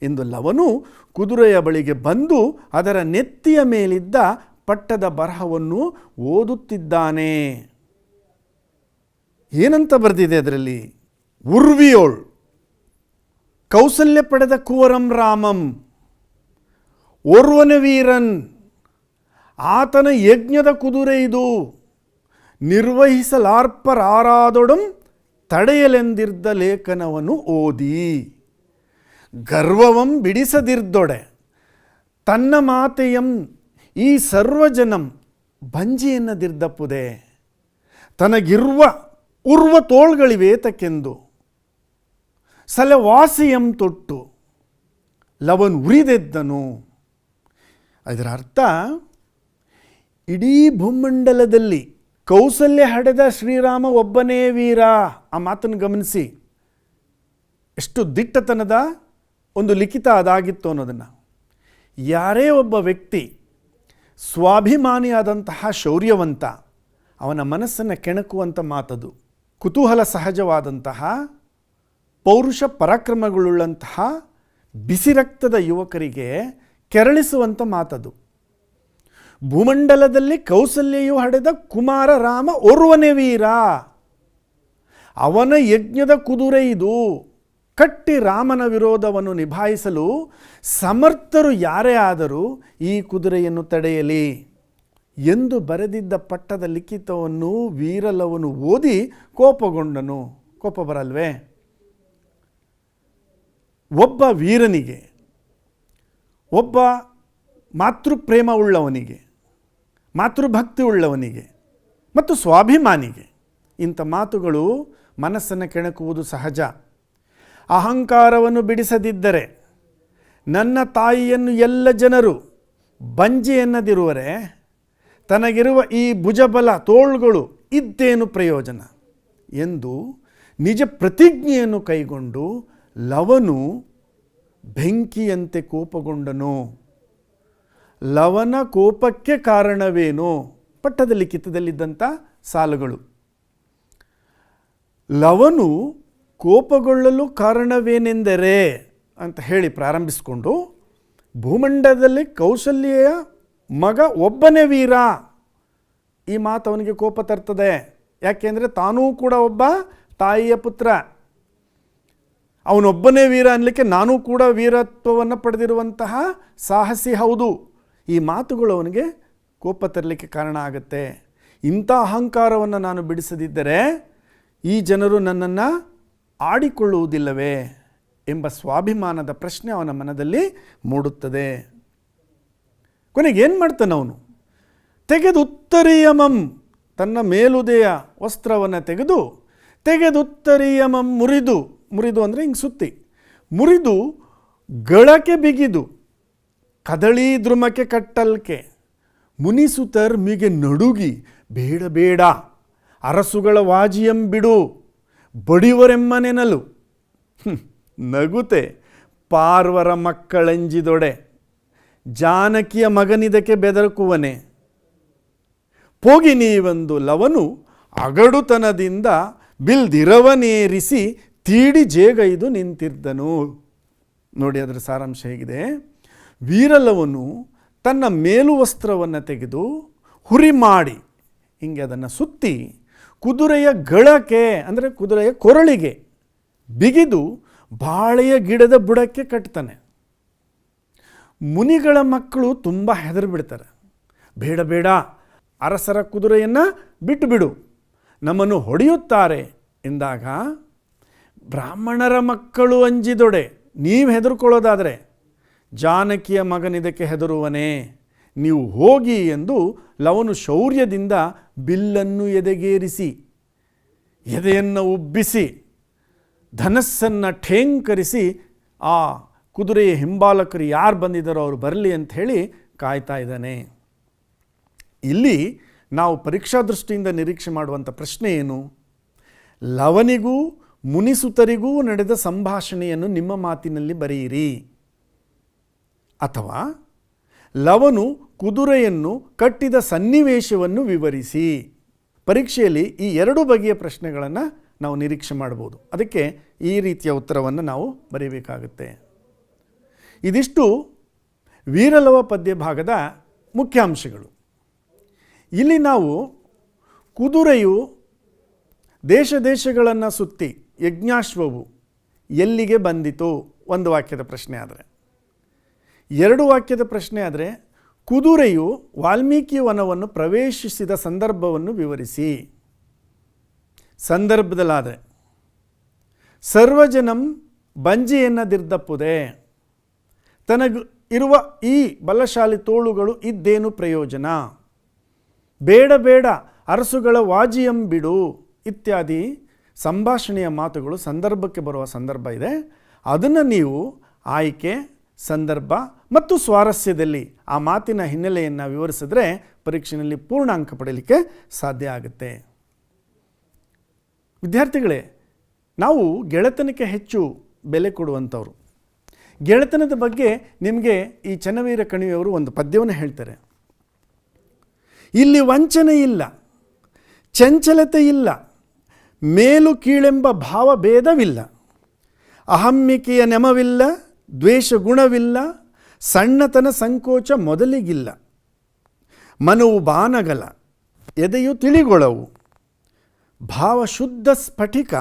ಎಂದು ಲವನು ಕುದುರೆಯ ಬಳಿಗೆ ಬಂದು ಅದರ ನೆತ್ತಿಯ ಮೇಲಿದ್ದ ಪಟ್ಟದ ಬರಹವನ್ನು ಓದುತ್ತಿದ್ದಾನೆ. ಏನಂತ ಬರೆದಿದೆ ಅದರಲ್ಲಿ? ಉರ್ವಿಯೋಳ್ ಕೌಸಲ್ಯ ಪಡೆದ ಕುವರಂ ರಾಮಂ, ಓರ್ವನ ವೀರನ್, ಆತನ ಯಜ್ಞದ ಕುದುರೆ ಇದು, ನಿರ್ವಹಿಸಲಾರ್ಪರಾರಾದೊಡಂ ತಡೆಯಲೆಂದಿರ್ದ ಲೇಖನವನ್ನು ಓದಿ, ಗರ್ವವಂ ಬಿಡಿಸದಿರ್ದೊಡೆ ತನ್ನ ಮಾತೆಯಂ ಈ ಸರ್ವಜನಂ ಬಂಜಿಯನ್ನದಿರ್ದಪ್ಪುದೆ, ತನಗಿರುವ ಉರ್ವ ತೋಳ್ಗಳಿವೇತಕ್ಕೆಂದು ಸಲವಾಸಿಯಂ ತೊಟ್ಟು ಲವನ್ ಉರಿದೆದ್ದನು. ಅದರ ಅರ್ಥ, ಇಡೀ ಭೂಮಂಡಲದಲ್ಲಿ ಕೌಸಲ್ಯ ಹಡೆದ ಶ್ರೀರಾಮ ಒಬ್ಬನೇ ವೀರ. ಆ ಮಾತನ್ನು ಗಮನಿಸಿ, ಎಷ್ಟು ದಿಟ್ಟತನದ ಒಂದು ಲಿಖಿತ ಅದಾಗಿತ್ತು ಅನ್ನೋದನ್ನು. ಯಾರೇ ಒಬ್ಬ ವ್ಯಕ್ತಿ ಸ್ವಾಭಿಮಾನಿಯಾದಂತಹ ಶೌರ್ಯವಂತ, ಅವನ ಮನಸ್ಸನ್ನು ಕೆಣಕುವಂಥ ಮಾತದು. ಕುತೂಹಲ ಸಹಜವಾದಂತಹ ಪೌರುಷ ಪರಾಕ್ರಮಗಳುಳ್ಳಂತಹ ಬಿಸಿ ರಕ್ತದ ಯುವಕರಿಗೆ ಕೆರಳಿಸುವಂಥ ಮಾತದು. ಭೂಮಂಡಲದಲ್ಲಿ ಕೌಸಲ್ಯೆಯು ಹಡೆದ ಕುಮಾರ ರಾಮ ಓರ್ವನೇ ವೀರ, ಅವನ ಯಜ್ಞದ ಕುದುರೆ ಇದು. ಕಟ್ಟಿ ರಾಮನ ವಿರೋಧವನ್ನು ನಿಭಾಯಿಸಲು ಸಮರ್ಥರು ಯಾರೇ ಆದರೂ ಈ ಕುದುರೆಯನ್ನು ತಡೆಯಲಿ ಎಂದು ಬರೆದಿದ್ದ ಪಟ್ಟದ ಲಿಖಿತವನ್ನು ವೀರಲವನು ಓದಿ ಕೋಪಗೊಂಡನು. ಕೋಪ ಬರಲ್ವೇ? ಒಬ್ಬ ವೀರನಿಗೆ, ಒಬ್ಬ ಮಾತೃಪ್ರೇಮ ಉಳ್ಳವನಿಗೆ, ಮಾತೃಭಕ್ತಿ ಉಳ್ಳವನಿಗೆ ಮತ್ತು ಸ್ವಾಭಿಮಾನಿಗೆ ಇಂಥ ಮಾತುಗಳು ಮನಸ್ಸನ್ನು ಕೆಣಕುವುದು ಸಹಜ. ಅಹಂಕಾರವನ್ನು ಬಿಡಿಸದಿದ್ದರೆ ನನ್ನ ತಾಯಿಯನ್ನು ಎಲ್ಲ ಜನರು ಬಂಜೆ ಎನ್ನದಿರುವರೆ ತನಗಿರುವ ಈ ಭುಜಬಲ ತೋಳುಗಳು ಇದ್ದೇನು ಪ್ರಯೋಜನ ಎಂದು ನಿಜ ಪ್ರತಿಜ್ಞೆಯನ್ನು ಕೈಗೊಂಡು ಲವನು ಬೆಂಕಿಯಂತೆ ಕೋಪಗೊಂಡನು. ಲವನ ಕೋಪಕ್ಕೆ ಕಾರಣವೇನು? ಪಟ್ಟದ ಲಿಖಿತದಲ್ಲಿದ್ದಂಥ ಸಾಲುಗಳು. ಲವನು ಕೋಪಗೊಳ್ಳಲು ಕಾರಣವೇನೆಂದರೆ ಅಂತ ಹೇಳಿ ಪ್ರಾರಂಭಿಸಿಕೊಂಡು, ಭೂಮಂಡಲದಲ್ಲಿ ಕೌಸಲ್ಯೆಯ ಮಗ ಒಬ್ಬನೇ ವೀರ. ಈ ಮಾತು ಅವನಿಗೆ ಕೋಪ ತರ್ತದೆ. ಯಾಕೆಂದರೆ ತಾನೂ ಕೂಡ ಒಬ್ಬ ತಾಯಿಯ ಪುತ್ರ. ಅವನೊಬ್ಬನೇ ವೀರ ಅನ್ನಲಿಕ್ಕೆ ನಾನೂ ಕೂಡ ವೀರತ್ವವನ್ನು ಪಡೆದಿರುವಂತಹ ಸಾಹಸಿ ಹೌದು. ಈ ಮಾತುಗಳು ಅವನಿಗೆ ಕೋಪ ತರಲಿಕ್ಕೆ ಕಾರಣ ಆಗುತ್ತೆ. ಇಂಥ ಅಹಂಕಾರವನ್ನು ನಾನು ಬಿಡಿಸದಿದ್ದರೆ ಈ ಜನರು ನನ್ನನ್ನು ಆಡಿಕೊಳ್ಳುವುದಿಲ್ಲವೇ ಎಂಬ ಸ್ವಾಭಿಮಾನದ ಪ್ರಶ್ನೆ ಅವನ ಮನದಲ್ಲಿ ಮೂಡುತ್ತದೆ. ಕೊನೆಗೆ ಏನು ಮಾಡ್ತಾನೆ ಅವನು? ತೆಗೆದುತ್ತರೀಯಮಂ, ತನ್ನ ಮೇಲುದೆಯ ವಸ್ತ್ರವನ್ನು ತೆಗೆದುತ್ತರೀಯಮಂ ಮುರಿದು ಅಂದರೆ ಹಿಂಗೆ ಸುತ್ತಿ ಮುರಿದು ಗಳಕ್ಕೆ ಬಿಗಿದು ಕದಳಿ ದ್ರುಮಕ್ಕೆ ಕಟ್ಟಲ್ಕೆ ಮುನಿಸುತರ್ ಮಿಗೆ ನಡುಗಿ ಬೇಡ ಬೇಡ ಅರಸುಗಳ ವಾಜಿಯಂ ಬಿಡು ಬಡಿವರೆಮ್ಮನೆನಲು ನಗುತೆ ಪಾರ್ವರ ಮಕ್ಕಳಂಜಿದೊಡೆ ಜಾನಕಿಯ ಮಗನಿದಕ್ಕೆ ಬೆದರಕುವನೆ ಪೋಗಿ ನೀವಂದು ಲವನು ಅಗಡುತನದಿಂದ ಬಿಲ್ದಿರವನೇರಿಸಿ ತೀಡಿ ಜೇಗೈದು ನಿಂತಿದ್ದನು. ನೋಡಿ, ಅದರ ಸಾರಾಂಶ ಹೇಗಿದೆ. ವೀರಲವನು ತನ್ನ ಮೇಲು ವಸ್ತ್ರವನ್ನು ತೆಗೆದು ಹುರಿ ಮಾಡಿ ಹಿಂಗೆ ಅದನ್ನು ಸುತ್ತಿ ಕುದುರೆಯ ಗಳಕ್ಕೆ ಅಂದರೆ ಕುದುರೆಯ ಕೊರಳಿಗೆ ಬಿಗಿದು ಬಾಳೆಯ ಗಿಡದ ಬುಡಕ್ಕೆ ಕಟ್ತಾನೆ. ಮುನಿಗಳ ಮಕ್ಕಳು ತುಂಬ ಹೆದರಿಬಿಡ್ತಾರೆ. ಬೇಡ ಬೇಡ, ಅರಸರ ಕುದುರೆಯನ್ನು ಬಿಟ್ಟು ಬಿಡು, ನಮ್ಮನ್ನು ಹೊಡೆಯುತ್ತಾರೆ ಎಂದಾಗ ಬ್ರಾಹ್ಮಣರ ಮಕ್ಕಳು ಅಂಜಿದೊಡೆ, ನೀವು ಹೆದರ್ಕೊಳ್ಳೋದಾದರೆ ಜಾನಕಿಯ ಮಗನಿದಕ್ಕೆ ಹೆದರುವನೇ, ನೀವು ಹೋಗಿ ಎಂದು ಲವನು ಶೌರ್ಯದಿಂದ ಬಿಲ್ಲನ್ನು ಎದೆಗೇರಿಸಿ ಎದೆಯನ್ನು ಉಬ್ಬಿಸಿ ಧನಸ್ಸನ್ನು ಠೇಂಕರಿಸಿ ಆ ಕುದುರೆಯ ಹಿಂಬಾಲಕರು ಯಾರು ಬಂದಿದ್ದಾರೋ ಅವರು ಬರಲಿ ಅಂತ ಹೇಳಿ ಕಾಯ್ತಾ ಇದ್ದಾನೆ. ಇಲ್ಲಿ ನಾವು ಪರೀಕ್ಷಾ ದೃಷ್ಟಿಯಿಂದ ನಿರೀಕ್ಷೆ ಮಾಡುವಂಥ ಪ್ರಶ್ನೆ ಏನು? ಲವನಿಗೂ ಮುನಿಸುತರಿಗೂ ನಡೆದ ಸಂಭಾಷಣೆಯನ್ನು ನಿಮ್ಮ ಮಾತಿನಲ್ಲಿ ಬರೆಯಿರಿ, ಅಥವಾ ಲವನು ಕುದುರೆಯನ್ನು ಕಟ್ಟಿದ ಸನ್ನಿವೇಶವನ್ನು ವಿವರಿಸಿ. ಪರೀಕ್ಷೆಯಲ್ಲಿ ಈ ಎರಡು ಬಗೆಯ ಪ್ರಶ್ನೆಗಳನ್ನು ನಾವು ನಿರೀಕ್ಷೆ ಮಾಡ್ಬೋದು. ಅದಕ್ಕೆ ಈ ರೀತಿಯ ಉತ್ತರವನ್ನು ನಾವು ಬರೆಯಬೇಕಾಗುತ್ತೆ. ಇದಿಷ್ಟು ವೀರಲವ ಪದ್ಯ ಭಾಗದ ಮುಖ್ಯಾಂಶಗಳು. ಇಲ್ಲಿ ನಾವು ಕುದುರೆಯು ದೇಶ ದೇಶಗಳನ್ನು ಸುತ್ತಿ ಯಜ್ಞಾಶ್ವವು ಎಲ್ಲಿಗೆ ಬಂದಿತು ಒಂದು ವಾಕ್ಯದ ಪ್ರಶ್ನೆ ಆದರೆ, ಎರಡು ವಾಕ್ಯದ ಪ್ರಶ್ನೆ ಆದರೆ ಕುದುರೆಯು ವಾಲ್ಮೀಕಿ ವನವನ್ನು ಪ್ರವೇಶಿಸಿದ ಸಂದರ್ಭವನ್ನು ವಿವರಿಸಿ. ಸಂದರ್ಭದಲ್ಲಾದರೆ ಸರ್ವಜನಂ ಬಂಜಿಯನ್ನದಿರ್ದಪ್ಪುದೆ, ತನಗ ಇರುವ ಈ ಬಲಶಾಲಿ ತೋಳುಗಳು ಇದ್ದೇನು ಪ್ರಯೋಜನ, ಬೇಡ ಬೇಡ ಅರಸುಗಳ ವಾಜಿಯಂ ಬಿಡು ಇತ್ಯಾದಿ ಸಂಭಾಷಣೆಯ ಮಾತುಗಳು ಸಂದರ್ಭಕ್ಕೆ ಬರುವ ಸಂದರ್ಭ ಇದೆ. ಅದನ್ನು ನೀವು ಆಯ್ಕೆ, ಸಂದರ್ಭ ಮತ್ತು ಸ್ವಾರಸ್ಯದಲ್ಲಿ ಆ ಮಾತಿನ ಹಿನ್ನೆಲೆಯನ್ನು ವಿವರಿಸಿದ್ರೆ ಪರೀಕ್ಷೆಯಲ್ಲಿ ಪೂರ್ಣ ಅಂಕ ಪಡೆಯಲಿಕ್ಕೆ ಸಾಧ್ಯ ಆಗುತ್ತೆ. ವಿದ್ಯಾರ್ಥಿಗಳೇ, ನಾವು ಗೆಳೆತನಕ್ಕೆ ಹೆಚ್ಚು ಬೆಲೆ ಕೊಡುವಂಥವ್ರು. ಗೆಳೆತನದ ಬಗ್ಗೆ ನಿಮಗೆ ಈ ಚನ್ನವೀರ ಕಣಿವೆಯವರು ಒಂದು ಪದ್ಯವನ್ನು ಹೇಳ್ತಾರೆ. ಇಲ್ಲಿ ವಂಚನೆ ಇಲ್ಲ, ಚಂಚಲತೆ ಇಲ್ಲ, ಮೇಲು ಕೀಳೆಂಬ ಭಾವಭೇದವಿಲ್ಲ, ಅಹಮ್ಮಿಕೆಯ ನೆಮವಿಲ್ಲ, ದ್ವೇಷ ಗುಣವಿಲ್ಲ, ಸಣ್ಣತನ ಸಂಕೋಚ ಮೊದಲಿಗಿಲ್ಲ, ಮನವು ಬಾನಗಲ, ಎದೆಯು ತಿಳಿಗೊಳವು, ಭಾವ ಶುದ್ಧ ಸ್ಫಟಿಕ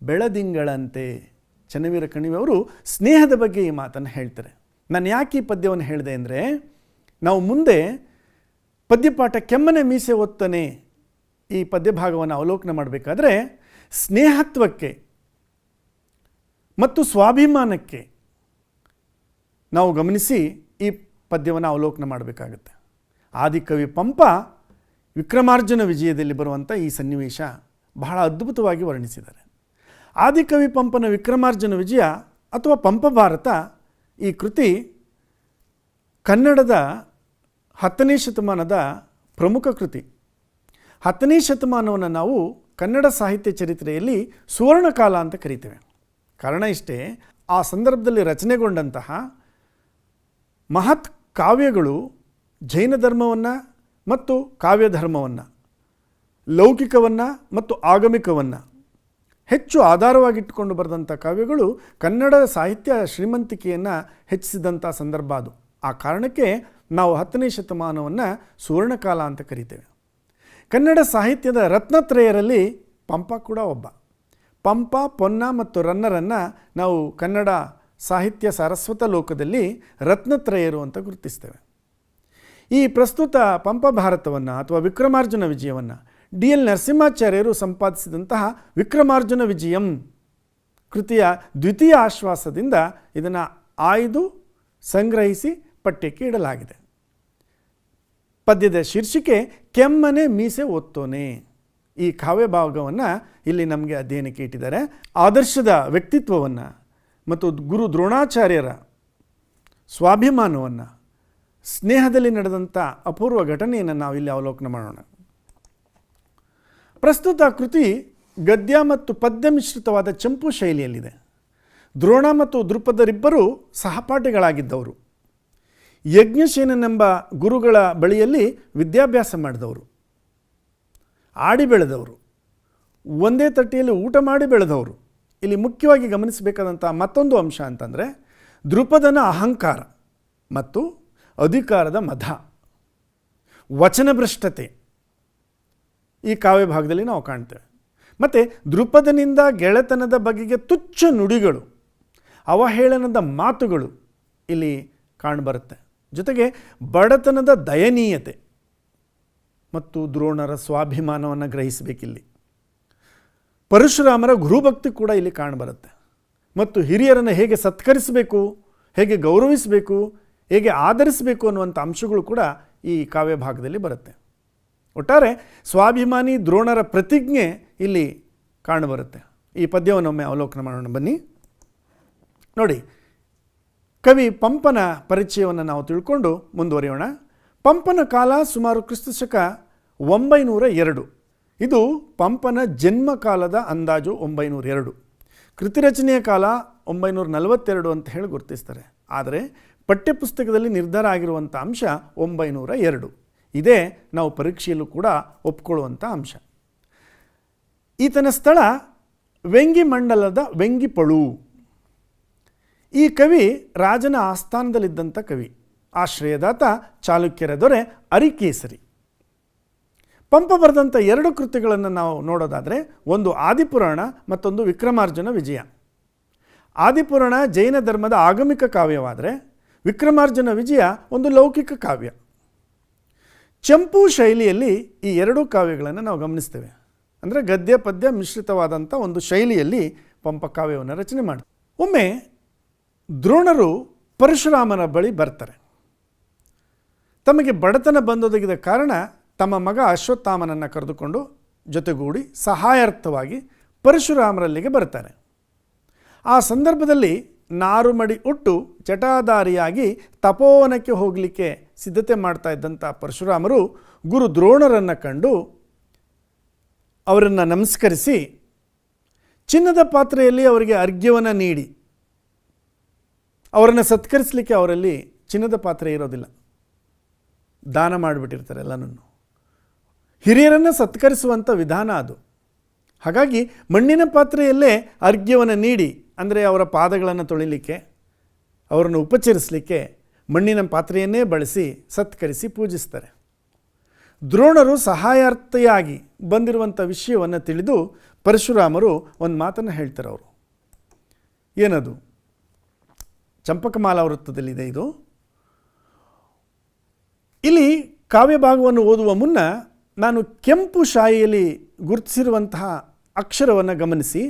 ಬೆಳದಿಂಗಳಂತೆ. ಚನ್ನವೀರ ಕಣಿವೆಯವರು ಸ್ನೇಹದ ಬಗ್ಗೆ ಈ ಮಾತನ್ನು ಹೇಳ್ತಾರೆ. ನಾನು ಯಾಕೆ ಈ ಪದ್ಯವನ್ನು ಹೇಳಿದೆ ಅಂದರೆ, ನಾವು ಮುಂದೆ ಪದ್ಯಪಾಠ ಕೆಮ್ಮನೆ ಮೀಸೆ ಒತ್ತನೆ ಈ ಪದ್ಯಭಾಗವನ್ನು ಅವಲೋಕನ ಮಾಡಬೇಕಾದ್ರೆ ಸ್ನೇಹತ್ವಕ್ಕೆ ಮತ್ತು ಸ್ವಾಭಿಮಾನಕ್ಕೆ ನಾವು ಗಮನಿಸಿ ಈ ಪದ್ಯವನ್ನು ಅವಲೋಕನ ಮಾಡಬೇಕಾಗುತ್ತೆ. ಆದಿಕವಿ ಪಂಪ ವಿಕ್ರಮಾರ್ಜುನ ವಿಜಯದಲ್ಲಿ ಬರುವಂಥ ಈ ಸನ್ನಿವೇಶ ಬಹಳ ಅದ್ಭುತವಾಗಿ ವರ್ಣಿಸಿದ್ದಾರೆ. ಆದಿಕವಿ ಪಂಪನ ವಿಕ್ರಮಾರ್ಜುನ ವಿಜಯ ಅಥವಾ ಪಂಪ ಭಾರತ ಈ ಕೃತಿ ಕನ್ನಡದ 10ನೇ ಶತಮಾನದ ಪ್ರಮುಖ ಕೃತಿ. 10ನೇ ಶತಮಾನವನ್ನು ನಾವು ಕನ್ನಡ ಸಾಹಿತ್ಯ ಚರಿತ್ರೆಯಲ್ಲಿ ಸುವರ್ಣಕಾಲ ಅಂತ ಕರಿತೇವೆ. ಕಾರಣ ಇಷ್ಟೇ, ಆ ಸಂದರ್ಭದಲ್ಲಿ ರಚನೆಗೊಂಡಂತಹ ಮಹತ್ ಕಾವ್ಯಗಳು ಜೈನ ಧರ್ಮವನ್ನು ಮತ್ತು ಕಾವ್ಯ ಧರ್ಮವನ್ನು, ಲೌಕಿಕವನ್ನು ಮತ್ತು ಆಗಮಿಕವನ್ನು ಹೆಚ್ಚು ಆಧಾರವಾಗಿಟ್ಟುಕೊಂಡು ಬರೆದಂಥ ಕಾವ್ಯಗಳು ಕನ್ನಡ ಸಾಹಿತ್ಯ ಶ್ರೀಮಂತಿಕೆಯನ್ನು ಹೆಚ್ಚಿಸಿದಂಥ ಸಂದರ್ಭ ಅದು. ಆ ಕಾರಣಕ್ಕೆ ನಾವು 10ನೇ ಶತಮಾನವನ್ನು ಸುವರ್ಣಕಾಲ ಅಂತ ಕರಿತೇವೆ. ಕನ್ನಡ ಸಾಹಿತ್ಯದ ರತ್ನತ್ರಯರಲ್ಲಿ ಪಂಪ ಕೂಡ ಒಬ್ಬ. ಪಂಪ, ಪೊನ್ನ ಮತ್ತು ರನ್ನರನ್ನು ನಾವು ಕನ್ನಡ ಸಾಹಿತ್ಯ ಸಾರಸ್ವತ ಲೋಕದಲ್ಲಿ ರತ್ನತ್ರಯರು ಅಂತ ಗುರುತಿಸ್ತೇವೆ. ಈ ಪ್ರಸ್ತುತ ಪಂಪ ಭಾರತವನ್ನು ಅಥವಾ ವಿಕ್ರಮಾರ್ಜುನ ವಿಜಯವನ್ನು DL ನರಸಿಂಹಾಚಾರ್ಯರು ಸಂಪಾದಿಸಿದಂತಹ ವಿಕ್ರಮಾರ್ಜುನ ವಿಜಯಂ ಕೃತಿಯ ದ್ವಿತೀಯ ಆಶ್ವಾಸದಿಂದ ಇದನ್ನು ಆಯ್ದು ಸಂಗ್ರಹಿಸಿ ಪಠ್ಯಕ್ಕೆ ಇಡಲಾಗಿದೆ. ಪದ್ಯದ ಶೀರ್ಷಿಕೆ ಕೆಮ್ಮನೆ ಮೀಸೆ ಒತ್ತೋನೆ. ಈ ಕಾವ್ಯ ಭಾಗವನ್ನು ಇಲ್ಲಿ ನಮಗೆ ಅಧ್ಯಯನಕ್ಕೆ ಇಟ್ಟಿದ್ದಾರೆ. ಆದರ್ಶದ ವ್ಯಕ್ತಿತ್ವವನ್ನು ಮತ್ತು ಗುರು ದ್ರೋಣಾಚಾರ್ಯರ ಸ್ವಾಭಿಮಾನವನ್ನು, ಸ್ನೇಹದಲ್ಲಿ ನಡೆದಂಥ ಅಪೂರ್ವ ಘಟನೆಯನ್ನು ನಾವು ಇಲ್ಲಿ ಅವಲೋಕನ ಮಾಡೋಣ. ಪ್ರಸ್ತುತ ಕೃತಿ ಗದ್ಯ ಮತ್ತು ಪದ್ಯ ಮಿಶ್ರಿತವಾದ ಚಂಪು ಶೈಲಿಯಲ್ಲಿದೆ. ದ್ರೋಣ ಮತ್ತು ದೃಪದರಿಬ್ಬರೂ ಸಹಪಾಠಿಗಳಾಗಿದ್ದವರು. ಯಜ್ಞಸೇನನೆಂಬ ಗುರುಗಳ ಬಳಿಯಲ್ಲಿ ವಿದ್ಯಾಭ್ಯಾಸ ಮಾಡಿದವರು, ಆಡಿ ಬೆಳೆದವರು, ಒಂದೇ ತಟ್ಟೆಯಲ್ಲಿ ಊಟ ಮಾಡಿ ಬೆಳೆದವರು. ಇಲ್ಲಿ ಮುಖ್ಯವಾಗಿ ಗಮನಿಸಬೇಕಾದಂಥ ಮತ್ತೊಂದು ಅಂಶ ಅಂತಂದರೆ ದೃಪದನ ಅಹಂಕಾರ ಮತ್ತು ಅಧಿಕಾರದ ಮದ, ವಚನಭ್ರಷ್ಟತೆ ಈ ಕಾವ್ಯ ಭಾಗದಲ್ಲಿ ನಾವು ಕಾಣ್ತೇವೆ. ಮತ್ತು ದೃಪದನಿಂದ ಗೆಳೆತನದ ಬಗೆಗೆ ತುಚ್ಛ ನುಡಿಗಳು, ಅವಹೇಳನದ ಮಾತುಗಳು ಇಲ್ಲಿ ಕಾಣಬರುತ್ತೆ. ಜೊತೆಗೆ ಬಡತನದ ದಯನೀಯತೆ ಮತ್ತು ದ್ರೋಣರ ಸ್ವಾಭಿಮಾನವನ್ನು ಗ್ರಹಿಸಬೇಕಿಲ್ಲಿ. ಪರಶುರಾಮರ ಗುರುಭಕ್ತಿ ಕೂಡ ಇಲ್ಲಿ ಕಾಣಬರುತ್ತೆ. ಮತ್ತು ಹಿರಿಯರನ್ನು ಹೇಗೆ ಸತ್ಕರಿಸಬೇಕು, ಹೇಗೆ ಗೌರವಿಸಬೇಕು, ಹೇಗೆ ಆಧರಿಸಬೇಕು ಅನ್ನುವಂಥ ಅಂಶಗಳು ಕೂಡ ಈ ಕಾವ್ಯ ಭಾಗದಲ್ಲಿ ಬರುತ್ತೆ. ಒಟ್ಟಾರೆ ಸ್ವಾಭಿಮಾನಿ ದ್ರೋಣರ ಪ್ರತಿಜ್ಞೆ ಇಲ್ಲಿ ಕಾಣಬರುತ್ತೆ. ಈ ಪದ್ಯವನ್ನೊಮ್ಮೆ ಅವಲೋಕನ ಮಾಡೋಣ ಬನ್ನಿ. ನೋಡಿ, ಕವಿ ಪಂಪನ ಪರಿಚಯವನ್ನು ನಾವು ತಿಳ್ಕೊಂಡು ಮುಂದುವರಿಯೋಣ. ಪಂಪನ ಕಾಲ ಸುಮಾರು ಕ್ರಿಸ್ತಶಕ 902. ಇದು ಪಂಪನ ಜನ್ಮಕಾಲದ ಅಂದಾಜು 902. ಕೃತಿರಚನೆಯ ಕಾಲ 942 ಅಂತ ಹೇಳಿ ಗುರುತಿಸ್ತಾರೆ. ಆದರೆ ಪಠ್ಯಪುಸ್ತಕದಲ್ಲಿ ನಿರ್ಧಾರ ಆಗಿರುವಂಥ ಅಂಶ 902. ಇದೇ ನಾವು ಪರೀಕ್ಷೆಯಲ್ಲೂ ಕೂಡ ಒಪ್ಕೊಳ್ಳುವಂಥ ಅಂಶ. ಈತನ ಸ್ಥಳ ವೆಂಗಿ ಮಂಡಲದ ವೆಂಗಿಪಳು. ಈ ಕವಿ ರಾಜನ ಆಸ್ಥಾನದಲ್ಲಿದ್ದಂಥ ಕವಿ. ಆಶ್ರಯದಾತ ಚಾಲುಕ್ಯರ ದೊರೆ ಅರಿಕೇಸರಿ. ಪಂಪ ಬರೆದಂಥ 2 ಕೃತಿಗಳನ್ನು ನಾವು ನೋಡೋದಾದರೆ, ಒಂದು ಆದಿಪುರಾಣ, ಮತ್ತೊಂದು ವಿಕ್ರಮಾರ್ಜುನ ವಿಜಯ. ಆದಿಪುರಾಣ ಜೈನ ಧರ್ಮದ ಆಗಮಿಕ ಕಾವ್ಯವಾದರೆ ವಿಕ್ರಮಾರ್ಜುನ ವಿಜಯ ಒಂದು ಲೌಕಿಕ ಕಾವ್ಯ. ಚಂಪು ಶೈಲಿಯಲ್ಲಿ ಈ 2 ಕಾವ್ಯಗಳನ್ನು ನಾವು ಗಮನಿಸ್ತೇವೆ. ಅಂದರೆ ಗದ್ಯ ಪದ್ಯ ಮಿಶ್ರಿತವಾದಂಥ ಒಂದು ಶೈಲಿಯಲ್ಲಿ ಪಂಪ ಕಾವ್ಯವನ್ನು ರಚನೆ ಮಾಡಿ. ಒಮ್ಮೆ ದ್ರೋಣರು ಪರಶುರಾಮನ ಬಳಿ ಬರ್ತಾರೆ. ತಮಗೆ ಬಡತನ ಬಂದೊದಗಿದ ಕಾರಣ ತಮ್ಮ ಮಗ ಅಶ್ವತ್ಥಾಮನನ್ನು ಕರೆದುಕೊಂಡು ಜೊತೆಗೂಡಿ ಸಹಾಯಾರ್ಥವಾಗಿ ಪರಶುರಾಮರಲ್ಲಿಗೆ ಬರ್ತಾರೆ. ಆ ಸಂದರ್ಭದಲ್ಲಿ ನಾರುಮಡಿ ಉಟ್ಟು ಜಟಾಧಾರಿಯಾಗಿ ತಪೋವನಕ್ಕೆ ಹೋಗಲಿಕ್ಕೆ ಸಿದ್ಧತೆ ಮಾಡ್ತಾ ಇದ್ದಂಥ ಪರಶುರಾಮರು ಗುರು ದ್ರೋಣರನ್ನು ಕಂಡು ಅವರನ್ನು ನಮಸ್ಕರಿಸಿ ಚಿನ್ನದ ಪಾತ್ರೆಯಲ್ಲಿ ಅವರಿಗೆ ಅರ್ಘ್ಯವನ್ನು ನೀಡಿ, ಅವರನ್ನು ಸತ್ಕರಿಸಲಿಕ್ಕೆ ಅವರಲ್ಲಿ ಚಿನ್ನದ ಪಾತ್ರೆ ಇರೋದಿಲ್ಲ, ದಾನ ಮಾಡಿಬಿಟ್ಟಿರ್ತಾರೆ ಎಲ್ಲನೂ. ಹಿರಿಯರನ್ನು ಸತ್ಕರಿಸುವಂಥ ವಿಧಾನ ಅದು. ಹಾಗಾಗಿ ಮಣ್ಣಿನ ಪಾತ್ರೆಯಲ್ಲೇ ಅರ್ಘ್ಯವನ್ನು ನೀಡಿ, ಅಂದರೆ ಅವರ ಪಾದಗಳನ್ನು ತೊಳಿಲಿಕ್ಕೆ, ಅವರನ್ನು ಉಪಚರಿಸಲಿಕ್ಕೆ ಮಣ್ಣಿನ ಪಾತ್ರೆಯನ್ನೇ ಬಳಸಿ ಸತ್ಕರಿಸಿ ಪೂಜಿಸ್ತಾರೆ. ದ್ರೋಣರು ಸಹಾಯಾರ್ಥಿಯಾಗಿ ಬಂದಿರುವಂಥ ವಿಷಯವನ್ನು ತಿಳಿದು ಪರಶುರಾಮರು ಒಂದು ಮಾತನ್ನು ಹೇಳ್ತಾರೆ. ಅವರು ಏನದು? ಚಂಪಕಮಾಲಾ ವೃತ್ತದಲ್ಲಿದೆ ಇದು. ಇಲ್ಲಿ ಕಾವ್ಯ ಭಾಗವನ್ನು ಓದುವ ಮುನ್ನ ನಾನು ಕೆಂಪು ಶಾಯಿಯಲ್ಲಿ ಗುರುತಿಸಿರುವಂತಹ ಅಕ್ಷರವನ್ನು ಗಮನಿಸಿ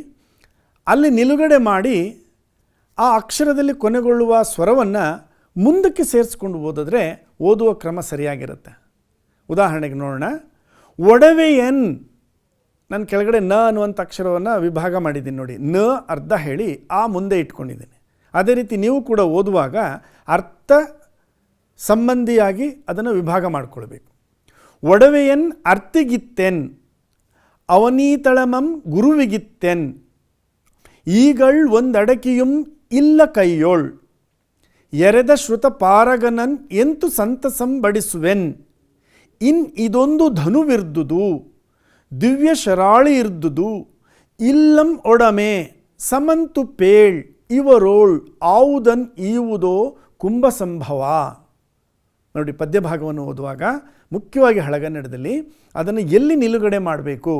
ಅಲ್ಲಿ ನಿಲುಗಡೆ ಮಾಡಿ ಆ ಅಕ್ಷರದಲ್ಲಿ ಕೊನೆಗೊಳ್ಳುವ ಸ್ವರವನ್ನು ಮುಂದಕ್ಕೆ ಸೇರಿಸ್ಕೊಂಡು ಓದಿದ್ರೆ ಓದುವ ಕ್ರಮ ಸರಿಯಾಗಿರುತ್ತೆ. ಉದಾಹರಣೆಗೆ ನೋಡೋಣ. ಒಡವೆಯನ್, ನಾನು ಕೆಳಗಡೆ ನ ಅನ್ನುವಂಥ ಅಕ್ಷರವನ್ನು ವಿಭಾಗ ಮಾಡಿದ್ದೀನಿ ನೋಡಿ. ನ ಅರ್ಧ ಹೇಳಿ ಆ ಮುಂದೆ ಇಟ್ಕೊಂಡಿದ್ದೀನಿ. ಅದೇ ರೀತಿ ನೀವು ಕೂಡ ಓದುವಾಗ ಅರ್ಥ ಸಂಬಂಧಿಯಾಗಿ ಅದನ್ನು ವಿಭಾಗ ಮಾಡಿಕೊಳ್ಬೇಕು. ಒಡವೆಯನ್ ಅರ್ತಿಗಿತ್ತೆನ್, ಅವನೀತಳಮಂ ಗುರುವಿಗಿತ್ತೆನ್, ಈಗಳ್ ಒಂದಡಕಿಯುಂ ಇಲ್ಲ ಕೈಯೋಳ್, ಎರೆದ ಶ್ರುತ ಪಾರಗನನ್ ಎಂತು ಸಂತಸಂ ಬಡಿಸುವೆನ್, ಇನ್ ಇದೊಂದು ಧನುವಿರ್ದುದು ದಿವ್ಯ ಶರಾಳಿ ಇರ್ದುದು, ಇಲ್ಲಂ ಒಡಮೆ ಸಮಂತು ಪೇಳ್ ಇವರೋಳ್ ಆವುದನ್ ಈವುದೋ ಕುಂಭಸಂಭವ. ನೋಡಿ, ಪದ್ಯಭಾಗವನ್ನು ಓದುವಾಗ ಮುಖ್ಯವಾಗಿ ಹಳಗನ್ನಡದಲ್ಲಿ ಅದನ್ನು ಎಲ್ಲಿ ನಿಲುಗಡೆ ಮಾಡಬೇಕು,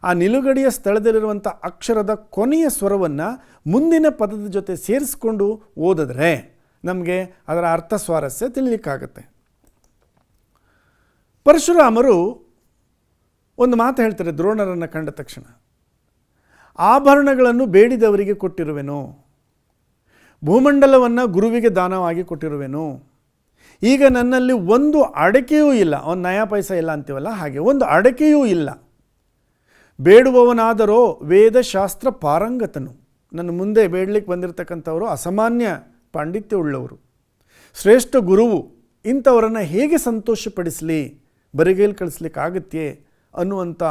ಆ ನಿಲುಗಡೆಯ ಸ್ಥಳದಲ್ಲಿರುವಂಥ ಅಕ್ಷರದ ಕೊನೆಯ ಸ್ವರವನ್ನು ಮುಂದಿನ ಪದದ ಜೊತೆ ಸೇರಿಸ್ಕೊಂಡು ಓದಿದ್ರೆ ನಮಗೆ ಅದರ ಅರ್ಥ ಸ್ವಾರಸ್ಯ ತಿಳಿಲಿಕ್ಕಾಗತ್ತೆ. ಪರಶುರಾಮರು ಒಂದು ಮಾತು ಹೇಳ್ತಾರೆ ದ್ರೋಣರನ್ನು ಕಂಡ ತಕ್ಷಣ. ಆಭರಣಗಳನ್ನು ಬೇಡಿದವರಿಗೆ ಕೊಟ್ಟಿರುವೆನು, ಭೂಮಂಡಲವನ್ನು ಗುರುವಿಗೆ ದಾನವಾಗಿ ಕೊಟ್ಟಿರುವೆನು, ಈಗ ನನ್ನಲ್ಲಿ ಒಂದು ಅಡಕೆಯೂ ಇಲ್ಲ, ಒಂದು ನಯಾ ಪೈಸಾ ಇಲ್ಲ ಅಂತೀವಲ್ಲ ಹಾಗೆ, ಒಂದು ಅಡಕೆಯೂ ಇಲ್ಲ. ಬೇಡುವವನಾದರೋ ವೇದಶಾಸ್ತ್ರ ಪಾರಂಗತನು, ನನ್ನ ಮುಂದೆ ಬೇಡಲಿಕ್ಕೆ ಬಂದಿರತಕ್ಕಂಥವರು ಅಸಾಮಾನ್ಯ ಪಾಂಡಿತ್ಯ ಉಳ್ಳವರು, ಶ್ರೇಷ್ಠ ಗುರುವು, ಇಂಥವರನ್ನು ಹೇಗೆ ಸಂತೋಷಪಡಿಸಲಿ, ಬರಿಗೈಲಿ ಕಳಿಸ್ಲಿಕ್ಕೆ ಆಗತ್ತೆ ಅನ್ನುವಂಥ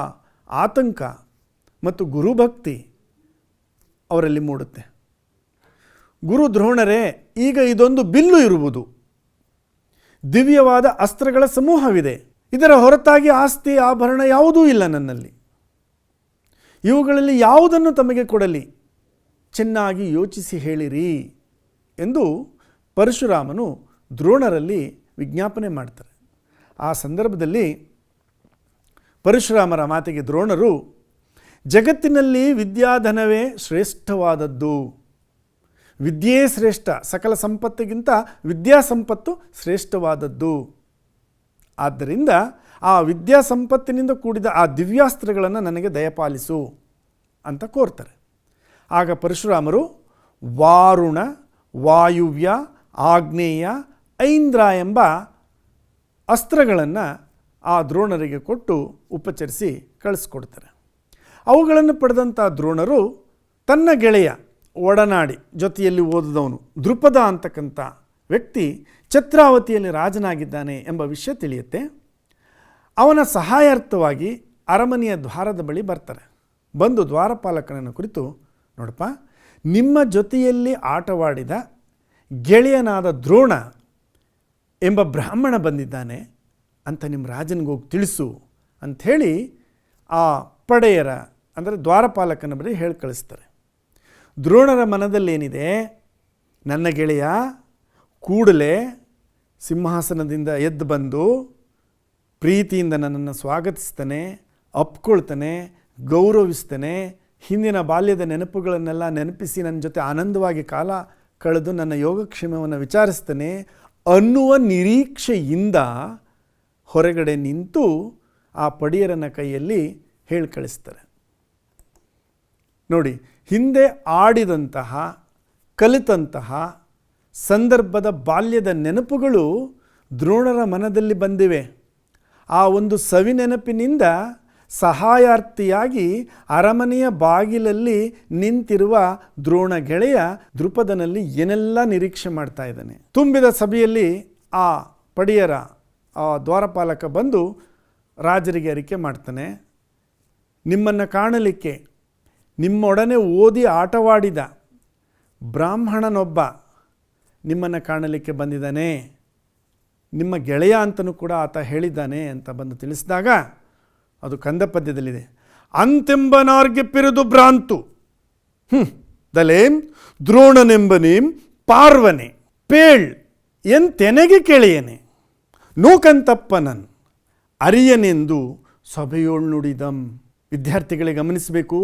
ಆತಂಕ ಮತ್ತು ಗುರುಭಕ್ತಿ ಅವರಲ್ಲಿ ಮೂಡುತ್ತೆ. ಗುರು ದ್ರೋಣರೇ, ಈಗ ಇದೊಂದು ಬಿಲ್ಲು ಇರುವುದು, ದಿವ್ಯವಾದ ಅಸ್ತ್ರಗಳ ಸಮೂಹವಿದೆ, ಇದರ ಹೊರತಾಗಿ ಆಸ್ತಿ ಆಭರಣ ಯಾವುದೂ ಇಲ್ಲ ನನ್ನಲ್ಲಿ. ಇವುಗಳಲ್ಲಿ ಯಾವುದನ್ನು ತಮಗೆ ಕೊಡಲಿ, ಚೆನ್ನಾಗಿ ಯೋಚಿಸಿ ಹೇಳಿರಿ ಎಂದು ಪರಶುರಾಮನು ದ್ರೋಣರಲ್ಲಿ ವಿಜ್ಞಾಪನೆ ಮಾಡ್ತಾರೆ. ಆ ಸಂದರ್ಭದಲ್ಲಿ ಪರಶುರಾಮರ ಮಾತಿಗೆ ದ್ರೋಣರು, ಜಗತ್ತಿನಲ್ಲಿ ವಿದ್ಯಾಧನವೇ ಶ್ರೇಷ್ಠವಾದದ್ದು, ವಿದ್ಯೆಯೇ ಶ್ರೇಷ್ಠ, ಸಕಲ ಸಂಪತ್ತಿಗಿಂತ ವಿದ್ಯಾ ಸಂಪತ್ತು ಶ್ರೇಷ್ಠವಾದದ್ದು. ಆದ್ದರಿಂದ ಆ ವಿದ್ಯಾ ಸಂಪತ್ತಿನಿಂದ ಕೂಡಿದ ಆ ದಿವ್ಯಾಸ್ತ್ರಗಳನ್ನು ನನಗೆ ದಯಪಾಲಿಸು ಅಂತ ಕೋರ್ತಾರೆ. ಆಗ ಪರಶುರಾಮರು ವಾರುಣ, ವಾಯುವ್ಯ, ಆಗ್ನೇಯ, ಐಂದ್ರ ಎಂಬ ಅಸ್ತ್ರಗಳನ್ನು ಆ ದ್ರೋಣರಿಗೆ ಕೊಟ್ಟು ಉಪಚರಿಸಿ ಕಳಿಸ್ಕೊಡ್ತಾರೆ. ಅವುಗಳನ್ನು ಪಡೆದಂಥ ದ್ರೋಣರು ತನ್ನ ಗೆಳೆಯ ಒಡನಾಡಿ ಜೊತೆಯಲ್ಲಿ ಓದಿದವನು ದೃಪದ ಅಂತಕ್ಕಂಥ ವ್ಯಕ್ತಿ ಛತ್ರಾವತಿಯಲ್ಲಿ ರಾಜನಾಗಿದ್ದಾನೆ ಎಂಬ ವಿಷಯ ತಿಳಿಯುತ್ತೆ. ಅವನ ಸಹಾಯಾರ್ಥವಾಗಿ ಅರಮನೆಯ ದ್ವಾರದ ಬಳಿ ಬರ್ತಾರೆ. ಬಂದು ದ್ವಾರಪಾಲಕನನ್ನು ಕುರಿತು, ನೋಡಪ್ಪ, ನಿಮ್ಮ ಜೊತೆಯಲ್ಲಿ ಆಟವಾಡಿದ ಗೆಳೆಯನಾದ ದ್ರೋಣ ಎಂಬ ಬ್ರಾಹ್ಮಣ ಬಂದಿದ್ದಾನೆ ಅಂತ ನಿಮ್ಮ ರಾಜನಿಗೆ ಹೋಗಿ ತಿಳಿಸು ಅಂಥೇಳಿ ಆ ಪಡೆಯರ ಅಂದರೆ ದ್ವಾರಪಾಲಕನ ಬಳಿ ಹೇಳಿ ಕಳಿಸ್ತಾರೆ. ದ್ರೋಣರ ಮನದಲ್ಲೇನಿದೆ, ನನ್ನ ಗೆಳೆಯ ಕೂಡಲೇ ಸಿಂಹಾಸನದಿಂದ ಎದ್ದು ಬಂದು ಪ್ರೀತಿಯಿಂದ ನನ್ನನ್ನು ಸ್ವಾಗತಿಸ್ತಾನೆ, ಅಪ್ಕೊಳ್ತಾನೆ, ಗೌರವಿಸ್ತಾನೆ, ಹಿಂದಿನ ಬಾಲ್ಯದ ನೆನಪುಗಳನ್ನೆಲ್ಲ ನೆನಪಿಸಿ ನನ್ನ ಜೊತೆ ಆನಂದವಾಗಿ ಕಾಲ ಕಳೆದು ನನ್ನ ಯೋಗಕ್ಷೇಮವನ್ನು ವಿಚಾರಿಸ್ತಾನೆ ಅನ್ನುವ ನಿರೀಕ್ಷೆಯಿಂದ ಹೊರಗಡೆ ನಿಂತು ಆ ಪಡಿಯರನ ಕೈಯಲ್ಲಿ ಹೇಳಿ ಕಳಿಸ್ತಾರೆ. ನೋಡಿ, ಹಿಂದೆ ಆಡಿದಂತಹ ಕಲಿತಂತಹ ಸಂದರ್ಭದ ಬಾಲ್ಯದ ನೆನಪುಗಳು ದ್ರೋಣರ ಮನದಲ್ಲಿ ಬಂದಿವೆ. ಆ ಒಂದು ಸವಿ ನೆನಪಿನಿಂದ ಸಹಾಯಾರ್ಥಿಯಾಗಿ ಅರಮನೆಯ ಬಾಗಿಲಲ್ಲಿ ನಿಂತಿರುವ ದ್ರೋಣ ಗೆಳೆಯ ದೃಪದನಲ್ಲಿ ಏನೆಲ್ಲ ನಿರೀಕ್ಷೆ ಮಾಡ್ತಾ ಇದ್ದಾನೆ. ತುಂಬಿದ ಸಭೆಯಲ್ಲಿ ಆ ಪಡಿಯರ ಆ ದ್ವಾರಪಾಲಕ ಬಂದು ರಾಜರಿಗೆ ಅರಿಕೆ ಮಾಡ್ತಾನೆ, ನಿಮ್ಮನ್ನು ಕಾಣಲಿಕ್ಕೆ ನಿಮ್ಮೊಡನೆ ಓದಿ ಆಟವಾಡಿದ ಬ್ರಾಹ್ಮಣನೊಬ್ಬ ನಿಮ್ಮನ್ನು ಕಾಣಲಿಕ್ಕೆ ಬಂದಿದ್ದಾನೆ, ನಿಮ್ಮ ಗೆಳೆಯ ಅಂತಲೂ ಕೂಡ ಆತ ಹೇಳಿದ್ದಾನೆ ಅಂತ ಬಂದು ತಿಳಿಸಿದಾಗ ಅದು ಕಂದ ಪದ್ಯದಲ್ಲಿದೆ. ಅಂತೆಂಬನಾರ್ಗೆ ಪಿರಿದು ಭ್ರಾಂತು ದಲೇಂ ದ್ರೋಣನೆಂಬನೇಂ ಪಾರ್ವನೆ ಪೇಳ್ ಎಂತೆನೆಗೆ ಕೆಳೆಯನೆ ನೂಕಂತಪ್ಪನನ್ ಅರಿಯನೆಂದು ಸಭೆಯೋಳ್ ನುಡಿದಂ. ವಿದ್ಯಾರ್ಥಿಗಳಿಗೆ ಗಮನಿಸಬೇಕು,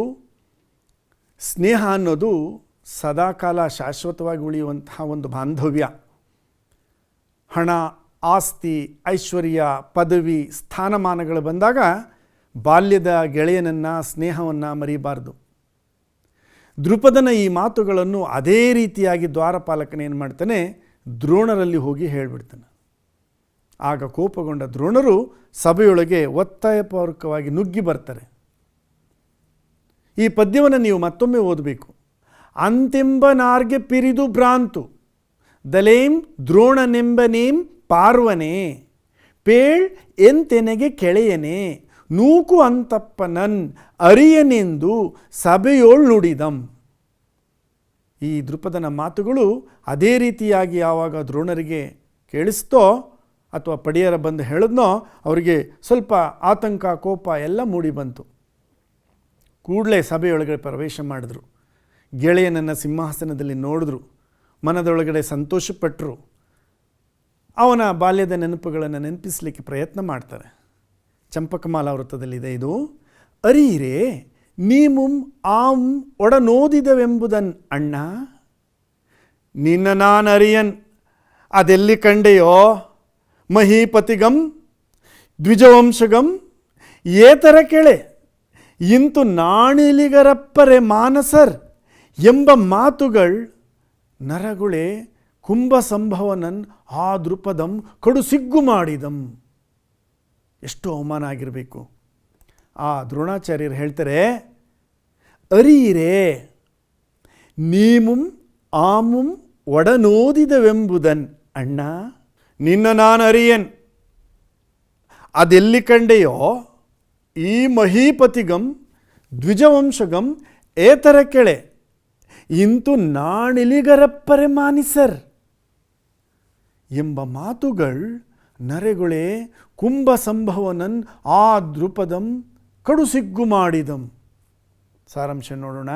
ಸ್ನೇಹ ಅನ್ನೋದು ಸದಾಕಾಲ ಶಾಶ್ವತವಾಗಿ ಉಳಿಯುವಂತಹ ಒಂದು ಬಾಂಧವ್ಯ. ಹಣ, ಆಸ್ತಿ, ಐಶ್ವರ್ಯ, ಪದವಿ, ಸ್ಥಾನಮಾನಗಳು ಬಂದಾಗ ಬಾಲ್ಯದ ಗೆಳೆಯನನ್ನು, ಸ್ನೇಹವನ್ನು ಮರೀಬಾರ್ದು. ದೃಪದನ ಈ ಮಾತುಗಳನ್ನು ಅದೇ ರೀತಿಯಾಗಿ ದ್ವಾರಪಾಲಕನ ಏನು ಮಾಡ್ತಾನೆ, ದ್ರೋಣರಲ್ಲಿ ಹೋಗಿ ಹೇಳಿಬಿಡ್ತಾನೆ. ಆಗ ಕೋಪಗೊಂಡ ದ್ರೋಣರು ಸಭೆಯೊಳಗೆ ಒತ್ತಾಯಪೂರ್ವಕವಾಗಿ ನುಗ್ಗಿ ಬರ್ತಾರೆ. ಈ ಪದ್ಯವನ್ನು ನೀವು ಮತ್ತೊಮ್ಮೆ ಓದಬೇಕು. ಅಂತೆಂಬನಾರ್ಗೆ ಪಿರಿದು ಭ್ರಾಂತು ದಲೇಂ ದ್ರೋಣನೆಂಬನೇಂ ಪಾರ್ವನೆ ಪೇಳ್ ಎಂತೆನೆಗೆ ಕೆಳೆಯನೆ ನೂಕು ಅಂತಪ್ಪನನ್ ಅರಿಯನೆಂದು ಸಭೆಯೋಳ್ ನುಡಿದಂ. ಈ ದೃಪದನ ಮಾತುಗಳು ಅದೇ ರೀತಿಯಾಗಿ ಯಾವಾಗ ದ್ರೋಣರಿಗೆ ಕೇಳಿಸ್ತೋ ಅಥವಾ ಪಡಿಯರ ಬಂದು ಹೇಳಿದ್ನೋ ಅವರಿಗೆ ಸ್ವಲ್ಪ ಆತಂಕ, ಕೋಪ ಎಲ್ಲ ಮೂಡಿ ಬಂತು. ಕೂಡಲೇ ಸಭೆಯೊಳಗಡೆ ಪ್ರವೇಶ ಮಾಡಿದ್ರು. ಗೆಳೆಯನನ್ನು ಸಿಂಹಾಸನದಲ್ಲಿ ನೋಡಿದ್ರು, ಮನದೊಳಗಡೆ ಸಂತೋಷಪಟ್ಟರು. ಅವನ ಬಾಲ್ಯದ ನೆನಪುಗಳನ್ನು ನೆನಪಿಸಲಿಕ್ಕೆ ಪ್ರಯತ್ನ ಮಾಡ್ತಾರೆ. ಚಂಪಕಮಾಲ ವೃತ್ತದಲ್ಲಿದೆ ಇದು. ಅರಿಯಿರೆ ನೀಮುಂ ಆಂ ಒಡನೋದಿದವೆಂಬುದನ್ ಅಣ್ಣ ನಿನ್ನ ನಾನರಿಯನ್ ಅದೆಲ್ಲಿ ಕಂಡೆಯೋ ಮಹೀಪತಿಗಂ ದ್ವಿಜವಂಶಗಂ ಏತರ ಕೆಳೆ ಇಂತು ನಾಣಿಲಿಗರಪ್ಪರೆ ಮಾನಸರ್ ಎಂಬ ಮಾತುಗಳು ನರಗುಳೆ ಕುಂಭ ಸಂಭವನನ್ ಆ ದೃಪದಂ ಕಡು ಸಿಗ್ಗು ಮಾಡಿದಂ. ಎಷ್ಟು ಅವಮಾನ ಆಗಿರಬೇಕು. ಆ ದ್ರೋಣಾಚಾರ್ಯರು ಹೇಳ್ತಾರೆ, ಅರಿಯಿರೆ ನೀಮುಂ ಆಮುಂ ಒಡನೋದಿದವೆಂಬುದನ್ ಅಣ್ಣ ನಿನ್ನ ನಾನು ಅರಿಯನ್ ಅದೆಲ್ಲಿ ಕಂಡೆಯೋ ಈ ಮಹೀಪತಿಗಂ ದ್ವಿಜವಂಶಗಂ ಏತರ ಕೆಳೆ ಇಂತು ನಾಣಿಲಿಗರಪ್ಪರೆ ಮಾನಿಸರ್ ಎಂಬ ಮಾತುಗಳು ನರೆಗುಳೆ ಕುಂಭ ಸಂಭವನನ್ ಆ ದೃಪದಂ ಕಡು ಸಿಗ್ಗು ಮಾಡಿದಂ. ಸಾರಾಂಶ ನೋಡೋಣ.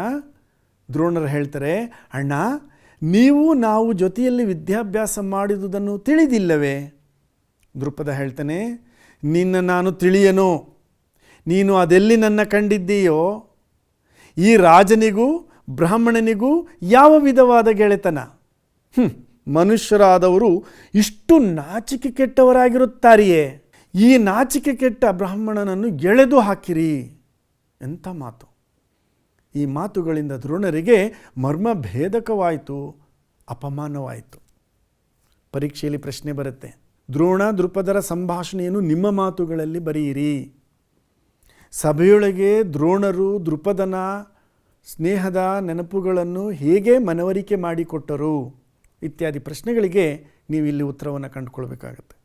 ದ್ರೋಣರು ಹೇಳ್ತಾರೆ, ಅಣ್ಣ ನೀವು ನಾವು ಜೊತೆಯಲ್ಲಿ ವಿದ್ಯಾಭ್ಯಾಸ ಮಾಡಿದುದನ್ನು ತಿಳಿದಿಲ್ಲವೇ? ದೃಪದ ಹೇಳ್ತಾನೆ, ನಿನ್ನ ನಾನು ತಿಳಿಯನೋ, ನೀನು ಅದೆಲ್ಲಿ ನನ್ನ ಕಂಡಿದ್ದೀಯೋ? ಈ ರಾಜನಿಗೂ ಬ್ರಾಹ್ಮಣನಿಗೂ ಯಾವ ವಿಧವಾದ ಗೆಳೆತನ? ಮನುಷ್ಯರಾದವರು ಇಷ್ಟು ನಾಚಿಕೆ ಕೆಟ್ಟವರಾಗಿರುತ್ತಾರೆಯೇ? ಈ ನಾಚಿಕೆ ಕೆಟ್ಟ ಬ್ರಾಹ್ಮಣನನ್ನು ಎಳೆದು ಹಾಕಿರಿ. ಎಂಥ ಮಾತು! ಈ ಮಾತುಗಳಿಂದ ದ್ರೋಣರಿಗೆ ಮರ್ಮ ಭೇದಕವಾಯಿತು, ಅಪಮಾನವಾಯಿತು. ಪರೀಕ್ಷೆಯಲ್ಲಿ ಪ್ರಶ್ನೆ ಬರುತ್ತೆ, ದ್ರೋಣ ದೃಪದರ ಸಂಭಾಷಣೆಯನ್ನು ನಿಮ್ಮ ಮಾತುಗಳಲ್ಲಿ ಬರೆಯಿರಿ. ಸಭೆಯೊಳಗೆ ದ್ರೋಣರು ದೃಪದನ ಸ್ನೇಹದ ನೆನಪುಗಳನ್ನು ಹೇಗೆ ಮನವರಿಕೆ ಮಾಡಿಕೊಟ್ಟರು ಇತ್ಯಾದಿ ಪ್ರಶ್ನೆಗಳಿಗೆ ನೀವು ಇಲ್ಲಿ ಉತ್ತರವನ್ನು ಕಂಡುಕೊಳ್ಬೇಕಾಗತ್ತೆ.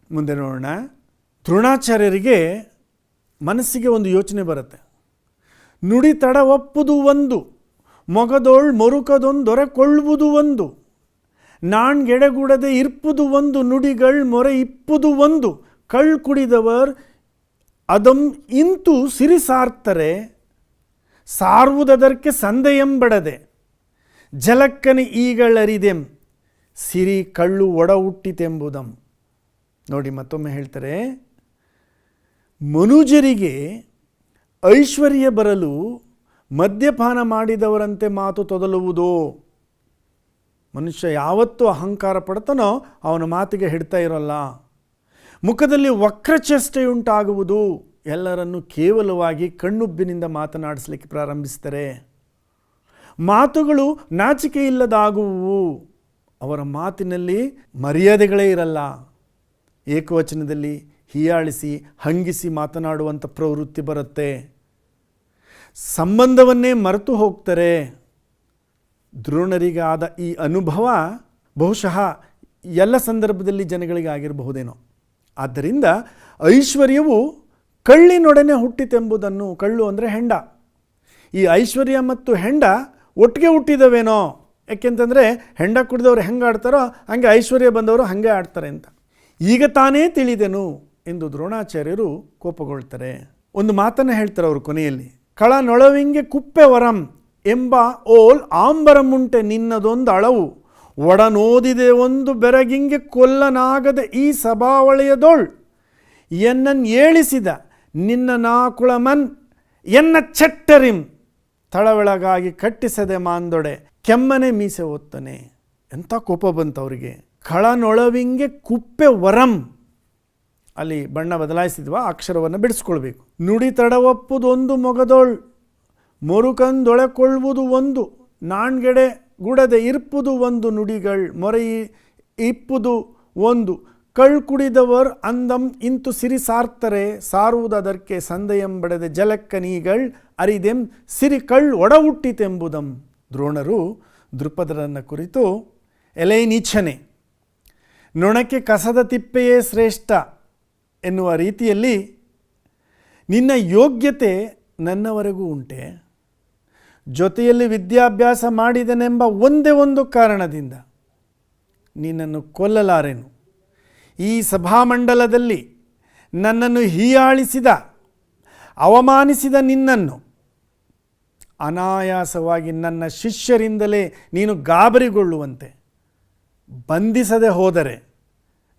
ಮುಂದೆ ನೋಡೋಣ. ದ್ರೋಣಾಚಾರ್ಯರಿಗೆ ಮನಸ್ಸಿಗೆ ಒಂದು ಯೋಚನೆ ಬರುತ್ತೆ. ನುಡಿ ತಡ ಒಪ್ಪುದು ಒಂದು, ಮೊಗದೋಳ್ ಮೊರುಕದೊಂದೊರೆಕೊಳ್ಳುವುದು ಒಂದು, ನಾಣ್ಗೆಡೆಗೂಡದೆ ಇರ್ಪುದು ಒಂದು, ನುಡಿಗಳ್ ಮೊರೆ ಇಪ್ಪುದು ಒಂದು, ಕಳ್ ಕುಡಿದವರ್ ಅದಂ ಇಂತು ಸಿರಿ ಸಾರ್ತರೆ, ಸಾರುವುದದಕ್ಕೆ ಸಂದೆಯಂಬಡದೆ, ಜಲಕ್ಕನಿ ಈಗಳರಿದೆಂ ಸಿರಿ ಕಳ್ಳು ಒಡ ಹುಟ್ಟಿತೆಂಬುದಂ. ನೋಡಿ ಮತ್ತೊಮ್ಮೆ ಹೇಳ್ತಾರೆ, ಮನುಜರಿಗೆ ಐಶ್ವರ್ಯ ಬರಲು ಮದ್ಯಪಾನ ಮಾಡಿದವರಂತೆ ಮಾತು ತೊದಲುವುದು. ಮನುಷ್ಯ ಯಾವತ್ತೂ ಅಹಂಕಾರ ಪಡ್ತಾನೋ ಅವನ ಮಾತಿಗೆ ಹಿಡ್ತಾ ಇರೋಲ್ಲ. ಮುಖದಲ್ಲಿ ವಕ್ರಚೇಷ್ಟೆಯುಂಟಾಗುವುದು. ಎಲ್ಲರನ್ನು ಕೇವಲವಾಗಿ ಕಣ್ಣುಬ್ಬಿನಿಂದ ಮಾತನಾಡಿಸಲಿಕ್ಕೆ ಪ್ರಾರಂಭಿಸ್ತಾರೆ. ಮಾತುಗಳು ನಾಚಿಕೆ ಇಲ್ಲದಾಗುವು. ಅವರ ಮಾತಿನಲ್ಲಿ ಮರ್ಯಾದೆಗಳೇ ಇರಲ್ಲ. ಏಕವಚನದಲ್ಲಿ ಹೀಯಾಳಿಸಿ ಹಂಗಿಸಿ ಮಾತನಾಡುವಂಥ ಪ್ರವೃತ್ತಿ ಬರುತ್ತೆ. ಸಂಬಂಧವನ್ನೇ ಮರೆತು ಹೋಗ್ತಾರೆ. ದ್ರೋಣರಿಗೆ ಆದ ಈ ಅನುಭವ ಬಹುಶಃ ಎಲ್ಲ ಸಂದರ್ಭದಲ್ಲಿ ಜನಗಳಿಗೆ ಆಗಿರಬಹುದೇನೋ. ಆದ್ದರಿಂದ ಐಶ್ವರ್ಯವು ಕಳ್ಳಿನೊಡನೆ ಹುಟ್ಟಿತೆಂಬುದನ್ನು, ಕಳ್ಳು ಅಂದರೆ ಹೆಂಡ, ಈ ಐಶ್ವರ್ಯ ಮತ್ತು ಹೆಂಡ ಒಟ್ಟಿಗೆ ಹುಟ್ಟಿದವೇನೋ. ಯಾಕೆಂತಂದರೆ ಹೆಂಡ ಕುಡಿದವರು ಹೆಂಗೆ ಆಡ್ತಾರೋ ಹಂಗೆ ಐಶ್ವರ್ಯ ಬಂದವರು ಹಾಗೆ ಆಡ್ತಾರೆ ಅಂತ. ಈಗ ತಾನೇ ತಿಳಿದೆನು ಎಂದು ದ್ರೋಣಾಚಾರ್ಯರು ಕೋಪಗೊಳ್ತಾರೆ. ಒಂದು ಮಾತನ್ನು ಹೇಳ್ತಾರೆ ಅವರು ಕೊನೆಯಲ್ಲಿ, ಕಳ ನೊಳವಿಂಗೆ ಕುಪ್ಪೆ ವರಂ ಎಂಬ ಓಲ್ ಆಂಬರಮುಂಟೆ ನಿನ್ನದೊಂದು ಅಳವು, ಒಡನೋದಿದೆ ಒಂದು ಬೆರಗಿಂಗೆ ಕೊಲ್ಲನಾಗದೆ ಈ ಸಭಾವಳೆಯದೋಳ್, ಎನ್ನನ್ ಏಳಿಸಿದ ನಿನ್ನ ನಾಕುಳಮನ್ ಎನ್ನ ಚಟ್ಟರಿಂ, ತಳವೆಳಗಾಗಿ ಕಟ್ಟಿಸದೆ ಮಾಂದೊಡೆ ಕೆಮ್ಮನೆ ಮೀಸೆ ಓದ್ತಾನೆ. ಎಂಥ ಕೋಪ ಬಂತು ಅವರಿಗೆ. ಕಳನೊಳವಿಂಗೆ ಕುಪ್ಪೆ ವರಂ, ಅಲ್ಲಿ ಬಣ್ಣ ಬದಲಾಯಿಸಿದ್ವಾ, ಅಕ್ಷರವನ್ನು ಬಿಡಿಸ್ಕೊಳ್ಬೇಕು. ನುಡಿ ತಡವಪ್ಪುದೊಂದು ಮೊಗದೋಳ್ ಮೊರುಕಂದೊಳೆಕೊಳ್ಳುವುದು ಒಂದು, ನಾಣ್ಗೆಡೆ ಗುಡದೆ ಇರ್ಪುದು ಒಂದು, ನುಡಿಗಳ್ ಮೊರೆ ಇಪ್ಪುದು ಒಂದು, ಕಳ್ ಕುಡಿದವರ್ ಅಂದಂ ಇಂತು ಸಿರಿ ಸಾರ್ತರೆ, ಸಾರುವುದದಕ್ಕೆ ಸಂದೆಯಂಬಡದೆ ಜಲಕ್ಕನೀಗಳ್ ಅರಿದೆಂ ಸಿರಿ ಕಳ್ ಒಡ ಹುಟ್ಟಿತೆಂಬುದಂ. ದ್ರೋಣರು ದೃಪದರನ್ನು ಕುರಿತು, ಎಲೈ ನೀಚನೆ, ನೊಣಕ್ಕೆ ಕಸದ ತಿಪ್ಪೆಯೇ ಶ್ರೇಷ್ಠ ಎನ್ನುವ ರೀತಿಯಲ್ಲಿ ನಿನ್ನ ಯೋಗ್ಯತೆ ನನ್ನವರೆಗೂ ಉಂಟೆ, ಜೊತೆಯಲ್ಲಿ ವಿದ್ಯಾಭ್ಯಾಸ ಮಾಡಿದನೆಂಬ ಒಂದೇ ಒಂದು ಕಾರಣದಿಂದ ನಿನ್ನನ್ನು ಕೊಲ್ಲಲಾರೆನು. ಈ ಸಭಾಮಂಡಲದಲ್ಲಿ ನನ್ನನ್ನು ಹೀಯಾಳಿಸಿದ ಅವಮಾನಿಸಿದ ನಿನ್ನನ್ನು ಅನಾಯಾಸವಾಗಿ ನನ್ನ ಶಿಷ್ಯರಿಂದಲೇ ನೀನು ಗಾಬರಿಗೊಳ್ಳುವಂತೆ ಬಂಧಿಸದೆ ಹೋದರೆ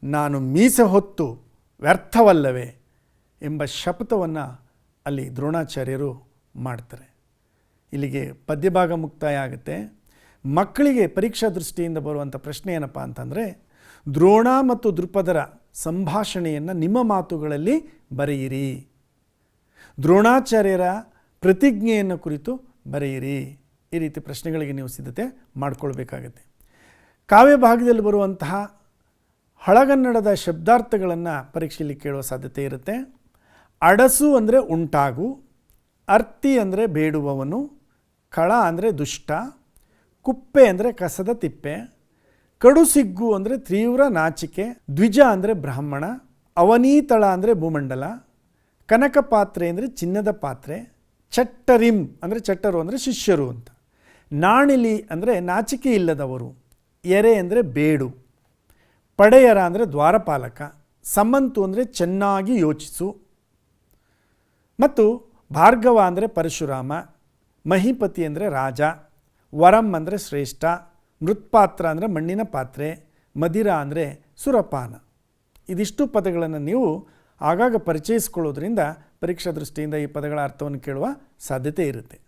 ನಾನು ಮೀಸೆ ಹೊತ್ತು ವ್ಯರ್ಥವಲ್ಲವೇ ಎಂಬ ಶಪಥವನ್ನು ಅಲ್ಲಿ ದ್ರೋಣಾಚಾರ್ಯರು ಮಾಡ್ತಾರೆ. ಇಲ್ಲಿಗೆ ಪದ್ಯಭಾಗ ಮುಕ್ತಾಯ ಆಗುತ್ತೆ. ಮಕ್ಕಳಿಗೆ ಪರೀಕ್ಷಾ ದೃಷ್ಟಿಯಿಂದ ಬರುವಂಥ ಪ್ರಶ್ನೆ ಏನಪ್ಪ ಅಂತಂದರೆ, ದ್ರೋಣ ಮತ್ತು ದೃಪದರ ಸಂಭಾಷಣೆಯನ್ನು ನಿಮ್ಮ ಮಾತುಗಳಲ್ಲಿ ಬರೆಯಿರಿ, ದ್ರೋಣಾಚಾರ್ಯರ ಪ್ರತಿಜ್ಞೆಯನ್ನು ಕುರಿತು ಬರೆಯಿರಿ. ಈ ರೀತಿ ಪ್ರಶ್ನೆಗಳಿಗೆ ನೀವು ಸಿದ್ಧತೆ ಮಾಡಿಕೊಳ್ಬೇಕಾಗತ್ತೆ. ಕಾವ್ಯ ಭಾಗದಲ್ಲಿ ಬರುವಂತಹ ಹಳಗನ್ನಡದ ಶಬ್ದಾರ್ಥಗಳನ್ನು ಪರೀಕ್ಷೆಯಲ್ಲಿ ಕೇಳುವ ಸಾಧ್ಯತೆ ಇರುತ್ತೆ. ಅಡಸು ಅಂದರೆ ಉಂಟಾಗು, ಅರ್ತಿ ಅಂದರೆ ಬೇಡುವವನು, ಕಳ ಅಂದರೆ ದುಷ್ಟ, ಕುಪ್ಪೆ ಅಂದರೆ ಕಸದ ತಿಪ್ಪೆ, ಕಡುಸಿಗ್ಗು ಅಂದರೆ ತೀವ್ರ ನಾಚಿಕೆ, ದ್ವಿಜ ಅಂದರೆ ಬ್ರಾಹ್ಮಣ, ಅವನೀತಳ ಅಂದರೆ ಭೂಮಂಡಲ, ಕನಕ ಪಾತ್ರೆ ಅಂದರೆ ಚಿನ್ನದ ಪಾತ್ರೆ, ಚಟ್ಟರಿಂ ಅಂದರೆ ಚಟ್ಟರು ಅಂದರೆ ಶಿಷ್ಯರು ಅಂತ, ನಾಣಿಲಿ ಅಂದರೆ ನಾಚಿಕೆ ಇಲ್ಲದವರು, ಎರೆ ಅಂದರೆ ಬೇಡು, ಪಡೆಯರ ಅಂದರೆ ದ್ವಾರಪಾಲಕ, ಸಮಂತು ಅಂದರೆ ಚೆನ್ನಾಗಿ ಯೋಚಿಸು, ಮತ್ತು ಭಾರ್ಗವ ಅಂದರೆ ಪರಶುರಾಮ, ಮಹಿಪತಿ ಅಂದರೆ ರಾಜ, ವರಂ ಅಂದರೆ ಶ್ರೇಷ್ಠ, ಮೃತ್ಪಾತ್ರ ಅಂದರೆ ಮಣ್ಣಿನ ಪಾತ್ರೆ, ಮದಿರ ಅಂದರೆ ಸುರಪಾನ. ಇದಿಷ್ಟು ಪದಗಳನ್ನು ನೀವು ಆಗಾಗ ಪರಿಚಯಿಸಿಕೊಳ್ಳೋದ್ರಿಂದ ಪರೀಕ್ಷಾ ದೃಷ್ಟಿಯಿಂದ ಈ ಪದಗಳ ಅರ್ಥವನ್ನು ಕೇಳುವ ಸಾಧ್ಯತೆ ಇರುತ್ತೆ.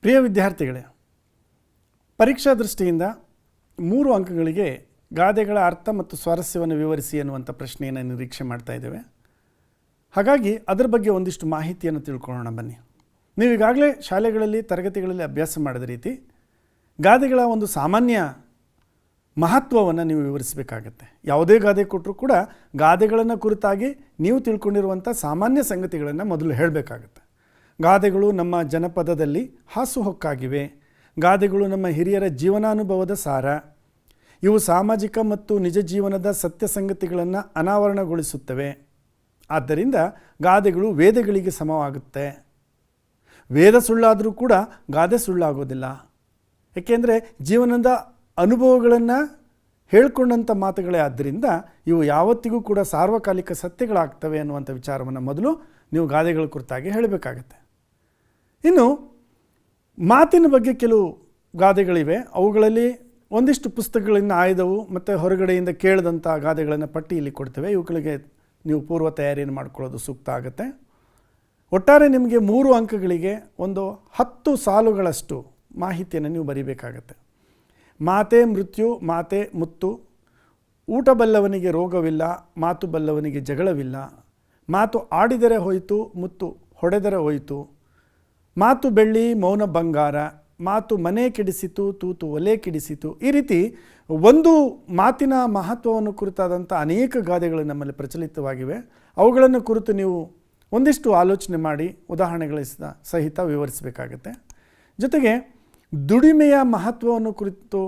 ಪ್ರಿಯ ವಿದ್ಯಾರ್ಥಿಗಳೇ, ಪರೀಕ್ಷಾ ದೃಷ್ಟಿಯಿಂದ 3 ಅಂಕಗಳಿಗೆ ಗಾದೆಗಳ ಅರ್ಥ ಮತ್ತು ಸ್ವಾರಸ್ಯವನ್ನು ವಿವರಿಸಿ ಎನ್ನುವಂಥ ಪ್ರಶ್ನೆಯನ್ನು ನಿರೀಕ್ಷೆ ಮಾಡ್ತಾ ಇದ್ದೇವೆ. ಹಾಗಾಗಿ ಅದರ ಬಗ್ಗೆ ಒಂದಿಷ್ಟು ಮಾಹಿತಿಯನ್ನು ತಿಳ್ಕೊಳ್ಳೋಣ ಬನ್ನಿ. ನೀವು ಈಗಾಗಲೇ ಶಾಲೆಗಳಲ್ಲಿ ತರಗತಿಗಳಲ್ಲಿ ಅಭ್ಯಾಸ ಮಾಡಿದ ರೀತಿ ಗಾದೆಗಳ ಒಂದು ಸಾಮಾನ್ಯ ಮಹತ್ವವನ್ನು ನೀವು ವಿವರಿಸಬೇಕಾಗತ್ತೆ. ಯಾವುದೇ ಗಾದೆ ಕೊಟ್ಟರೂ ಕೂಡ ಗಾದೆಗಳನ್ನು ಕುರಿತಾಗಿ ನೀವು ತಿಳ್ಕೊಂಡಿರುವಂಥ ಸಾಮಾನ್ಯ ಸಂಗತಿಗಳನ್ನು ಮೊದಲು ಹೇಳಬೇಕಾಗತ್ತೆ. ಗಾದೆಗಳು ನಮ್ಮ ಜನಪದದಲ್ಲಿ ಹಾಸುಹೊಕ್ಕಾಗಿವೆ. ಗಾದೆಗಳು ನಮ್ಮ ಹಿರಿಯರ ಜೀವನಾನುಭವದ ಸಾರ. ಇವು ಸಾಮಾಜಿಕ ಮತ್ತು ನಿಜ ಜೀವನದ ಸತ್ಯ ಸಂಗತಿಗಳನ್ನು ಅನಾವರಣಗೊಳಿಸುತ್ತವೆ. ಆದ್ದರಿಂದ ಗಾದೆಗಳು ವೇದಗಳಿಗೆ ಸಮವಾಗುತ್ತೆ. ವೇದ ಸುಳ್ಳಾದರೂ ಕೂಡ ಗಾದೆ ಸುಳ್ಳಾಗೋದಿಲ್ಲ. ಏಕೆಂದರೆ ಜೀವನದ ಅನುಭವಗಳನ್ನು ಹೇಳ್ಕೊಂಡಂಥ ಮಾತುಗಳೇ. ಆದ್ದರಿಂದ ಇವು ಯಾವತ್ತಿಗೂ ಕೂಡ ಸಾರ್ವಕಾಲಿಕ ಸತ್ಯಗಳಾಗ್ತವೆ ಅನ್ನುವಂಥ ವಿಚಾರವನ್ನು ಮೊದಲು ನೀವು ಗಾದೆಗಳ ಕುರಿತಾಗಿ ಹೇಳಬೇಕಾಗತ್ತೆ. ಇನ್ನು ಮಾತಿನ ಬಗ್ಗೆ ಕೆಲವು ಗಾದೆಗಳಿವೆ. ಅವುಗಳಲ್ಲಿ ಒಂದಿಷ್ಟು ಪುಸ್ತಕಗಳಿಂದ ಆಯ್ದವು ಮತ್ತು ಹೊರಗಡೆಯಿಂದ ಕೇಳಿದಂಥ ಗಾದೆಗಳನ್ನು ಪಟ್ಟಿ ಇಲ್ಲಿ ಕೊಡ್ತೇವೆ. ಇವುಗಳಿಗೆ ನೀವು ಪೂರ್ವ ತಯಾರಿಯನ್ನು ಮಾಡ್ಕೊಳ್ಳೋದು ಸೂಕ್ತ ಆಗುತ್ತೆ. ಒಟ್ಟಾರೆ ನಿಮಗೆ 3 ಅಂಕಗಳಿಗೆ ಒಂದು 10 ಸಾಲುಗಳಷ್ಟು ಮಾಹಿತಿಯನ್ನು ನೀವು ಬರೀಬೇಕಾಗತ್ತೆ. ಮಾತೆ ಮೃತ್ಯು, ಮಾತೆ ಮುತ್ತು, ಊಟ ಬಲ್ಲವನಿಗೆ ರೋಗವಿಲ್ಲ, ಮಾತು ಬಲ್ಲವನಿಗೆ ಜಗಳವಿಲ್ಲ, ಮಾತು ಆಡಿದರೆ ಹೋಯಿತು, ಮುತ್ತು ಹೊಡೆದರೆ ಹೋಯಿತು, ಮಾತು ಬೆಳ್ಳಿ ಮೌನ ಬಂಗಾರ, ಮಾತು ಮನೆ ಕೆಡಿಸಿತು, ತೂತು ಒಲೆ ಕೆಡಿಸಿತು. ಈ ರೀತಿ ಒಂದು ಮಾತಿನ ಮಹತ್ವವನ್ನು ಕುರಿತಾದಂಥ ಅನೇಕ ಗಾದೆಗಳು ನಮ್ಮಲ್ಲಿ ಪ್ರಚಲಿತವಾಗಿವೆ. ಅವುಗಳನ್ನು ಕುರಿತು ನೀವು ಒಂದಿಷ್ಟು ಆಲೋಚನೆ ಮಾಡಿ ಉದಾಹರಣೆಗಳ ಸಹಿತ ವಿವರಿಸಬೇಕಾಗತ್ತೆ. ಜೊತೆಗೆ ದುಡಿಮೆಯ ಮಹತ್ವವನ್ನು ಕುರಿತು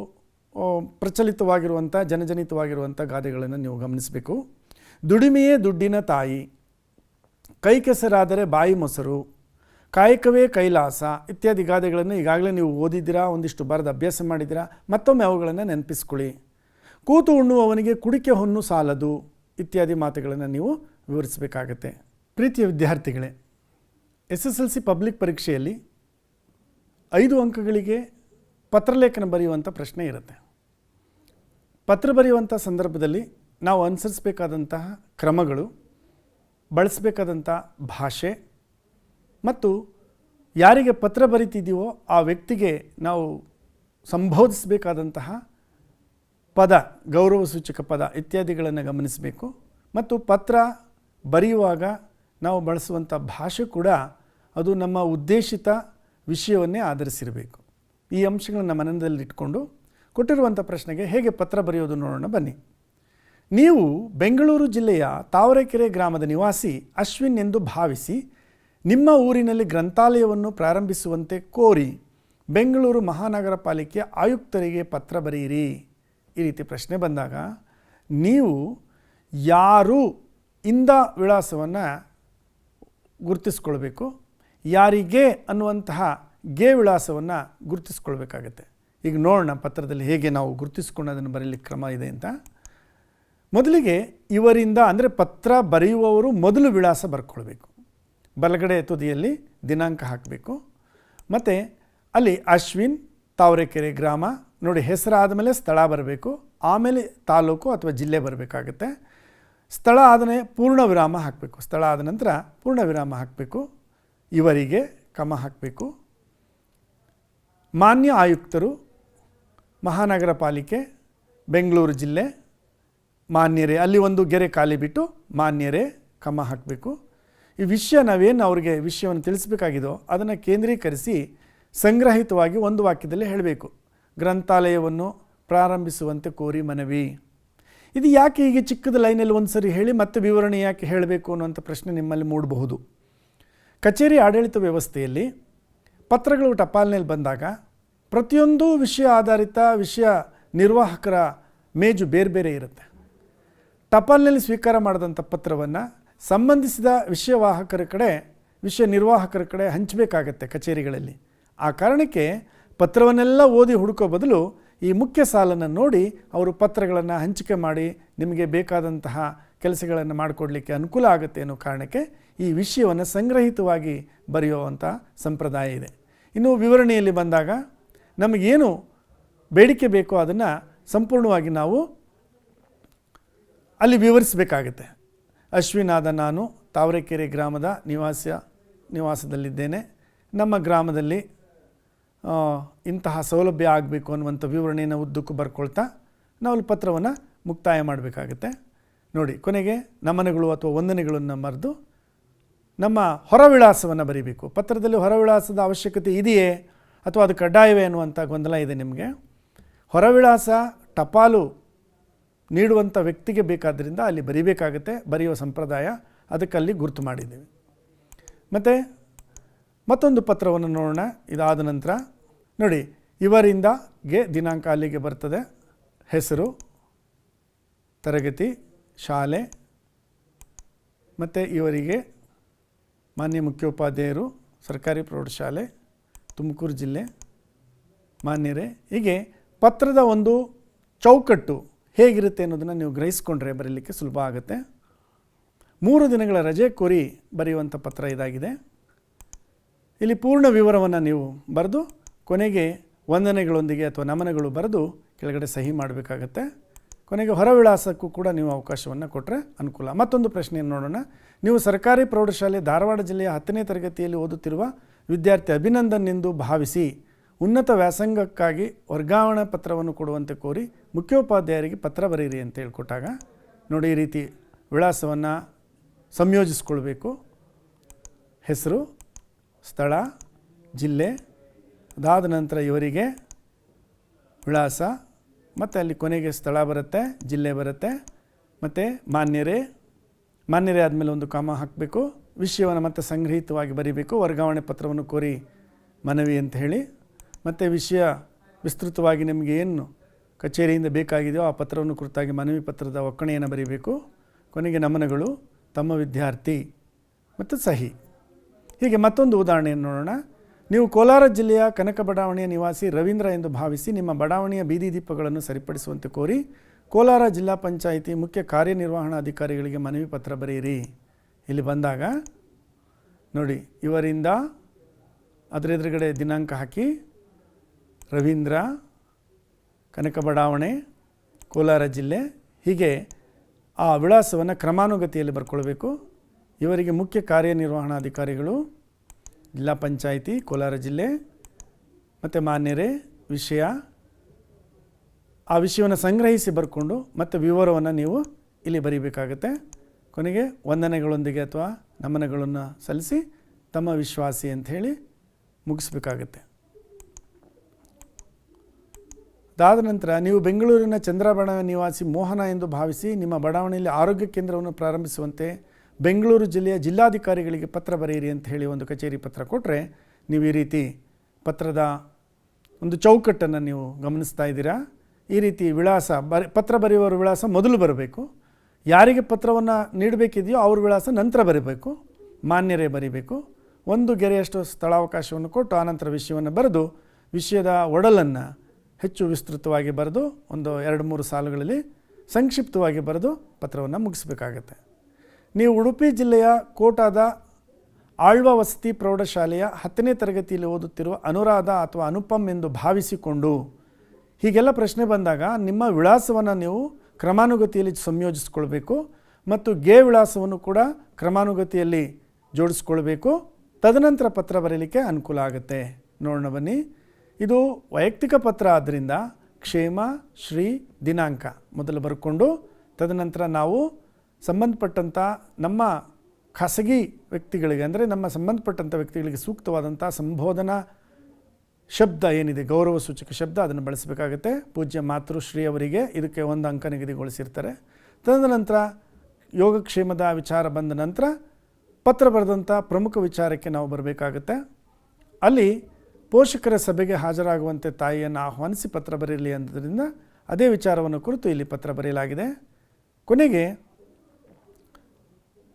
ಪ್ರಚಲಿತವಾಗಿರುವಂಥ ಜನಜನಿತವಾಗಿರುವಂಥ ಗಾದೆಗಳನ್ನು ನೀವು ಗಮನಿಸಬೇಕು. ದುಡಿಮೆಯೇ ದುಡ್ಡಿನ ತಾಯಿ, ಕೈ ಕೆಸರಾದರೆ ಬಾಯಿ ಮೊಸರು, ಕಾಯಕವೇ ಕೈಲಾಸ ಇತ್ಯಾದಿ ಗಾದೆಗಳನ್ನು ಈಗಾಗಲೇ ನೀವು ಓದಿದ್ದೀರಾ, ಒಂದಿಷ್ಟು ಬರೆದು ಅಭ್ಯಾಸ ಮಾಡಿದ್ದೀರಾ. ಮತ್ತೊಮ್ಮೆ ಅವುಗಳನ್ನು ನೆನಪಿಸ್ಕೊಳ್ಳಿ. ಕೂತು ಉಣ್ಣುವವನಿಗೆ ಕುಡಿಕೆ ಹೊನ್ನು ಸಾಲದು ಇತ್ಯಾದಿ ಮಾತುಗಳನ್ನು ನೀವು ವಿವರಿಸಬೇಕಾಗತ್ತೆ. ಪ್ರೀತಿಯ ವಿದ್ಯಾರ್ಥಿಗಳೇ, SSLC ಪಬ್ಲಿಕ್ ಪರೀಕ್ಷೆಯಲ್ಲಿ 5 ಅಂಕಗಳಿಗೆ ಪತ್ರಲೇಖನ ಬರೆಯುವಂಥ ಪ್ರಶ್ನೆ ಇರುತ್ತೆ. ಪತ್ರ ಬರೆಯುವಂಥ ಸಂದರ್ಭದಲ್ಲಿ ನಾವು ಅನುಸರಿಸಬೇಕಾದಂತಹ ಕ್ರಮಗಳು, ಬಳಸಬೇಕಾದಂಥ ಭಾಷೆ ಮತ್ತು ಯಾರಿಗೆ ಪತ್ರ ಬರಿತಿದ್ದೀವೋ ಆ ವ್ಯಕ್ತಿಗೆ ನಾವು ಸಂಬೋಧಿಸಬೇಕಾದಂತಹ ಪದ, ಗೌರವ ಸೂಚಕ ಪದ ಇತ್ಯಾದಿಗಳನ್ನು ಗಮನಿಸಬೇಕು. ಮತ್ತು ಪತ್ರ ಬರೆಯುವಾಗ ನಾವು ಬಳಸುವಂಥ ಭಾಷೆ ಕೂಡ ಅದು ನಮ್ಮ ಉದ್ದೇಶಿತ ವಿಷಯವನ್ನೇ ಆಧರಿಸಿರಬೇಕು. ಈ ಅಂಶಗಳನ್ನು ಮನದಲ್ಲಿಟ್ಕೊಂಡು ಕೊಟ್ಟಿರುವಂಥ ಪ್ರಶ್ನೆಗೆ ಹೇಗೆ ಪತ್ರ ಬರೆಯೋದು ನೋಡೋಣ ಬನ್ನಿ. ನೀವು ಬೆಂಗಳೂರು ಜಿಲ್ಲೆಯ ತಾವರೆಕೆರೆ ಗ್ರಾಮದ ನಿವಾಸಿ ಅಶ್ವಿನ್ ಎಂದು ಭಾವಿಸಿ ನಿಮ್ಮ ಊರಿನಲ್ಲಿ ಗ್ರಂಥಾಲಯವನ್ನು ಪ್ರಾರಂಭಿಸುವಂತೆ ಕೋರಿ ಬೆಂಗಳೂರು ಮಹಾನಗರ ಪಾಲಿಕೆಯ ಆಯುಕ್ತರಿಗೆ ಪತ್ರ ಬರೆಯಿರಿ. ಈ ರೀತಿ ಪ್ರಶ್ನೆ ಬಂದಾಗ ನೀವು ಯಾರು ಇಂದ ವಿಳಾಸವನ್ನು ಗುರುತಿಸ್ಕೊಳ್ಬೇಕು, ಯಾರಿಗೆ ಅನ್ನುವಂತಹ ಗೆ ವಿಳಾಸವನ್ನು ಗುರುತಿಸ್ಕೊಳ್ಬೇಕಾಗತ್ತೆ. ಈಗ ನೋಡೋಣ ಪತ್ರದಲ್ಲಿ ಹೇಗೆ ನಾವು ಗುರುತಿಸ್ಕೊಂಡು ಬರೀಲಿಕ್ಕೆ ಕ್ರಮ ಇದೆ ಅಂತ. ಮೊದಲಿಗೆ ಇವರಿಂದ ಅಂದರೆ ಪತ್ರ ಬರೆಯುವವರು ಮೊದಲು ವಿಳಾಸ ಬರ್ಕೊಳ್ಬೇಕು. ಬಲಗಡೆ ತುದಿಯಲ್ಲಿ ದಿನಾಂಕ ಹಾಕಬೇಕು. ಮತ್ತು ಅಲ್ಲಿ ಅಶ್ವಿನ್ ತಾವರೆಕೆರೆ ಗ್ರಾಮ ನೋಡಿ, ಹೆಸರಾದ ಮೇಲೆ ಸ್ಥಳ ಬರಬೇಕು, ಆಮೇಲೆ ತಾಲೂಕು ಅಥವಾ ಜಿಲ್ಲೆ ಬರಬೇಕಾಗತ್ತೆ. ಸ್ಥಳ ಆದನೆ ಪೂರ್ಣ ವಿರಾಮ ಹಾಕಬೇಕು, ಸ್ಥಳ ಆದ ನಂತರ ಪೂರ್ಣ ವಿರಾಮ ಹಾಕಬೇಕು. ಇವರಿಗೆ ಕಮ ಹಾಕಬೇಕು. ಮಾನ್ಯ ಆಯುಕ್ತರು ಮಹಾನಗರ ಪಾಲಿಕೆ ಬೆಂಗಳೂರು ಜಿಲ್ಲೆ ಮಾನ್ಯರೇ, ಅಲ್ಲಿ ಒಂದು ಗೆರೆ ಖಾಲಿ ಬಿಟ್ಟು ಮಾನ್ಯರೇ ಕಮ ಹಾಕಬೇಕು. ಈ ವಿಷಯ ನಾವೇನು ಅವ್ರಿಗೆ ವಿಷಯವನ್ನು ತಿಳಿಸಬೇಕಾಗಿದೋ ಅದನ್ನು ಕೇಂದ್ರೀಕರಿಸಿ ಸಂಗ್ರಹಿತವಾಗಿ ಒಂದು ವಾಕ್ಯದಲ್ಲಿ ಹೇಳಬೇಕು. ಗ್ರಂಥಾಲಯವನ್ನು ಪ್ರಾರಂಭಿಸುವಂತೆ ಕೋರಿ ಮನವಿ. ಇದು ಯಾಕೆ ಹೀಗೆ ಚಿಕ್ಕದ ಲೈನಲ್ಲಿ ಒಂದು ಸರಿ ಹೇಳಿ ಮತ್ತೆ ವಿವರಣೆ ಯಾಕೆ ಹೇಳಬೇಕು ಅನ್ನುವಂಥ ಪ್ರಶ್ನೆ ನಿಮ್ಮಲ್ಲಿ ಮೂಡಬಹುದು. ಕಚೇರಿ ಆಡಳಿತ ವ್ಯವಸ್ಥೆಯಲ್ಲಿ ಪತ್ರಗಳು ಟಪಾಲ್ನಲ್ಲಿ ಬಂದಾಗ ಪ್ರತಿಯೊಂದು ವಿಷಯ ಆಧಾರಿತ ವಿಷಯ ನಿರ್ವಾಹಕರ ಮೇಜು ಬೇರೆ ಬೇರೆ ಇರುತ್ತೆ. ಟಪಾಲ್ನಲ್ಲಿ ಸ್ವೀಕಾರ ಮಾಡಿದಂಥ ಪತ್ರವನ್ನು ಸಂಬಂಧಿಸಿದ ವಿಷಯ ನಿರ್ವಾಹಕರ ಕಡೆ ಹಂಚಬೇಕಾಗತ್ತೆ ಕಚೇರಿಗಳಲ್ಲಿ. ಆ ಕಾರಣಕ್ಕೆ ಪತ್ರವನ್ನೆಲ್ಲ ಓದಿ ಹುಡುಕೋ ಬದಲು ಈ ಮುಖ್ಯ ಸಾಲನ್ನು ನೋಡಿ ಅವರು ಪತ್ರಗಳನ್ನು ಹಂಚಿಕೆ ಮಾಡಿ ನಿಮಗೆ ಬೇಕಾದಂತಹ ಕೆಲಸಗಳನ್ನು ಮಾಡಿಕೊಡ್ಲಿಕ್ಕೆ ಅನುಕೂಲ ಆಗುತ್ತೆ ಅನ್ನೋ ಕಾರಣಕ್ಕೆ ಈ ವಿಷಯವನ್ನು ಸಂಗ್ರಹಿತವಾಗಿ ಬರೆಯುವಂಥ ಸಂಪ್ರದಾಯ ಇದೆ. ಇನ್ನು ವಿವರಣೆಯಲ್ಲಿ ಬಂದಾಗ ನಮಗೇನು ಬೇಡಿಕೆ ಬೇಕೋ ಅದನ್ನು ಸಂಪೂರ್ಣವಾಗಿ ನಾವು ಅಲ್ಲಿ ವಿವರಿಸಬೇಕಾಗತ್ತೆ. ಅಶ್ವಿನಾದ ನಾನು ತಾವರೆಕೆರೆ ಗ್ರಾಮದ ನಿವಾಸದಲ್ಲಿದ್ದೇನೆ. ನಮ್ಮ ಗ್ರಾಮದಲ್ಲಿ ಇಂತಹ ಸೌಲಭ್ಯ ಆಗಬೇಕು ಅನ್ನುವಂಥ ವಿವರಣೆಯನ್ನು ಉದ್ದಕ್ಕೂ ಬರ್ಕೊಳ್ತಾ ನಾವು ಅಲ್ಲಿ ಪತ್ರವನ್ನು ಮುಕ್ತಾಯ ಮಾಡಬೇಕಾಗತ್ತೆ. ನೋಡಿ, ಕೊನೆಗೆ ನಮನಗಳು ಅಥವಾ ವಂದನೆಗಳನ್ನು ಬರೆದು ನಮ್ಮ ಹೊರ ವಿಳಾಸವನ್ನು ಬರೀಬೇಕು. ಪತ್ರದಲ್ಲಿ ಹೊರ ವಿಳಾಸದ ಅವಶ್ಯಕತೆ ಇದೆಯೇ ಅಥವಾ ಅದು ಕಡ್ಡಾಯವೇ ಅನ್ನುವಂಥ ಗೊಂದಲ ಇದೆ ನಿಮಗೆ. ಹೊರ ವಿಳಾಸ ಟಪಾಲು ನೀಡುವಂಥ ವ್ಯಕ್ತಿಗೆ ಬೇಕಾದ್ದರಿಂದ ಅಲ್ಲಿ ಬರೀಬೇಕಾಗತ್ತೆ. ಬರೆಯುವ ಸಂಪ್ರದಾಯ ಅದಕ್ಕಲ್ಲಿ ಗುರುತು ಮಾಡಿದ್ದೀವಿ. ಮತ್ತು ಮತ್ತೊಂದು ಪತ್ರವನ್ನು ನೋಡೋಣ. ಇದಾದ ನಂತರ ನೋಡಿ, ಇವರಿಂದ ದಿನಾಂಕ ಅಲ್ಲಿಗೆ ಬರ್ತದೆ, ಹೆಸರು, ತರಗತಿ, ಶಾಲೆ ಮತ್ತು ಇವರಿಗೆ ಮಾನ್ಯ ಮುಖ್ಯೋಪಾಧ್ಯಾಯರು, ಸರ್ಕಾರಿ ಪ್ರೌಢಶಾಲೆ, ತುಮಕೂರು ಜಿಲ್ಲೆ, ಮಾನ್ಯರೇ, ಹೀಗೆ ಪತ್ರದ ಒಂದು ಚೌಕಟ್ಟು ಹೇಗಿರುತ್ತೆ ಅನ್ನೋದನ್ನು ನೀವು ಗ್ರಹಿಸ್ಕೊಂಡ್ರೆ ಬರೀಲಿಕ್ಕೆ ಸುಲಭ ಆಗುತ್ತೆ. 3 ದಿನಗಳ ರಜೆ ಕೋರಿ ಬರೆಯುವಂಥ ಪತ್ರ ಇದಾಗಿದೆ. ಇಲ್ಲಿ ಪೂರ್ಣ ವಿವರವನ್ನು ನೀವು ಬರೆದು ಕೊನೆಗೆ ವಂದನೆಗಳೊಂದಿಗೆ ಅಥವಾ ನಮನಗಳು ಬರೆದು ಕೆಳಗಡೆ ಸಹಿ ಮಾಡಬೇಕಾಗತ್ತೆ. ಕೊನೆಗೆ ಹೊರ ವಿಳಾಸಕ್ಕೂ ಕೂಡ ನೀವು ಅವಕಾಶವನ್ನು ಕೊಟ್ಟರೆ ಅನುಕೂಲ. ಮತ್ತೊಂದು ಪ್ರಶ್ನೆಯನ್ನು ನೋಡೋಣ. ನೀವು ಸರ್ಕಾರಿ ಪ್ರೌಢಶಾಲೆ ಧಾರವಾಡ ಜಿಲ್ಲೆಯ 10ನೇ ತರಗತಿಯಲ್ಲಿ ಓದುತ್ತಿರುವ ವಿದ್ಯಾರ್ಥಿ ಅಭಿನಂದನ್ ಎಂದು ಭಾವಿಸಿ ಉನ್ನತ ವ್ಯಾಸಂಗಕ್ಕಾಗಿ ವರ್ಗಾವಣಾ ಪತ್ರವನ್ನು ಕೊಡುವಂತೆ ಕೋರಿ ಮುಖ್ಯೋಪಾಧ್ಯಾಯರಿಗೆ ಪತ್ರ ಬರೆಯಿರಿ ಅಂತ ಹೇಳ್ಕೊಟ್ಟಾಗ ನೋಡಿ, ಈ ರೀತಿ ವಿಳಾಸವನ್ನು ಸಂಯೋಜಿಸ್ಕೊಳ್ಬೇಕು. ಹೆಸರು, ಸ್ಥಳ, ಜಿಲ್ಲೆ, ಅದಾದ ನಂತರ ಇವರಿಗೆ ವಿಳಾಸ, ಮತ್ತು ಅಲ್ಲಿ ಕೊನೆಗೆ ಸ್ಥಳ ಬರುತ್ತೆ, ಜಿಲ್ಲೆ ಬರುತ್ತೆ, ಮತ್ತು ಮಾನ್ಯರೇ ಆದಮೇಲೆ ಒಂದು ಕಾಮ ಹಾಕಬೇಕು. ವಿಷಯವನ್ನು ಮತ್ತೆ ಸಂಗ್ರಹಿತವಾಗಿ ಬರೀಬೇಕು. ವರ್ಗಾವಣೆ ಪತ್ರವನ್ನು ಕೋರಿ ಮನವಿ ಅಂತ ಹೇಳಿ, ಮತ್ತು ವಿಷಯ ವಿಸ್ತೃತವಾಗಿ ನಿಮಗೆ ಏನು ಕಚೇರಿಯಿಂದ ಬೇಕಾಗಿದೆಯೋ ಆ ಪತ್ರವನ್ನು ಕುರಿತಾಗಿ ಮನವಿ ಪತ್ರದ ಒಕ್ಕಣೆಯನ್ನು ಬರೀಬೇಕು. ಕೊನೆಗೆ ನಮನಗಳು, ತಮ್ಮ ವಿದ್ಯಾರ್ಥಿ ಮತ್ತು ಸಹಿ. ಹೀಗೆ ಮತ್ತೊಂದು ಉದಾಹರಣೆಯನ್ನು ನೋಡೋಣ. ನೀವು ಕೋಲಾರ ಜಿಲ್ಲೆಯ ಕನಕ ಬಡಾವಣೆಯ ನಿವಾಸಿ ರವೀಂದ್ರ ಎಂದು ಭಾವಿಸಿ ನಿಮ್ಮ ಬಡಾವಣೆಯ ಬೀದಿ ದೀಪಗಳನ್ನು ಸರಿಪಡಿಸುವಂತೆ ಕೋರಿ ಕೋಲಾರ ಜಿಲ್ಲಾ ಪಂಚಾಯಿತಿ ಮುಖ್ಯ ಕಾರ್ಯನಿರ್ವಹಣಾಧಿಕಾರಿಗಳಿಗೆ ಮನವಿ ಪತ್ರ ಬರೆಯಿರಿ. ಇಲ್ಲಿ ಬಂದಾಗ ನೋಡಿ, ಇವರಿಂದ ಅದರ ಎದುರುಗಡೆ ದಿನಾಂಕ ಹಾಕಿ ರವೀಂದ್ರ, ಕನಕ ಬಡಾವಣೆ, ಕೋಲಾರ ಜಿಲ್ಲೆ, ಹೀಗೆ ಆ ವಿಳಾಸವನ್ನು ಕ್ರಮಾನುಗತಿಯಲ್ಲಿ ಬರ್ಕೊಳ್ಬೇಕು. ಇವರಿಗೆ ಮುಖ್ಯ ಕಾರ್ಯನಿರ್ವಹಣಾಧಿಕಾರಿಗಳು, ಜಿಲ್ಲಾ ಪಂಚಾಯಿತಿ, ಕೋಲಾರ ಜಿಲ್ಲೆ, ಮತ್ತು ಮಾನ್ಯರೇ, ವಿಷಯ, ಆ ವಿಷಯವನ್ನು ಸಂಗ್ರಹಿಸಿ ಬರ್ಕೊಂಡು ಮತ್ತು ವಿವರವನ್ನು ನೀವು ಇಲ್ಲಿ ಬರೀಬೇಕಾಗತ್ತೆ. ಕೊನೆಗೆ ವಂದನೆಗಳೊಂದಿಗೆ ಅಥವಾ ನಮನಗಳನ್ನು ಸಲ್ಲಿಸಿ ತಮ್ಮ ವಿಶ್ವಾಸಿ ಅಂಥೇಳಿ ಮುಗಿಸ್ಬೇಕಾಗತ್ತೆ. ಅದಾದ ನಂತರ ನೀವು ಬೆಂಗಳೂರಿನ ಚಂದ್ರಬಾಣ ನಿವಾಸಿ ಮೋಹನ ಎಂದು ಭಾವಿಸಿ ನಿಮ್ಮ ಬಡಾವಣೆಯಲ್ಲಿ ಆರೋಗ್ಯ ಕೇಂದ್ರವನ್ನು ಪ್ರಾರಂಭಿಸುವಂತೆ ಬೆಂಗಳೂರು ಜಿಲ್ಲೆಯ ಜಿಲ್ಲಾಧಿಕಾರಿಗಳಿಗೆ ಪತ್ರ ಬರೆಯಿರಿ ಅಂತ ಹೇಳಿ ಒಂದು ಕಚೇರಿ ಪತ್ರ ಕೊಟ್ಟರೆ ನೀವು ಈ ರೀತಿ ಪತ್ರದ ಒಂದು ಚೌಕಟ್ಟನ್ನು ನೀವು ಗಮನಿಸ್ತಾ ಇದ್ದೀರಾ. ಈ ರೀತಿ ವಿಳಾಸ ಪತ್ರ ಬರೆಯುವವರ ವಿಳಾಸ ಮೊದಲು ಬರಬೇಕು. ಯಾರಿಗೆ ಪತ್ರವನ್ನು ನೀಡಬೇಕಿದೆಯೋ ಅವ್ರ ವಿಳಾಸ ನಂತರ ಬರೀಬೇಕು. ಮಾನ್ಯರೇ ಬರೀಬೇಕು. ಒಂದು ಗೆರೆಯಷ್ಟು ಸ್ಥಳಾವಕಾಶವನ್ನು ಕೊಟ್ಟು ಆನಂತರ ವಿಷಯವನ್ನು ಬರೆದು ವಿಷಯದ ಒಡಲನ್ನು ಹೆಚ್ಚು ವಿಸ್ತೃತವಾಗಿ ಬರೆದು ಒಂದು 2-3 ಸಾಲುಗಳಲ್ಲಿ ಸಂಕ್ಷಿಪ್ತವಾಗಿ ಬರೆದು ಪತ್ರವನ್ನು ಮುಗಿಸಬೇಕಾಗತ್ತೆ. ನೀವು ಉಡುಪಿ ಜಿಲ್ಲೆಯ ಕೋಟಾದ ಆಳ್ವ ವಸತಿ ಪ್ರೌಢಶಾಲೆಯ 10ನೇ ತರಗತಿಯಲ್ಲಿ ಓದುತ್ತಿರುವ ಅನುರಾಧ ಅಥವಾ ಅನುಪಮ್ ಎಂದು ಭಾವಿಸಿಕೊಂಡು, ಹೀಗೆಲ್ಲ ಪ್ರಶ್ನೆ ಬಂದಾಗ ನಿಮ್ಮ ವಿಳಾಸವನ್ನು ನೀವು ಕ್ರಮಾನುಗತಿಯಲ್ಲಿ ಸಂಯೋಜಿಸ್ಕೊಳ್ಬೇಕು ಮತ್ತು ವಿಳಾಸವನ್ನು ಕೂಡ ಕ್ರಮಾನುಗತಿಯಲ್ಲಿ ಜೋಡಿಸ್ಕೊಳ್ಬೇಕು. ತದನಂತರ ಪತ್ರ ಬರೀಲಿಕ್ಕೆ ಅನುಕೂಲ ಆಗುತ್ತೆ. ನೋಡೋಣ ಬನ್ನಿ. ಇದು ವೈಯಕ್ತಿಕ ಪತ್ರ ಆದ್ದರಿಂದ ಕ್ಷೇಮ, ಶ್ರೀ, ದಿನಾಂಕ ಮೊದಲು ಬರ್ಕೊಂಡು ತದನಂತರ ನಾವು ಸಂಬಂಧಪಟ್ಟಂಥ ನಮ್ಮ ಖಾಸಗಿ ವ್ಯಕ್ತಿಗಳಿಗೆ, ಅಂದರೆ ನಮ್ಮ ಸಂಬಂಧಪಟ್ಟಂಥ ವ್ಯಕ್ತಿಗಳಿಗೆ ಸೂಕ್ತವಾದಂಥ ಸಂಬೋಧನಾ ಶಬ್ದ ಏನಿದೆ, ಗೌರವ ಸೂಚಕ ಶಬ್ದ, ಅದನ್ನು ಬಳಸಬೇಕಾಗತ್ತೆ. ಪೂಜ್ಯ ಮಾತೃಶ್ರೀ ಅವರಿಗೆ ಇದಕ್ಕೆ 1 ಅಂಕ ನಿಗದಿಗೊಳಿಸಿರ್ತಾರೆ. ತದನಂತರ ಯೋಗಕ್ಷೇಮದ ವಿಚಾರ ಬಂದ ನಂತರ ಪತ್ರ ಬರೆದಂಥ ಪ್ರಮುಖ ವಿಚಾರಕ್ಕೆ ನಾವು ಬರಬೇಕಾಗತ್ತೆ. ಅಲ್ಲಿ ಪೋಷಕರ ಸಭೆಗೆ ಹಾಜರಾಗುವಂತೆ ತಾಯಿಯನ್ನು ಆಹ್ವಾನಿಸಿ ಪತ್ರ ಬರೆಯಲಿ ಅನ್ನೋದರಿಂದ ಅದೇ ವಿಚಾರವನ್ನು ಕುರಿತು ಇಲ್ಲಿ ಪತ್ರ ಬರೆಯಲಾಗಿದೆ. ಕೊನೆಗೆ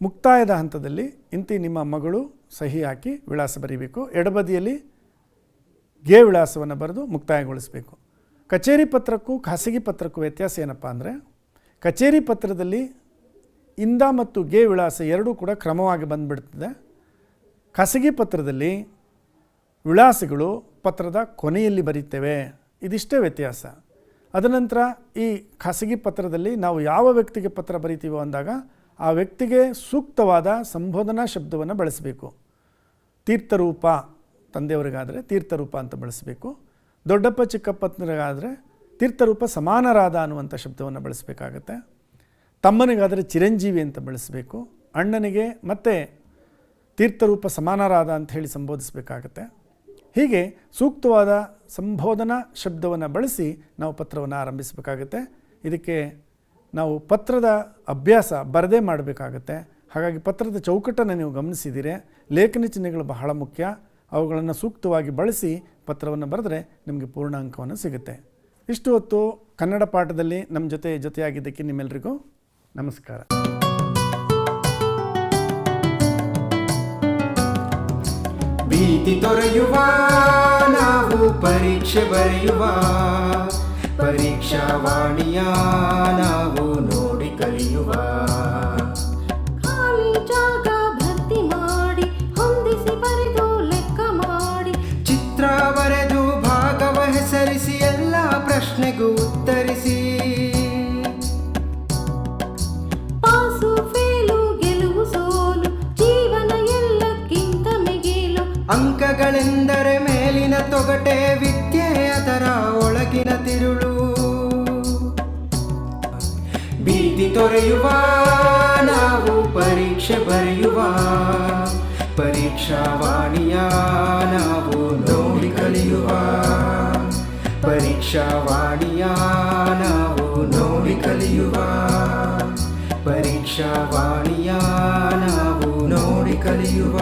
ಮುಕ್ತಾಯದ ಹಂತದಲ್ಲಿ ಇಂತಿ ನಿಮ್ಮ ಮಗಳು ಸಹಿ ಹಾಕಿ ವಿಳಾಸ ಬರೀಬೇಕು. ಎಡಬದಿಯಲ್ಲಿ ವಿಳಾಸವನ್ನು ಬರೆದು ಮುಕ್ತಾಯಗೊಳಿಸಬೇಕು. ಕಚೇರಿ ಪತ್ರಕ್ಕೂ ಖಾಸಗಿ ಪತ್ರಕ್ಕೂ ವ್ಯತ್ಯಾಸ ಏನಪ್ಪ ಅಂದರೆ, ಕಚೇರಿ ಪತ್ರದಲ್ಲಿ ಇಂದ ಮತ್ತು ವಿಳಾಸ ಎರಡೂ ಕೂಡ ಕ್ರಮವಾಗಿ ಬಂದುಬಿಡ್ತದೆ. ಖಾಸಗಿ ಪತ್ರದಲ್ಲಿ ವಿಳಾಸಗಳು ಪತ್ರದ ಕೊನೆಯಲ್ಲಿ ಬರೀತೇವೆ. ಇದಿಷ್ಟೇ ವ್ಯತ್ಯಾಸ. ಅದನಂತರ ಈ ಖಾಸಗಿ ಪತ್ರದಲ್ಲಿ ನಾವು ಯಾವ ವ್ಯಕ್ತಿಗೆ ಪತ್ರ ಬರಿತೀವೋ ಅಂದಾಗ ಆ ವ್ಯಕ್ತಿಗೆ ಸೂಕ್ತವಾದ ಸಂಬೋಧನಾ ಶಬ್ದವನ್ನು ಬಳಸಬೇಕು. ತೀರ್ಥರೂಪ ತಂದೆಯವರಿಗಾದರೆ ತೀರ್ಥರೂಪ ಅಂತ ಬಳಸಬೇಕು. ದೊಡ್ಡಪ್ಪ ಚಿಕ್ಕಪ್ಪನರಿಗಾದರೆ ತೀರ್ಥರೂಪ ಸಮಾನರಾದ ಅನ್ನುವಂಥ ಶಬ್ದವನ್ನು ಬಳಸಬೇಕಾಗತ್ತೆ. ತಮ್ಮನಿಗಾದರೆ ಚಿರಂಜೀವಿ ಅಂತ ಬಳಸಬೇಕು. ಅಣ್ಣನಿಗೆ ಮತ್ತೆ ತೀರ್ಥರೂಪ ಸಮಾನರಾದ ಅಂತ ಹೇಳಿ ಸಂಬೋಧಿಸಬೇಕಾಗತ್ತೆ. ಹೀಗೆ ಸೂಕ್ತವಾದ ಸಂಬೋಧನಾ ಶಬ್ದವನ್ನು ಬಳಸಿ ನಾವು ಪತ್ರವನ್ನು ಆರಂಭಿಸಬೇಕಾಗತ್ತೆ. ಇದಕ್ಕೆ ನಾವು ಪತ್ರದ ಅಭ್ಯಾಸ ಬರದೇ ಮಾಡಬೇಕಾಗತ್ತೆ. ಹಾಗಾಗಿ ಪತ್ರದ ಚೌಕಟ್ಟನ್ನು ನೀವು ಗಮನಿಸಿದ್ದೀರಿ. ಲೇಖನಿ ಚಿಹ್ನೆಗಳು ಬಹಳ ಮುಖ್ಯ. ಅವುಗಳನ್ನು ಸೂಕ್ತವಾಗಿ ಬಳಸಿ ಪತ್ರವನ್ನು ಬರೆದರೆ ನಿಮಗೆ ಪೂರ್ಣ ಅಂಕವನ್ನು ಸಿಗುತ್ತೆ. ಇಷ್ಟು ಹೊತ್ತು ಕನ್ನಡ ಪಾಠದಲ್ಲಿ ನಮ್ಮ ಜೊತೆಯಾಗಿದ್ದಕ್ಕೆ ನಿಮ್ಮೆಲ್ಲರಿಗೂ ನಮಸ್ಕಾರ. ಭೀತಿ ತೊರೆಯುವ ನಾವು ಪರೀಕ್ಷೆ ಬರೆಯುವ ಪರೀಕ್ಷಾವಾಣಿಯ ನಾವು ನೋಡಿ ಕಲಿಯುವ. ಖಾಲಿ ಜಾಗ ಭರ್ತಿ ಮಾಡಿ ಹೊಂದಿಸಿ ಬರೆದು ಲೆಕ್ಕ ಮಾಡಿ ಚಿತ್ರ ಬರೆದು ಭಾಗವ ಹೆಸರಿಸಿ ಎಲ್ಲ ಪ್ರಶ್ನೆಗೂ ಉತ್ತರಿಸಿ. ಪಾಸು ಫೇಲು ಗೆಲುವು ಸೋಲು ಜೀವನ ಎಲ್ಲಕ್ಕಿಂತ ಮಿಗಿಲು. ಅಂಕಗಳೆಂದರೆ ಮೇಲಿನ ತೊಗಟೆ, ವಿದ್ಯೆ ಅದರ ಒಳಗಿನ ತಿರುಳು. ಭೀತಿ ತೊರೆಯುವ ನಾವು ಪರೀಕ್ಷೆ ಬರೆಯುವ ಪರೀಕ್ಷಾವಾಣಿಯ ನಾವು ನೋಡಿ ಕಲಿಯುವ. ಪರೀಕ್ಷಾವಾಣಿಯ ನಾವು ನೋಡಿ ಕಲಿಯುವ. ಪರೀಕ್ಷಾವಾಣಿಯ ನಾವು ನೋಡಿ ಕಲಿಯುವ.